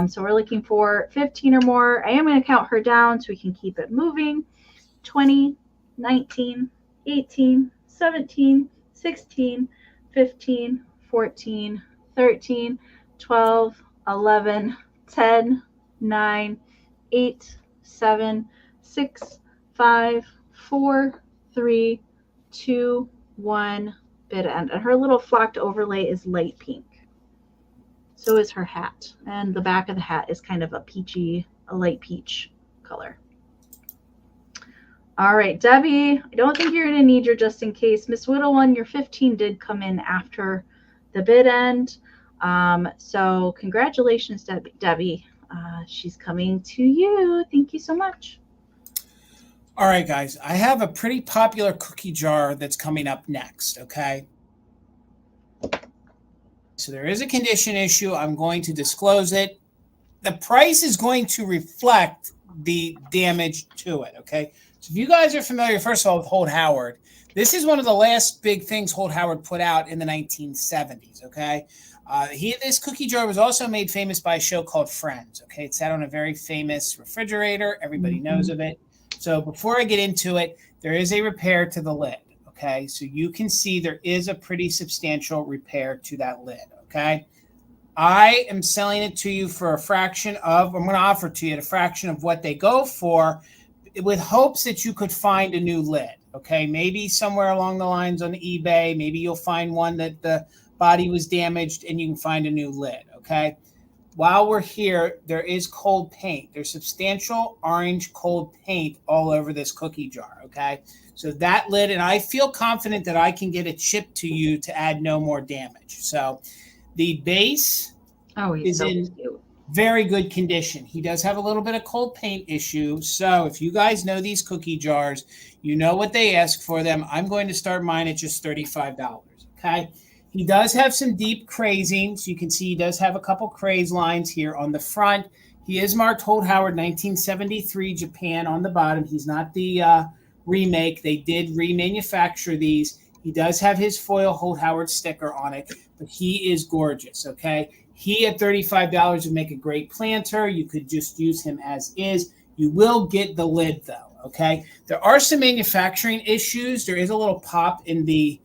So we're looking for 15 or more. I am going to count her down so we can keep it moving. 20, 19, 18, 17, 16, 15, 14, 13, 12, 11, 10, 9, 8, 7, 6, 5, 4, 3, 2, 1, bid end. And her little flocked overlay is light pink. So is her hat. And the back of the hat is kind of a light peach color. All right, Debbie, I don't think you're going to need your just in case. Miss Whittle one, your 15 did come in after the bid end. So congratulations, Debbie. She's coming to you. Thank you so much. All right, guys, I have a pretty popular cookie jar that's coming up next, okay? So there is a condition issue. I'm going to disclose it. The price is going to reflect the damage to it, okay? So if you guys are familiar, first of all, with Holt Howard, this is one of the last big things Holt Howard put out in the 1970s, okay? This cookie jar was also made famous by a show called Friends, okay? It sat on a very famous refrigerator. Everybody knows of it. So before I get into it, there is a repair to the lid, okay? So you can see there is a pretty substantial repair to that lid, okay? I am selling it to you for a fraction of, I'm going to offer to you a fraction of what they go for, with hopes that you could find a new lid, okay? Maybe somewhere along the lines on eBay, maybe you'll find one that the body was damaged and you can find a new lid, okay? While we're here, there is cold paint. There's substantial orange cold paint all over this cookie jar, okay? So that lid, and I feel confident that I can get it shipped to you to add no more damage. So the base is in very good condition. He does have a little bit of cold paint issue. So if you guys know these cookie jars, you know what they ask for them. I'm going to start mine at just $35, okay? He does have some deep crazing. So you can see he does have a couple craze lines here on the front. He is marked Holt Howard 1973 Japan on the bottom. He's not the remake. They did remanufacture these. He does have his foil Holt Howard sticker on it, but he is gorgeous, okay? He at $35 would make a great planter. You could just use him as is. You will get the lid though, okay? There are some manufacturing issues. There is a little pop in the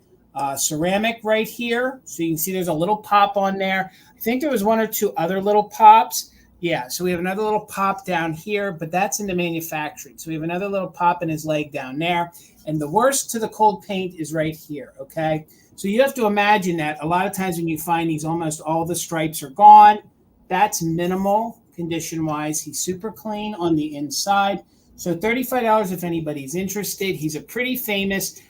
ceramic right here. So you can see there's a little pop on there. I think there was one or two other little pops. Yeah, so we have another little pop down here, but that's in the manufacturing. So we have another little pop in his leg down there. And the worst to the cold paint is right here, okay? So you have to imagine that a lot of times when you find these, almost all the stripes are gone. That's minimal condition-wise. He's super clean on the inside. So $35 if anybody's interested. He's a pretty famous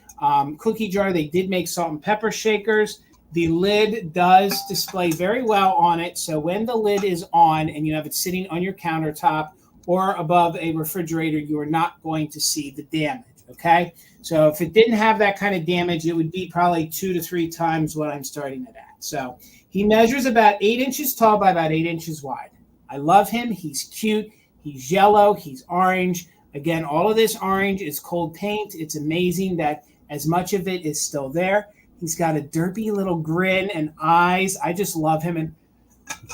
cookie jar. They did make salt and pepper shakers. The lid does display very well on it. So when the lid is on and you have it sitting on your countertop or above a refrigerator, you are not going to see the damage, okay? So if it didn't have that kind of damage, it would be probably 2 to 3 times what I'm starting it at. So he measures about 8 inches tall by about 8 inches wide. I love him. He's cute. He's yellow. He's orange. Again, all of this orange is cold paint. It's amazing that as much of it is still there. He's got a derpy little grin and eyes. I just love him. And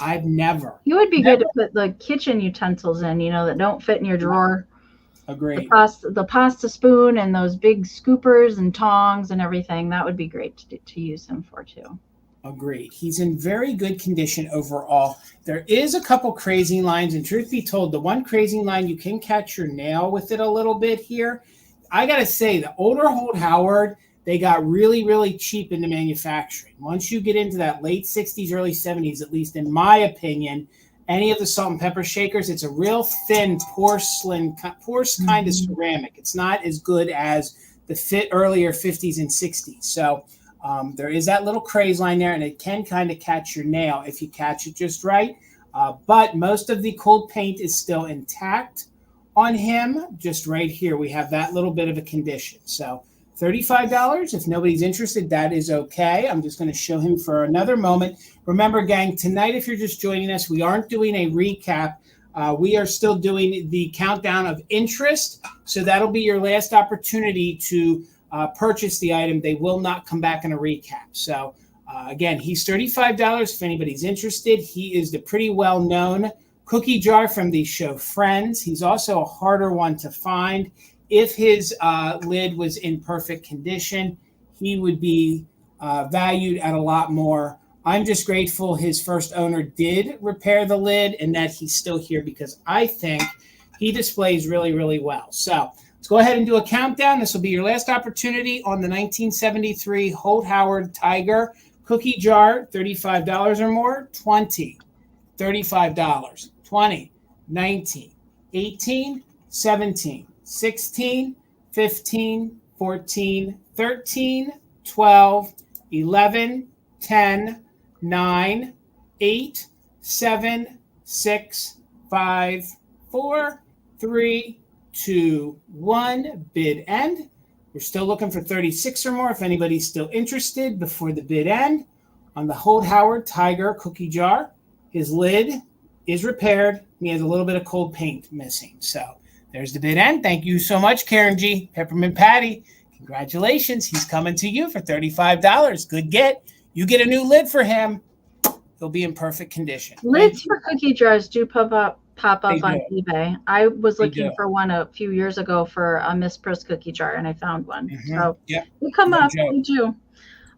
I've never. He would be good to put the kitchen utensils in, you know, that don't fit in your drawer. Agreed. The pasta spoon and those big scoopers and tongs and everything. That would be great to use him for too. Agreed. He's in very good condition overall. There is a couple crazy lines, and truth be told, the one crazy line, you can catch your nail with it a little bit here. I got to say, the older Holt Howard, they got really, really cheap into manufacturing. Once you get into that late 60s, early 70s, at least in my opinion, any of the salt and pepper shakers, it's a real thin porcelain kind of ceramic. It's not as good as the earlier 50s and 60s. So there is that little craze line there, and it can kind of catch your nail if you catch it just right. But most of the cold paint is still intact on him. Just right here, we have that little bit of a condition. So $35. If nobody's interested, that is okay. I'm just going to show him for another moment. Remember, gang, tonight, if you're just joining us, we aren't doing a recap. We are still doing the countdown of interest. So that'll be your last opportunity to purchase the item. They will not come back in a recap. So again, he's $35 if anybody's interested. He is the pretty well-known cookie jar from the show Friends. He's also a harder one to find. If his lid was in perfect condition, he would be valued at a lot more. I'm just grateful his first owner did repair the lid and that he's still here, because I think he displays really, really well. So let's go ahead and do a countdown. This will be your last opportunity on the 1973 Holt Howard Tiger cookie jar. $35 or more. 20, $35, 20, 19, 18, 17, 16, 15, 14, 13, 12, 11, 10, 9, 8, 7, 6, 5, 4, 3, 2, 1. Bid end. We're still looking for 36 or more if anybody's still interested before the bid end on the Holt Howard Tiger cookie jar. His lid is repaired. He has a little bit of cold paint missing. So there's the bid end. Thank you so much, Karen G. Peppermint Patty. Congratulations. He's coming to you for $35. Good get. You get a new lid for him. He'll be in perfect condition. Lids for cookie jars do pop up on eBay. I was looking for one a few years ago for a Miss Pris cookie jar, and I found one. So they come up. They do.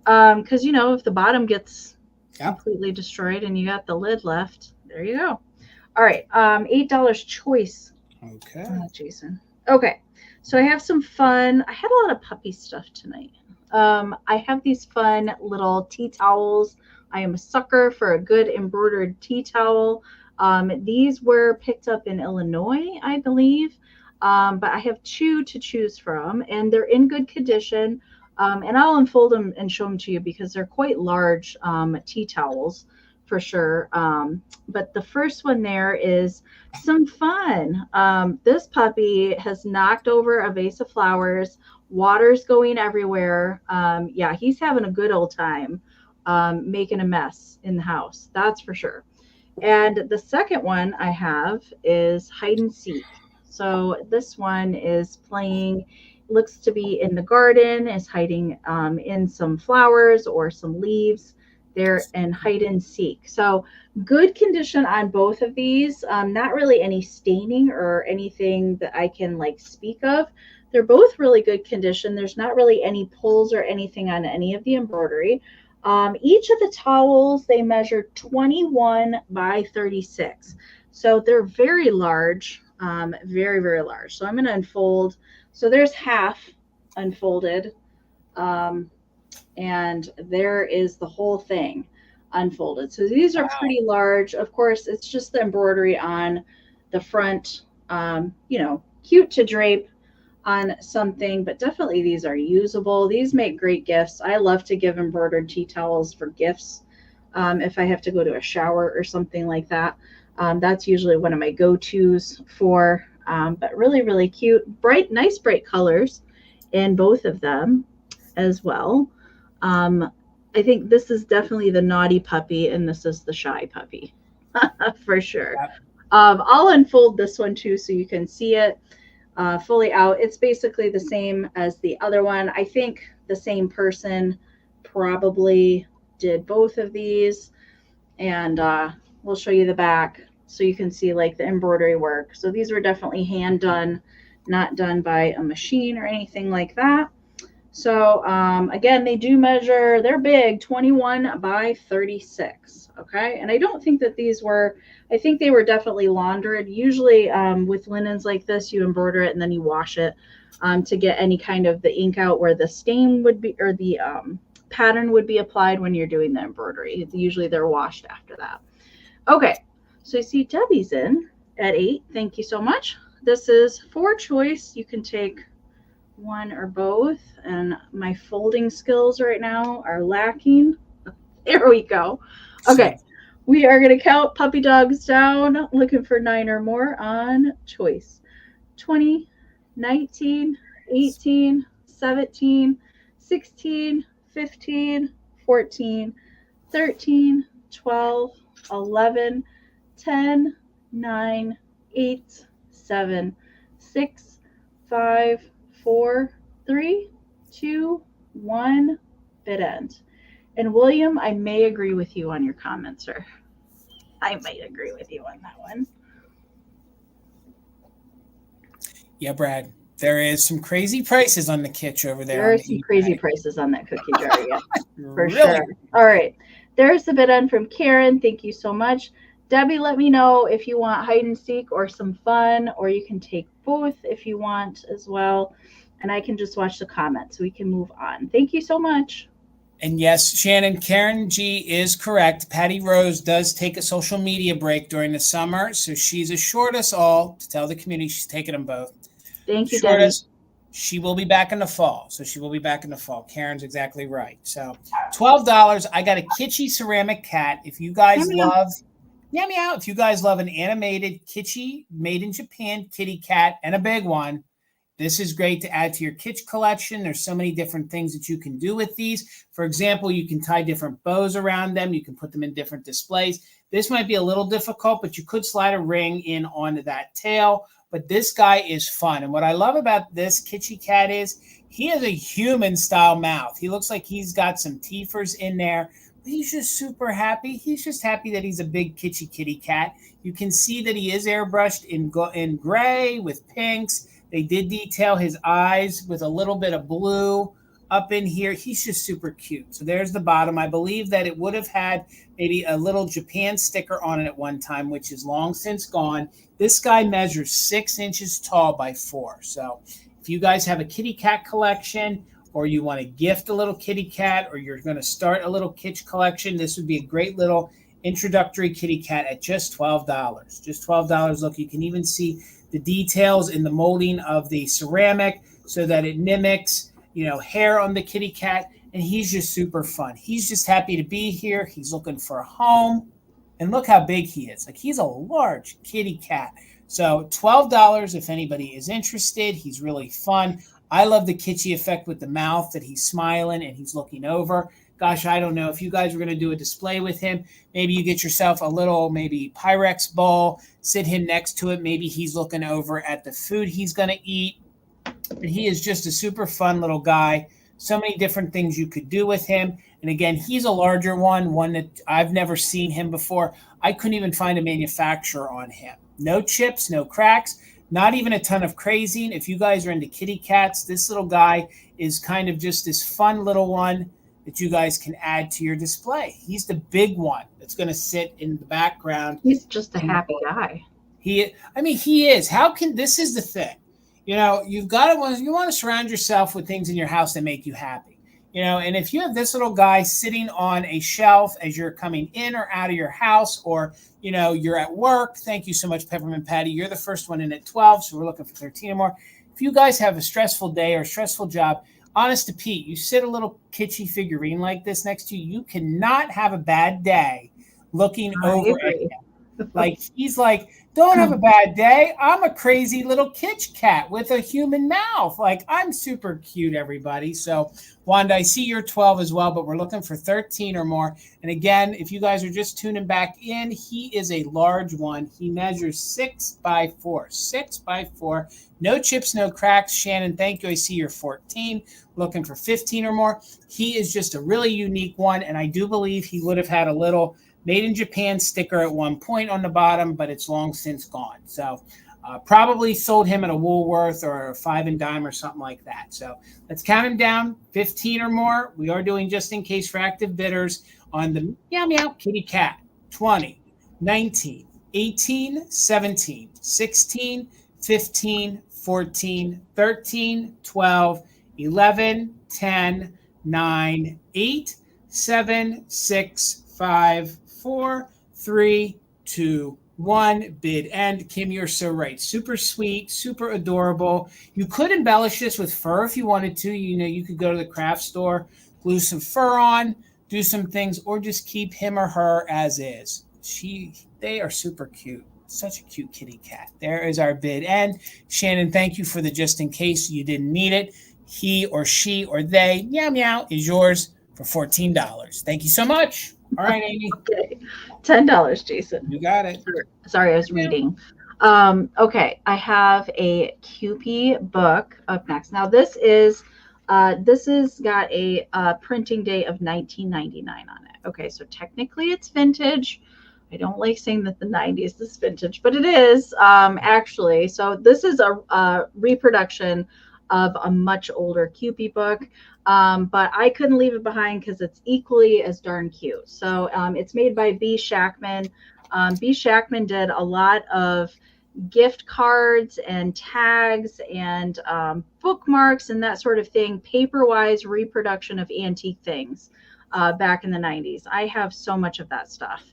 Because, if the bottom gets completely destroyed and you got the lid left, there you go. All right. $8 choice. Okay. Jason. Okay. So I have some fun. I had a lot of puppy stuff tonight. I have these fun little tea towels. I am a sucker for a good embroidered tea towel. These were picked up in Illinois, I believe. But I have two to choose from, and they're in good condition. And I'll unfold them and show them to you because they're quite large tea towels for sure. But the first one there is some fun. This puppy has knocked over a vase of flowers. Water's going everywhere. He's having a good old time making a mess in the house. That's for sure. And the second one I have is hide and seek. So this one is playing, looks to be in the garden, is hiding in some flowers or some leaves there, and hide and seek. So good condition on both of these. Not really any staining or anything that I can speak of. They're both really good condition. There's not really any pulls or anything on any of the embroidery. Each of the towels, they measure 21 by 36. So they're very large, very, very large. So I'm going to unfold. So there's half unfolded. And there is the whole thing unfolded. So these are pretty large. Of course, it's just the embroidery on the front, cute to drape on something, but definitely these are usable. These make great gifts. I love to give embroidered tea towels for gifts. If I have to go to a shower or something like that, that's usually one of my go-tos for, but really, really cute, nice bright colors in both of them as well. I think this is definitely the naughty puppy and this is the shy puppy for sure. I'll unfold this one too so you can see it fully out. It's basically the same as the other one. I think the same person probably did both of these, and we'll show you the back so you can see the embroidery work. So these were definitely hand done not done by a machine or anything like that. So again, they do measure, they're big, 21 by 36. Okay. And I don't think that these were, I think they were definitely laundered. Usually with linens like this, you embroider it and then you wash it to get any kind of the ink out where the stain would be, or the pattern would be applied when you're doing the embroidery. Usually they're washed after that. Okay. So I see Debbie's in at 8. Thank you so much. This is for choice. You can take one or both, and my folding skills right now are lacking. There we go. Okay, we are going to count puppy dogs down, looking for 9 or more on choice. 20, 19, 18, 17, 16, 15, 14, 13, 12, 11, 10, 9, 8, 7, 6, 5, 4, 3, 2, 1, bid end. And William, I may agree with you on your comment, sir. I might agree with you on that one. Yeah, Brad, there is some crazy prices on the Kitsch over there. There are some crazy prices on that cookie jar, yeah, for really? Sure. All right, there's the bid end from Karen. Thank you so much. Debbie, let me know if you want hide and seek or some fun, or you can take both if you want as well. And I can just watch the comments so we can move on. Thank you so much. And yes, Shannon, Karen G is correct. Patty Rose does take a social media break during the summer, so she's assured us all to tell the community she's taking them both. Thank you, Debbie. She will be back in the fall. So she will be back in the fall. Karen's exactly right. So $12. I got a kitschy ceramic cat. If you guys love... Yeah, meow. If you guys love an animated, kitschy, made in Japan kitty cat and a big one, this is great to add to your Kitsch collection. There's so many different things that you can do with these. For example, you can tie different bows around them. You can put them in different displays. This might be a little difficult, but you could slide a ring in onto that tail. But this guy is fun. And what I love about this kitschy cat is he has a human-style mouth. He looks like he's got some teethers in there. He's just super happy. He's just happy that he's a big kitschy kitty cat. You can see that he is airbrushed in gray with pinks. They did detail his eyes with a little bit of blue up in here. He's just super cute. So there's the bottom. I believe that it would have had maybe a little Japan sticker on it at one time, which is long since gone. This guy measures 6 inches tall by 4. So if you guys have a kitty cat collection, or you want to gift a little kitty cat, or you're going to start a little Kitsch collection, this would be a great little introductory kitty cat at just $12. Just $12. Look, you can even see the details in the molding of the ceramic so that it mimics, hair on the kitty cat. And he's just super fun. He's just happy to be here. He's looking for a home. And look how big he is. Like, he's a large kitty cat. So $12 if anybody is interested. He's really fun. I love the kitschy effect with the mouth, that he's smiling and he's looking over. Gosh, I don't know. If you guys were going to do a display with him, maybe you get yourself a little Pyrex bowl, sit him next to it. Maybe he's looking over at the food he's going to eat. But he is just a super fun little guy. So many different things you could do with him. And again, he's a larger one that I've never seen him before. I couldn't even find a manufacturer on him. No chips, no cracks. Not even a ton of crazing. If you guys are into kitty cats, this little guy is kind of just this fun little one that you guys can add to your display. He's the big one that's going to sit in the background. He's just a happy guy. He is. This is the thing. You want to surround yourself with things in your house that make you happy. And if you have this little guy sitting on a shelf as you're coming in or out of your house, or, you're at work. Thank you so much, Peppermint Patty. You're the first one in at 12, so we're looking for 13 or more. If you guys have a stressful day or a stressful job, honest to Pete, you sit a little kitschy figurine like this next to you, you cannot have a bad day looking over at him. Like, he's like, don't have a bad day. I'm a crazy little Kitsch cat with a human mouth. Like, I'm super cute, everybody. So, Wanda, I see you're 12 as well, but we're looking for 13 or more. And again, if you guys are just tuning back in, he is a large one. He measures 6 by 4. 6 by 4. No chips, no cracks. Shannon, thank you. I see you're 14. Looking for 15 or more. He is just a really unique one, and I do believe he would have had a little Made in Japan sticker at one point on the bottom, but it's long since gone. So Probably sold him at a Woolworth or a 5 and Dime or something like that. So let's count him down, 15 or more. We are doing just in case for active bidders on the Meow Meow Kitty Cat. 20, 19, 18, 17, 16, 15, 14, 13, 12, 11, 10, 9, 8, 7, 6, 5, 4, 3, 2, 1. Bid end. Kim, you're so right. Super sweet, super adorable. You could embellish this with fur if you wanted to. You could go to the craft store, glue some fur on, do some things, or just keep him or her as is. They are super cute. Such a cute kitty cat. There is our bid end. Shannon, thank you for the just in case you didn't need it. He or she or they, meow meow, is yours for $14. Thank you so much. All right, Amy. Okay. $10, Jason. You got it. Sorry, I was reading. Okay, I have a Kewpie book up next. Now this is got a printing date of 1999 on it. Okay, so technically it's vintage. I don't like saying that the 90s is vintage, but it is actually. So this is a reproduction of a much older Kewpie book, but I couldn't leave it behind because it's equally as darn cute. So it's made by B. Shackman. B. Shackman did a lot of gift cards and tags and bookmarks and that sort of thing, paper-wise reproduction of antique things back in the 90s. I have so much of that stuff.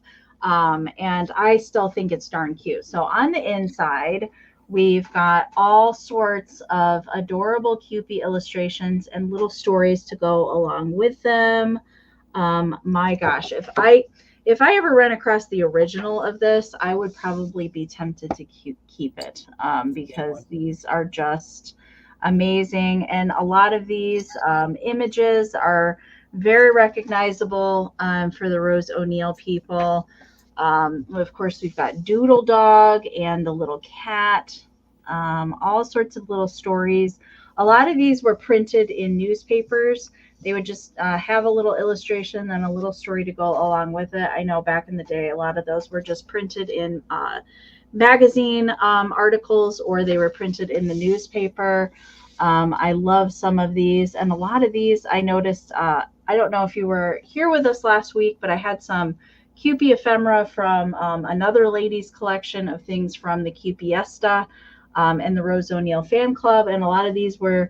And I still think it's darn cute. So on the inside, we've got all sorts of adorable Kewpie illustrations and little stories to go along with them. My gosh, if I ever ran across the original of this, I would probably be tempted to keep it because these are just amazing. And a lot of these images are very recognizable for the Rose O'Neill people. Of course, we've got Doodle Dog and the little cat, all sorts of little stories. A lot of these were printed in newspapers. They would just have a little illustration and a little story to go along with it. I know back in the day, a lot of those were just printed in magazine articles, or they were printed in the newspaper. I love some of these, and a lot of these I noticed. I don't know if you were here with us last week, but I had some Kewpie ephemera from another ladies collection of things from the Kewpie and the Rose O'Neill fan club. And a lot of these were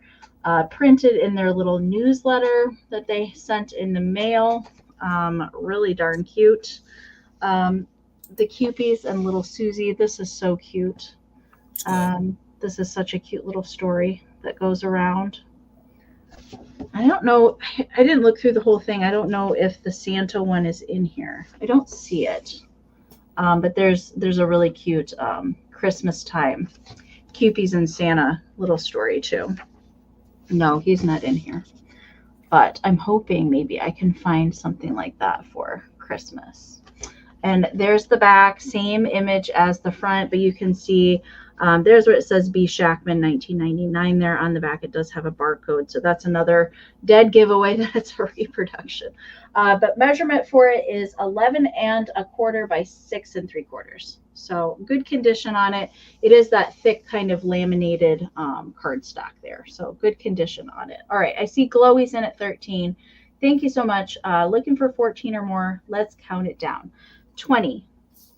printed in their little newsletter that they sent in the mail. Really darn cute. The Kewpies and little Susie. This is so cute. This is such a cute little story that goes around. I don't know. I didn't look through the whole thing. I don't know if the Santa one is in here. I don't see it. But there's a really cute Christmas time Kewpies and Santa little story too. No, he's not in here. But I'm hoping maybe I can find something like that for Christmas. And there's the back, same image as the front, but you can see there's where it says B. Shackman 1999 there on the back. It does have a barcode, so that's another dead giveaway that it's a reproduction. But measurement for it is 11 1/4 by 6 3/4. So good condition on it. It is that thick kind of laminated cardstock there. So good condition on it. All right, I see Glowy's in at 13. Thank you so much. Looking for 14 or more. Let's count it down. 20,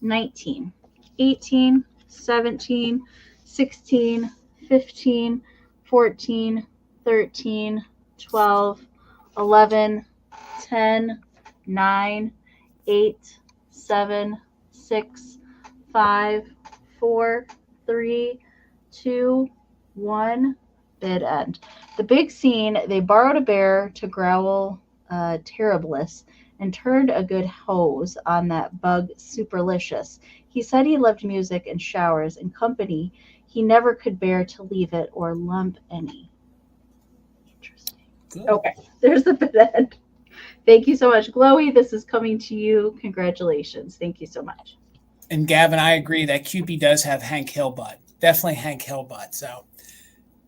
19, 18, 17, 16, 15, 14, 13, 12, 11, 10, 9, 8, 7, 6, 5, 4, 3, 2, 1. Bid end. The big scene, they borrowed a bear to growl terribleness and turned a good hose on that bug superlicious. He said he loved music and showers and company. He never could bear to leave it or lump any. Interesting. Good. Okay, there's the bid end. Thank you so much, Glowy. This is coming to you. Congratulations. Thank you so much. And Gavin, I agree that Kewpie does have Hank Hill butt. Definitely Hank Hill butt. So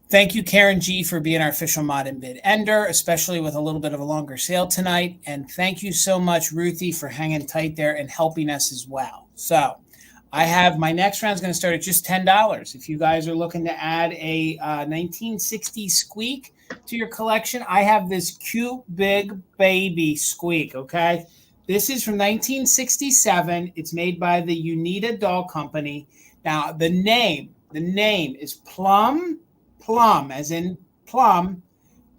thank you, Karen G, for being our official mod and bid ender, especially with a little bit of a longer sale tonight. And thank you so much, Ruthie, for hanging tight there and helping us as well. So I have my next round is going to start at just $10. If you guys are looking to add a 1960s squeak to your collection, I have this cute big baby squeak. Okay, this is from 1967. It's made by the Unita Doll Company. Now the name is Plum, as in plum,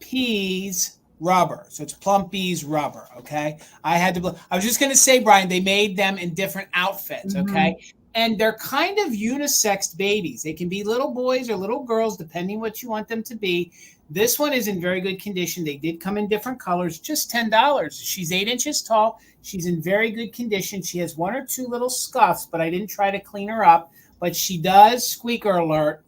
peas, rubber. So it's Plumpy's rubber. Okay, I was just going to say, Brian, they made them in different outfits. Okay. And they're kind of unisex babies. They can be little boys or little girls, depending what you want them to be. This one is in very good condition. They did come in different colors, just $10. She's 8 inches tall. She's in very good condition. She has 1 or 2 little scuffs, but I didn't try to clean her up. But she does, squeaker alert.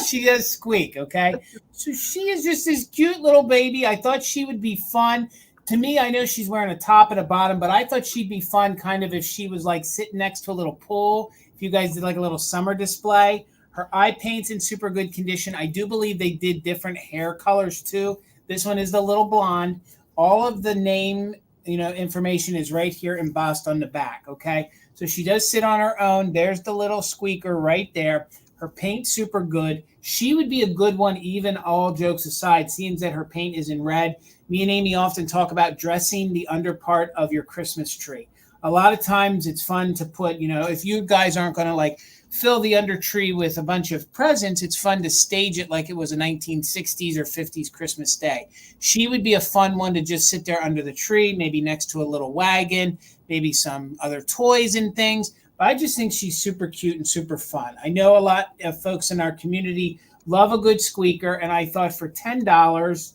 She does squeak, okay? So she is just this cute little baby. I thought she would be fun. To me, I know she's wearing a top and a bottom, but I thought she'd be fun kind of if she was like sitting next to a little pool. If you guys did like a little summer display. Her eye paint's in super good condition. I do believe they did different hair colors too. This one is the little blonde. All of the name, information is right here embossed on the back, okay? So she does sit on her own. There's the little squeaker right there. Her paint's super good. She would be a good one, even all jokes aside, seeing that her paint is in red. Me and Amy often talk about dressing the under part of your Christmas tree. A lot of times it's fun to put, if you guys aren't going to like fill the under tree with a bunch of presents, it's fun to stage it like it was a 1960s or 50s Christmas day. She would be a fun one to just sit there under the tree, maybe next to a little wagon, maybe some other toys and things. But I just think she's super cute and super fun. I know a lot of folks in our community love a good squeaker, and I thought for $10,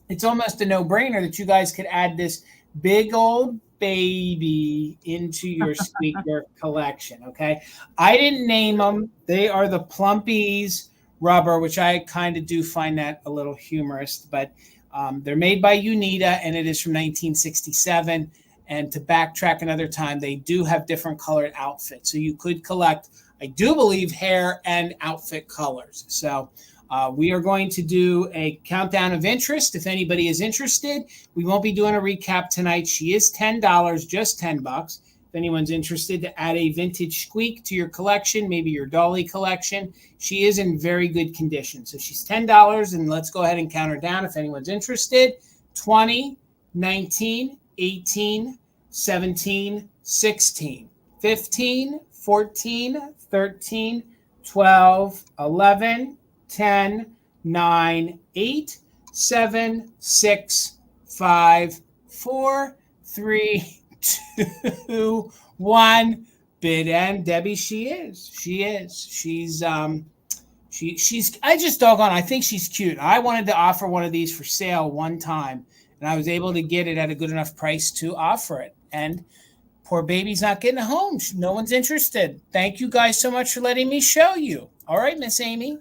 it's almost a no-brainer that you guys could add this big old baby into your squeaker collection, okay? I didn't name them. They are the Plumpy's rubber, which I kind of do find that a little humorous, but they're made by Unita, and it is from 1967. And to backtrack another time, they do have different colored outfits. So you could collect, I do believe, hair and outfit colors. So we are going to do a countdown of interest. If anybody is interested, we won't be doing a recap tonight. She is $10, just $10. If anyone's interested to add a vintage squeak to your collection, maybe your Dolly collection, she is in very good condition. So she's $10, and let's go ahead and count her down if anyone's interested. 20, 19, 18, 17, 16, 15, 14, 13, 12, 11, 10, 9, 8, 7, 6, 5, 4, 3, 2, 1. Bid end. Debbie, she's I just doggone, I think she's cute. I wanted to offer one of these for sale one time, and I was able to get it at a good enough price to offer it. And poor baby's not getting a home. No one's interested. Thank you guys so much for letting me show you. All right, Miss Amy.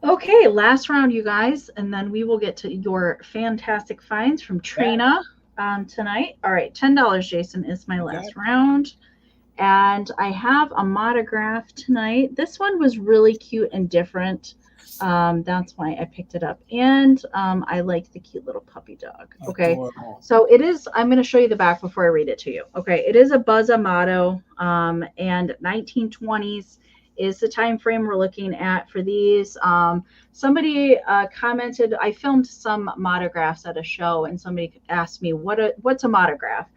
Okay, last round, you guys, and then we will get to your fantastic finds from Trina tonight. All right, $10, Jason, is my last round. And I have a monograph tonight. This one was really cute and different. That's why I picked it up. And I like the cute little puppy dog. Okay. Adorable. So it is, I'm going to show you the back before I read it to you. Okay. It is a Buzz Amato, and 1920s is the time frame we're looking at for these. Somebody commented, I filmed some monographs at a show, and somebody asked me, what's a monograph?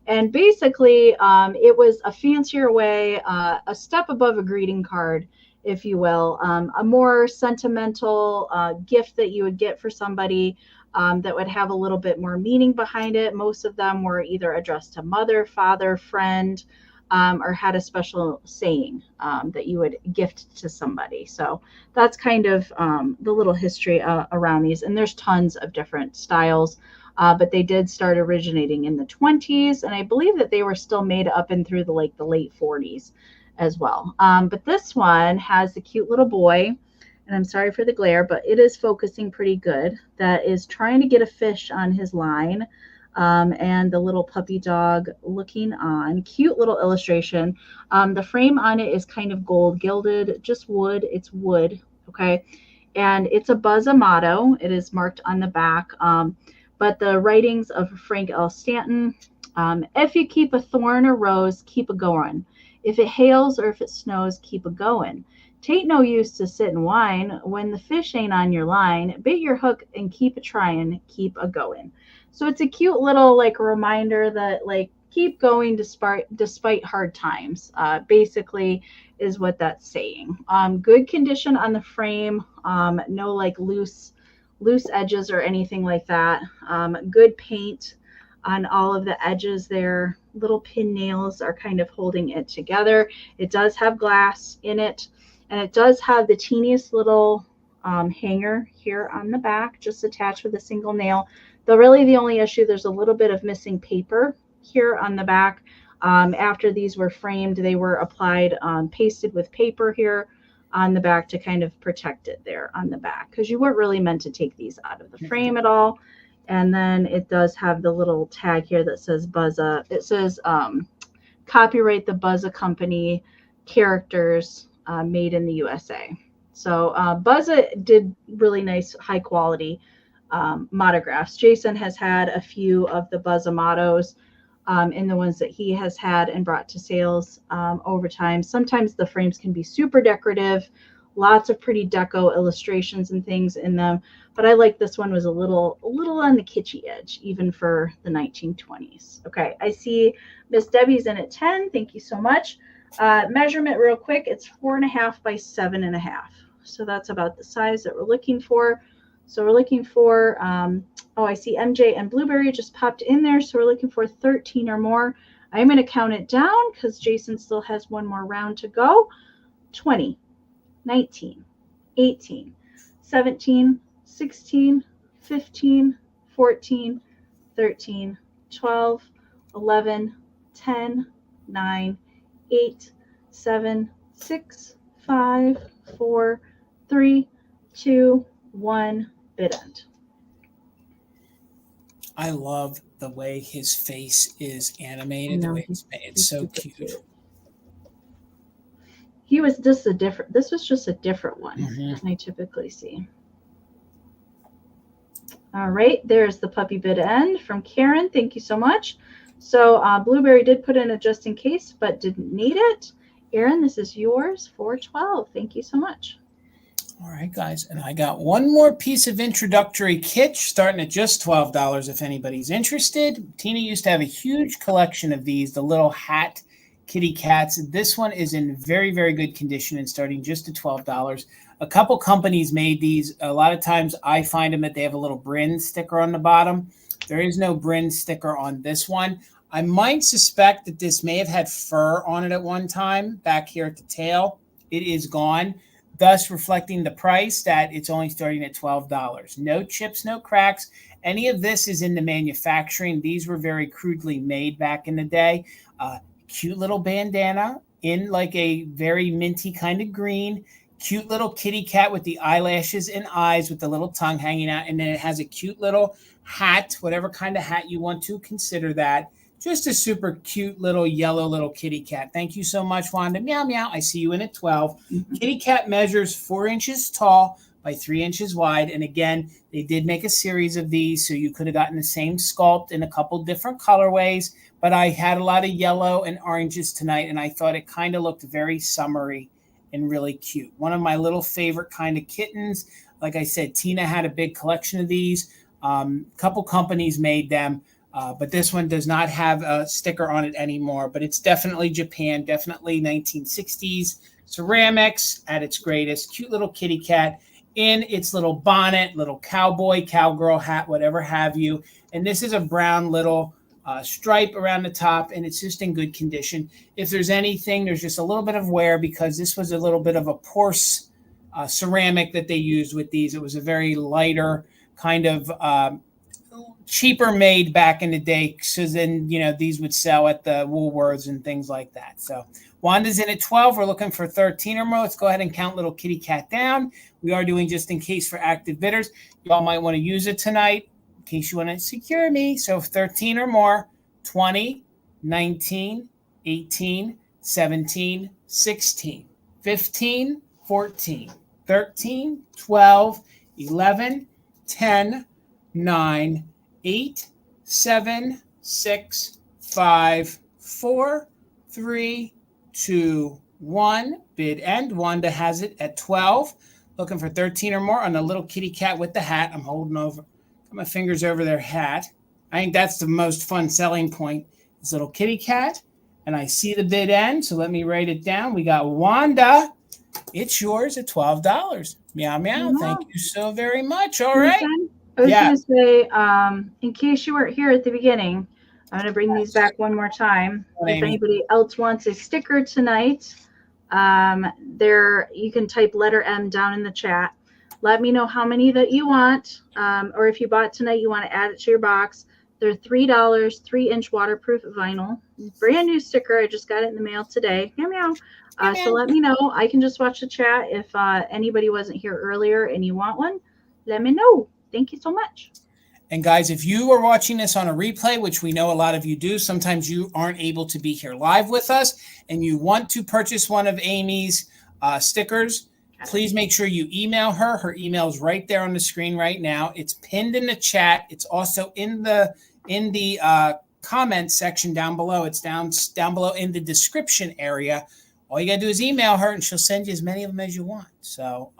And basically, it was a fancier way, a step above a greeting card, if you will, a more sentimental gift that you would get for somebody that would have a little bit more meaning behind it. Most of them were either addressed to mother, father, friend, or had a special saying that you would gift to somebody. So that's kind of the little history around these. And there's tons of different styles, but they did start originating in the 20s. And I believe that they were still made up and through the late 40s as well. But this one has the cute little boy, and I'm sorry for the glare, but it is focusing pretty good, that is trying to get a fish on his line. And the little puppy dog looking on. Cute little illustration. The frame on it is kind of gold gilded, just wood. It's wood, okay? And it's a Buzz Amato. It is marked on the back. But the writings of Frank L. Stanton If you keep a thorn or rose, keep a goin'. If it hails or if it snows, keep a goin'. 'Tain't no use to sit and whine when the fish ain't on your line. Bait your hook and keep a tryin', keep a goin'. So it's a cute little like reminder that like keep going despite hard times. Basically is what that's saying. Good condition on the frame. No like loose edges or anything like that. Good paint on all of the edges there. Little pin nails are kind of holding it together. It does have glass in it, and it does have the teeniest little hanger here on the back, just attached with a single nail. Though really the only issue, there's a little bit of missing paper here on the back. After these were framed, they were applied, pasted with paper here on the back to kind of protect it there on the back, because you weren't really meant to take these out of the frame at all. And then it does have the little tag here that says Buzza. It says copyright the Buzza Company, characters made in the USA. So Buzza did really nice, high quality monographs. Jason has had a few of the Buzza mottos in the ones that he has had and brought to sales over time. Sometimes the frames can be super decorative, lots of pretty deco illustrations and things in them. But I like this one was a little on the kitschy edge, even for the 1920s. Okay, I see Miss Debbie's in at 10. Thank you so much. Measurement real quick, it's 4.5 by 7.5. So that's about the size that we're looking for. So we're looking for, oh, I see MJ and Blueberry just popped in there. So we're looking for 13 or more. I'm going to count it down because Jason still has one more round to go. 20, 19, 18, 17, 16, 15, 14, 13, 12, 11, 10, 9, 8, 7, 6, 5, 4, 3, 2, 1, bid end. I love the way his face is animated, the way it's made. It's so cute. He was just a different, this was just a different one than I typically see. All right, there's the puppy bid end from Karen. Thank you so much. So Blueberry did put in a just in case, but didn't need it. Erin, this is yours for 12. Thank you so much. All right, guys, and I got one more piece of introductory kitsch starting at just $12 if anybody's interested. Tina used to have a huge collection of these, the little hat kitty cats. This one is in very, very good condition and starting just at $12. A couple companies made these. A lot of times I find them that they have a little Bryn sticker on the bottom. There is no Bryn sticker on this one. I might suspect that this may have had fur on it at one time back here at the tail. It is gone, thus reflecting the price that it's only starting at $12. No chips, no cracks. Any of this is in the manufacturing. These were very crudely made back in the day. Cute little bandana in like a very minty kind of green. Cute little kitty cat with the eyelashes and eyes with the little tongue hanging out. And then it has a cute little hat, whatever kind of hat you want to consider that. Just a super cute little yellow little kitty cat. Thank you so much, Wanda. Meow, meow. I see you in at 12. Kitty cat measures 4 inches tall by 3 inches wide. And again, they did make a series of these, so you could have gotten the same sculpt in a couple different colorways. But I had a lot of yellow and oranges tonight, and I thought it kind of looked very summery and really cute. One of my little favorite kind of kittens. Like I said, Tina had a big collection of these. Couple companies made them. But this one does not have a sticker on it anymore, but it's definitely Japan, definitely 1960s ceramics at its greatest. Cute little kitty cat in its little bonnet, little cowboy, cowgirl hat, whatever have you. And this is a brown little stripe around the top, and it's just in good condition. If there's anything, there's just a little bit of wear because this was a little bit of a porous ceramic that they used with these. It was a very lighter kind of cheaper made back in the day, so then these would sell at the Woolworths and things like that. So Wanda's in at 12. We're looking for 13 or more. Let's go ahead and count little kitty cat down. We are doing just in case for active bidders. Y'all might want to use it tonight in case you want to secure me. So 13 or more. 20, 19, 18, 17, 16, 15, 14, 13, 12, 11, 10, 9, 8, 7, 6, 5, 4, 3, 2, 1. Bid end. Wanda has it at 12. Looking for 13 or more on the little kitty cat with the hat. I'm holding over, got my fingers over their hat. I think that's the most fun selling point. This little kitty cat. And I see the bid end, so let me write it down. We got Wanda. It's yours at $12. Meow, meow. Wow. Thank you so very much. All right. I was going to say, in case you weren't here at the beginning, I'm going to bring these back one more time. If anybody else wants a sticker tonight, you can type letter M down in the chat. Let me know how many that you want, or if you bought tonight, you want to add it to your box. They're $3, 3-inch waterproof vinyl. Brand new sticker. I just got it in the mail today. Meow, meow. So let me know. I can just watch the chat. If anybody wasn't here earlier and you want one, let me know. Thank you so much. And guys, if you are watching this on a replay, which we know a lot of you do, sometimes you aren't able to be here live with us, and you want to purchase one of Amy's stickers, please make sure you email her. Her email is right there on the screen right now. It's pinned in the chat. It's also in the comment section down below. It's down below in the description area. All you got to do is email her, and she'll send you as many of them as you want. So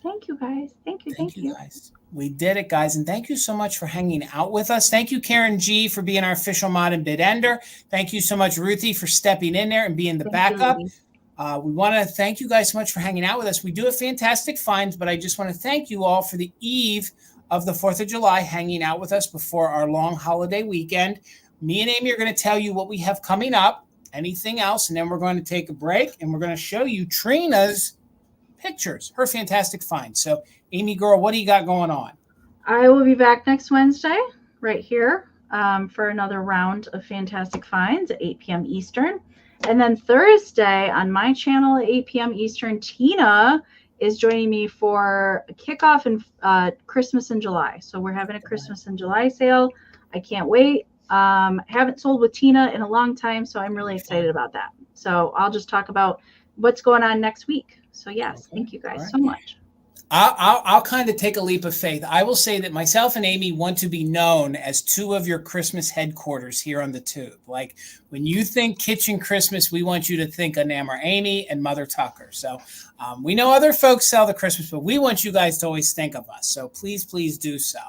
thank you, guys. Thank you, guys. We did it, guys, and thank you so much for hanging out with us. Thank you, Karen G, for being our official mod and bid ender. Thank you so much, Ruthie, for stepping in there and being the backup. We want to thank you guys so much for hanging out with us. We do have fantastic finds, but I just want to thank you all for the eve of the 4th of July hanging out with us before our long holiday weekend. Me and Amy are going to tell you what we have coming up, anything else, and then we're going to take a break, and we're going to show you Trina's pictures, her fantastic finds. So, Amy, girl, what do you got going on? I will be back next Wednesday right here for another round of fantastic finds at 8 p.m. Eastern. And then Thursday on my channel at 8 p.m. Eastern, Tina is joining me for a kickoff in Christmas in July. So we're having a Christmas in July sale. I can't wait. Haven't sold with Tina in a long time, so I'm really excited about that. So I'll just talk about what's going on next week. So yes, thank you guys so much. I'll kind of take a leap of faith. I will say that myself and Amy want to be known as two of your Christmas headquarters here on the tube. Like when you think kitchen Christmas, we want you to think Enamor Amy and Mother Tucker. So we know other folks sell the Christmas, but we want you guys to always think of us. So please do so.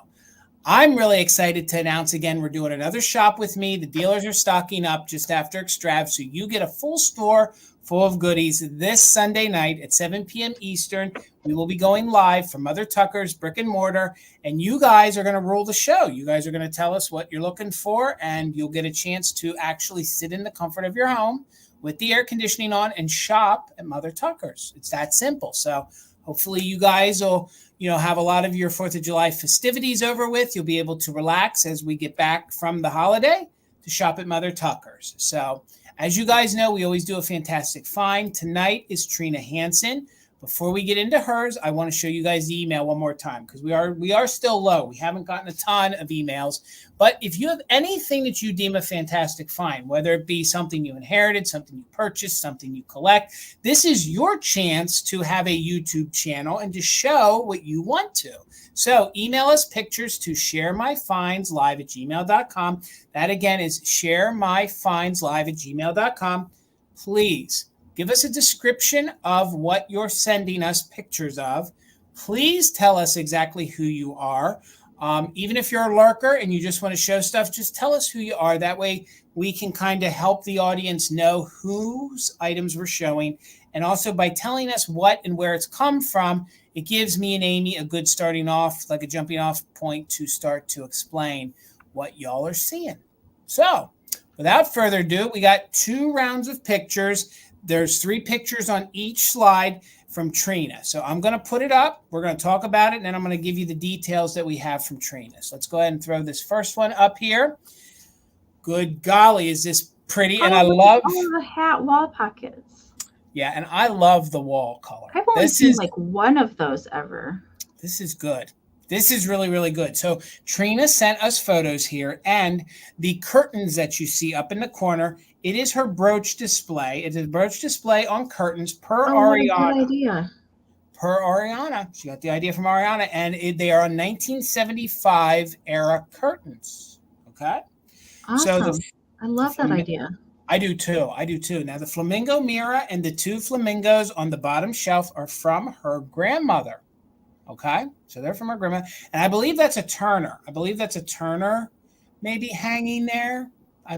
I'm really excited to announce again, we're doing another shop with me. The dealers are stocking up just after Extrav. So you get a full store full of goodies this Sunday night at 7 p.m. Eastern. We will be going live from Mother Tucker's brick and mortar, and you guys are going to rule the show. You guys are going to tell us what you're looking for, and you'll get a chance to actually sit in the comfort of your home with the air conditioning on and shop at Mother Tucker's. It's that simple. So hopefully you guys will, have a lot of your 4th of July festivities over with. You'll be able to relax as we get back from the holiday to shop at Mother Tucker's. So as you guys know, we always do a fantastic find. Tonight is Trina Hansen. Before we get into hers, I want to show you guys the email one more time because we are still low. We haven't gotten a ton of emails. But if you have anything that you deem a fantastic find, whether it be something you inherited, something you purchased, something you collect, this is your chance to have a YouTube channel and to show what you want to. So email us pictures to sharemyfindslive@gmail.com. That again is sharemyfindslive@gmail.com. Please give us a description of what you're sending us pictures of. Please tell us exactly who you are. Even if you're a lurker and you just want to show stuff, just tell us who you are. That way we can kind of help the audience know whose items we're showing. And also by telling us what and where it's come from, it gives me and Amy a good starting off, like a jumping off point to start to explain what y'all are seeing. So without further ado, we got 2 rounds of pictures. There's 3 pictures on each slide from Trina. So I'm going to put it up. We're going to talk about it, and then I'm going to give you the details that we have from Trina. So let's go ahead and throw this first one up here. Good golly, is this pretty? And I love all the hat wall pockets. Yeah, and I love the wall color. I've only seen like one of those ever. This is good. This is really, really good. So Trina sent us photos here, and the curtains that you see up in the corner, it is her brooch display. It is a brooch display on curtains per Ariana. What a good idea. Per Ariana. She got the idea from Ariana, and they are 1975 era curtains. Okay? Awesome. So I love that idea. I do too. Now the flamingo mirror and the 2 flamingos on the bottom shelf are from her grandmother. Okay, so they're from her grandma, and I believe that's a Turner. Maybe hanging there. I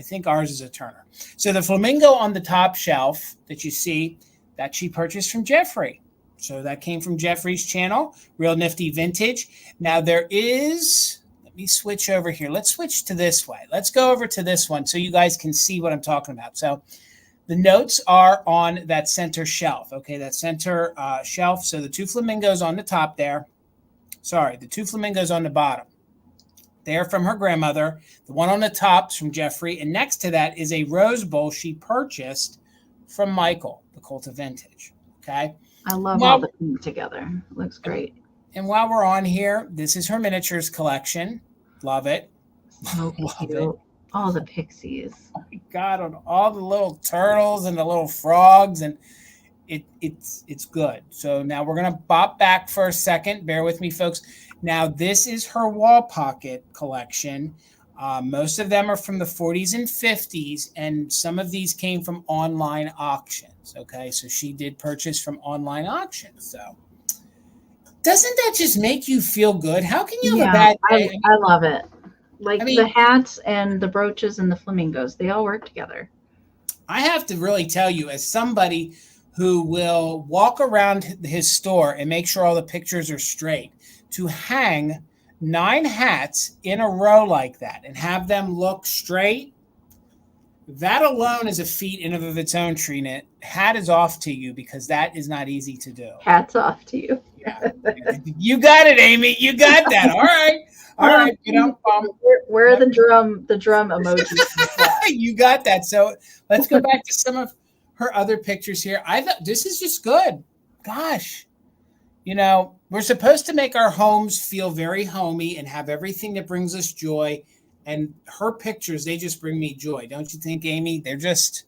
think ours is a Turner. So the flamingo on the top shelf that you see, that she purchased from Jeffrey. So that came from Jeffrey's channel, Real Nifty Vintage. Now there is, let me switch over here. Let's switch to this way. Let's go over to this one so you guys can see what I'm talking about. So the notes are on that center shelf, okay, that center shelf. So the 2 flamingos on the top there. Sorry, the 2 flamingos on the bottom. They're from her grandmother. The one on the top is from Jeffrey. And next to that is a rose bowl she purchased from Michael, the Cult of Vintage, okay? I love all the things together. It looks great. And while we're on here, this is her miniatures collection. Love it. So cute. All the pixies. Oh my God, on all the little turtles and the little frogs, and it's good. So now we're gonna bop back for a second. Bear with me, folks. Now this is her wall pocket collection. Most of them are from the 40s and 50s, and some of these came from online auctions. Okay, so she did purchase from online auctions. So doesn't that just make you feel good? How can you have a bad day? I love it. The hats and the brooches and the flamingos, they all work together. I have to really tell you, as somebody who will walk around his store and make sure all the pictures are straight, to hang 9 hats in a row like that and have them look straight, that alone is a feat in and of its own, Trina. Hat is off to you, because that is not easy to do. Hats off to you. Yeah. You got it, Amy. You got that. All right. All right. Where are the drum emojis? You got that. So let's go back to some of her other pictures here. I thought this is just good. Gosh. We're supposed to make our homes feel very homey and have everything that brings us joy. And her pictures, they just bring me joy. Don't you think, Amy? They're just...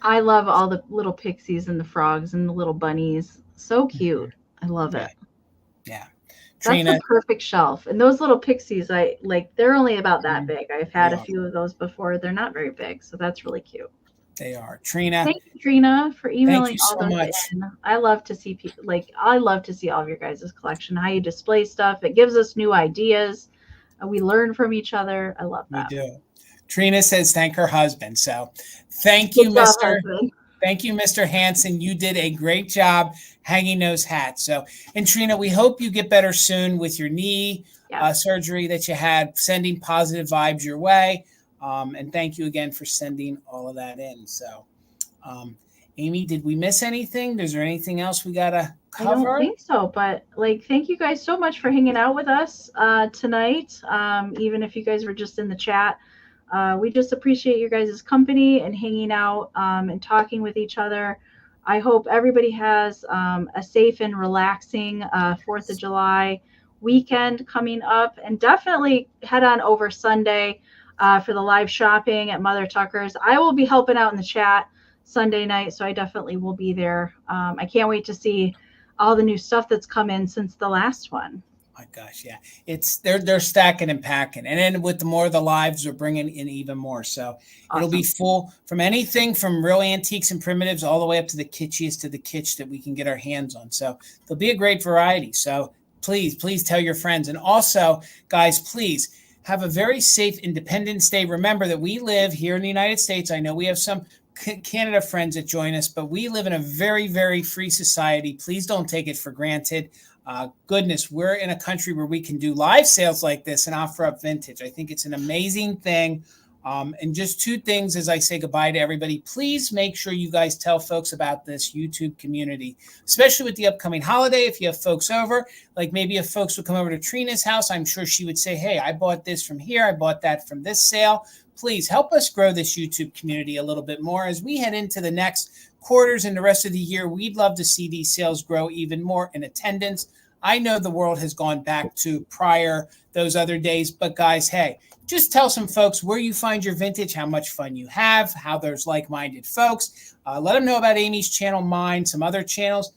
I love all the little pixies and the frogs and the little bunnies. So cute. I love it. Yeah. Trina, that's the perfect shelf. And those little pixies, they're only about that big. I've had a few of those before. They're not very big. So that's really cute. They are. Trina. Thank you, Trina, for emailing all those much. in. I love to see people, I love to see all of your guys' collection, how you display stuff. It gives us new ideas. We learn from each other. I love that. We do. Trina says thank her husband. So thank you, Mr. Hansen. You did a great job hanging those hats. So, and Trina, we hope you get better soon with your knee surgery that you had. Sending positive vibes your way. And thank you again for sending all of that in. So, Amy, did we miss anything? Is there anything else we got to cover? I don't think so, but thank you guys so much for hanging out with us tonight. Even if you guys were just in the chat, we just appreciate your guys' company and hanging out and talking with each other. I hope everybody has a safe and relaxing 4th of July weekend coming up, and definitely head on over Sunday for the live shopping at Mother Tucker's. I will be helping out in the chat Sunday night, so I definitely will be there. I can't wait to see all the new stuff that's come in since the last one. My gosh, yeah, they're stacking and packing, and then with the more of the lives, we're bringing in even more. So awesome. It'll be full from anything from real antiques and primitives all the way up to the kitschiest to the kitsch that we can get our hands on. So there'll be a great variety. So please tell your friends, and also, guys, please have a very safe Independence Day. Remember that we live here in the United States. I know we have some Canada friends that join us, but we live in a very, very free society. Please don't take it for granted. Goodness, we're in a country where we can do live sales like this and offer up vintage. I think it's an amazing thing. And just 2 things as I say goodbye to everybody. Please make sure you guys tell folks about this YouTube community, especially with the upcoming holiday. If you have folks over, like maybe if folks would come over to Trina's house, I'm sure she would say, hey, I bought this from here. I bought that from this sale. Please help us grow this YouTube community a little bit more as we head into the next quarters and the rest of the year. We'd love to see these sales grow even more in attendance. I know the world has gone back to prior those other days, but guys, hey, just tell some folks where you find your vintage, how much fun you have, how there's like-minded folks. Let them know about Amy's channel, mine, some other channels.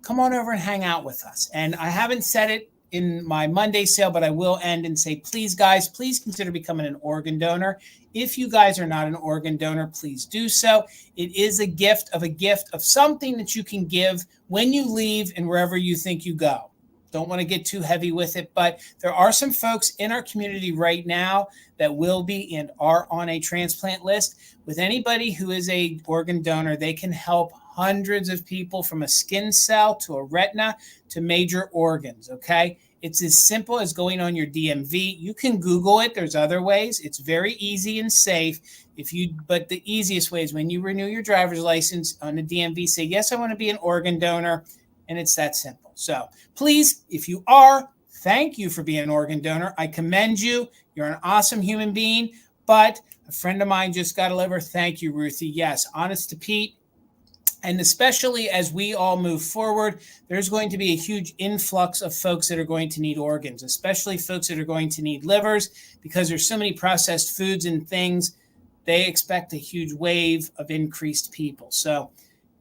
Come on over and hang out with us. And I haven't said it in my Monday sale, but I will end and say, please, guys, please consider becoming an organ donor. If you guys are not an organ donor, please do so. It is a gift of something that you can give when you leave and wherever you think you go. Don't want to get too heavy with it, but there are some folks in our community right now that will be and are on a transplant list. With anybody who is a organ donor, they can help hundreds of people from a skin cell to a retina to major organs, okay? It's as simple as going on your DMV. You can Google it. There's other ways. It's very easy and safe. But the easiest way is when you renew your driver's license on the DMV, say, yes, I want to be an organ donor, and it's that simple. So please, if you are, thank you for being an organ donor. I commend you. You're an awesome human being. But a friend of mine just got a liver. Thank you, Ruthie. Yes, honest to Pete. And especially as we all move forward, there's going to be a huge influx of folks that are going to need organs, especially folks that are going to need livers, because there's so many processed foods and things. They expect a huge wave of increased people. So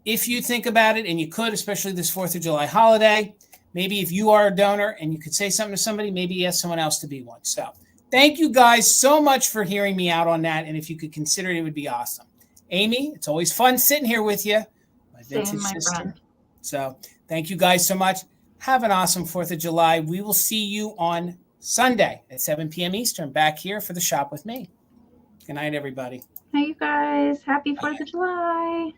if you think about it, and you could, especially this 4th of July holiday, maybe if you are a donor and you could say something to somebody, maybe ask someone else to be one. So thank you guys so much for hearing me out on that. And if you could consider it, it would be awesome. Amie, it's always fun sitting here with you. My vintage sister. Friend. So thank you guys so much. Have an awesome 4th of July. We will see you on Sunday at 7 p.m. Eastern back here for the Shop with Me. Good night, everybody. Hey, you guys. Happy 4th of July.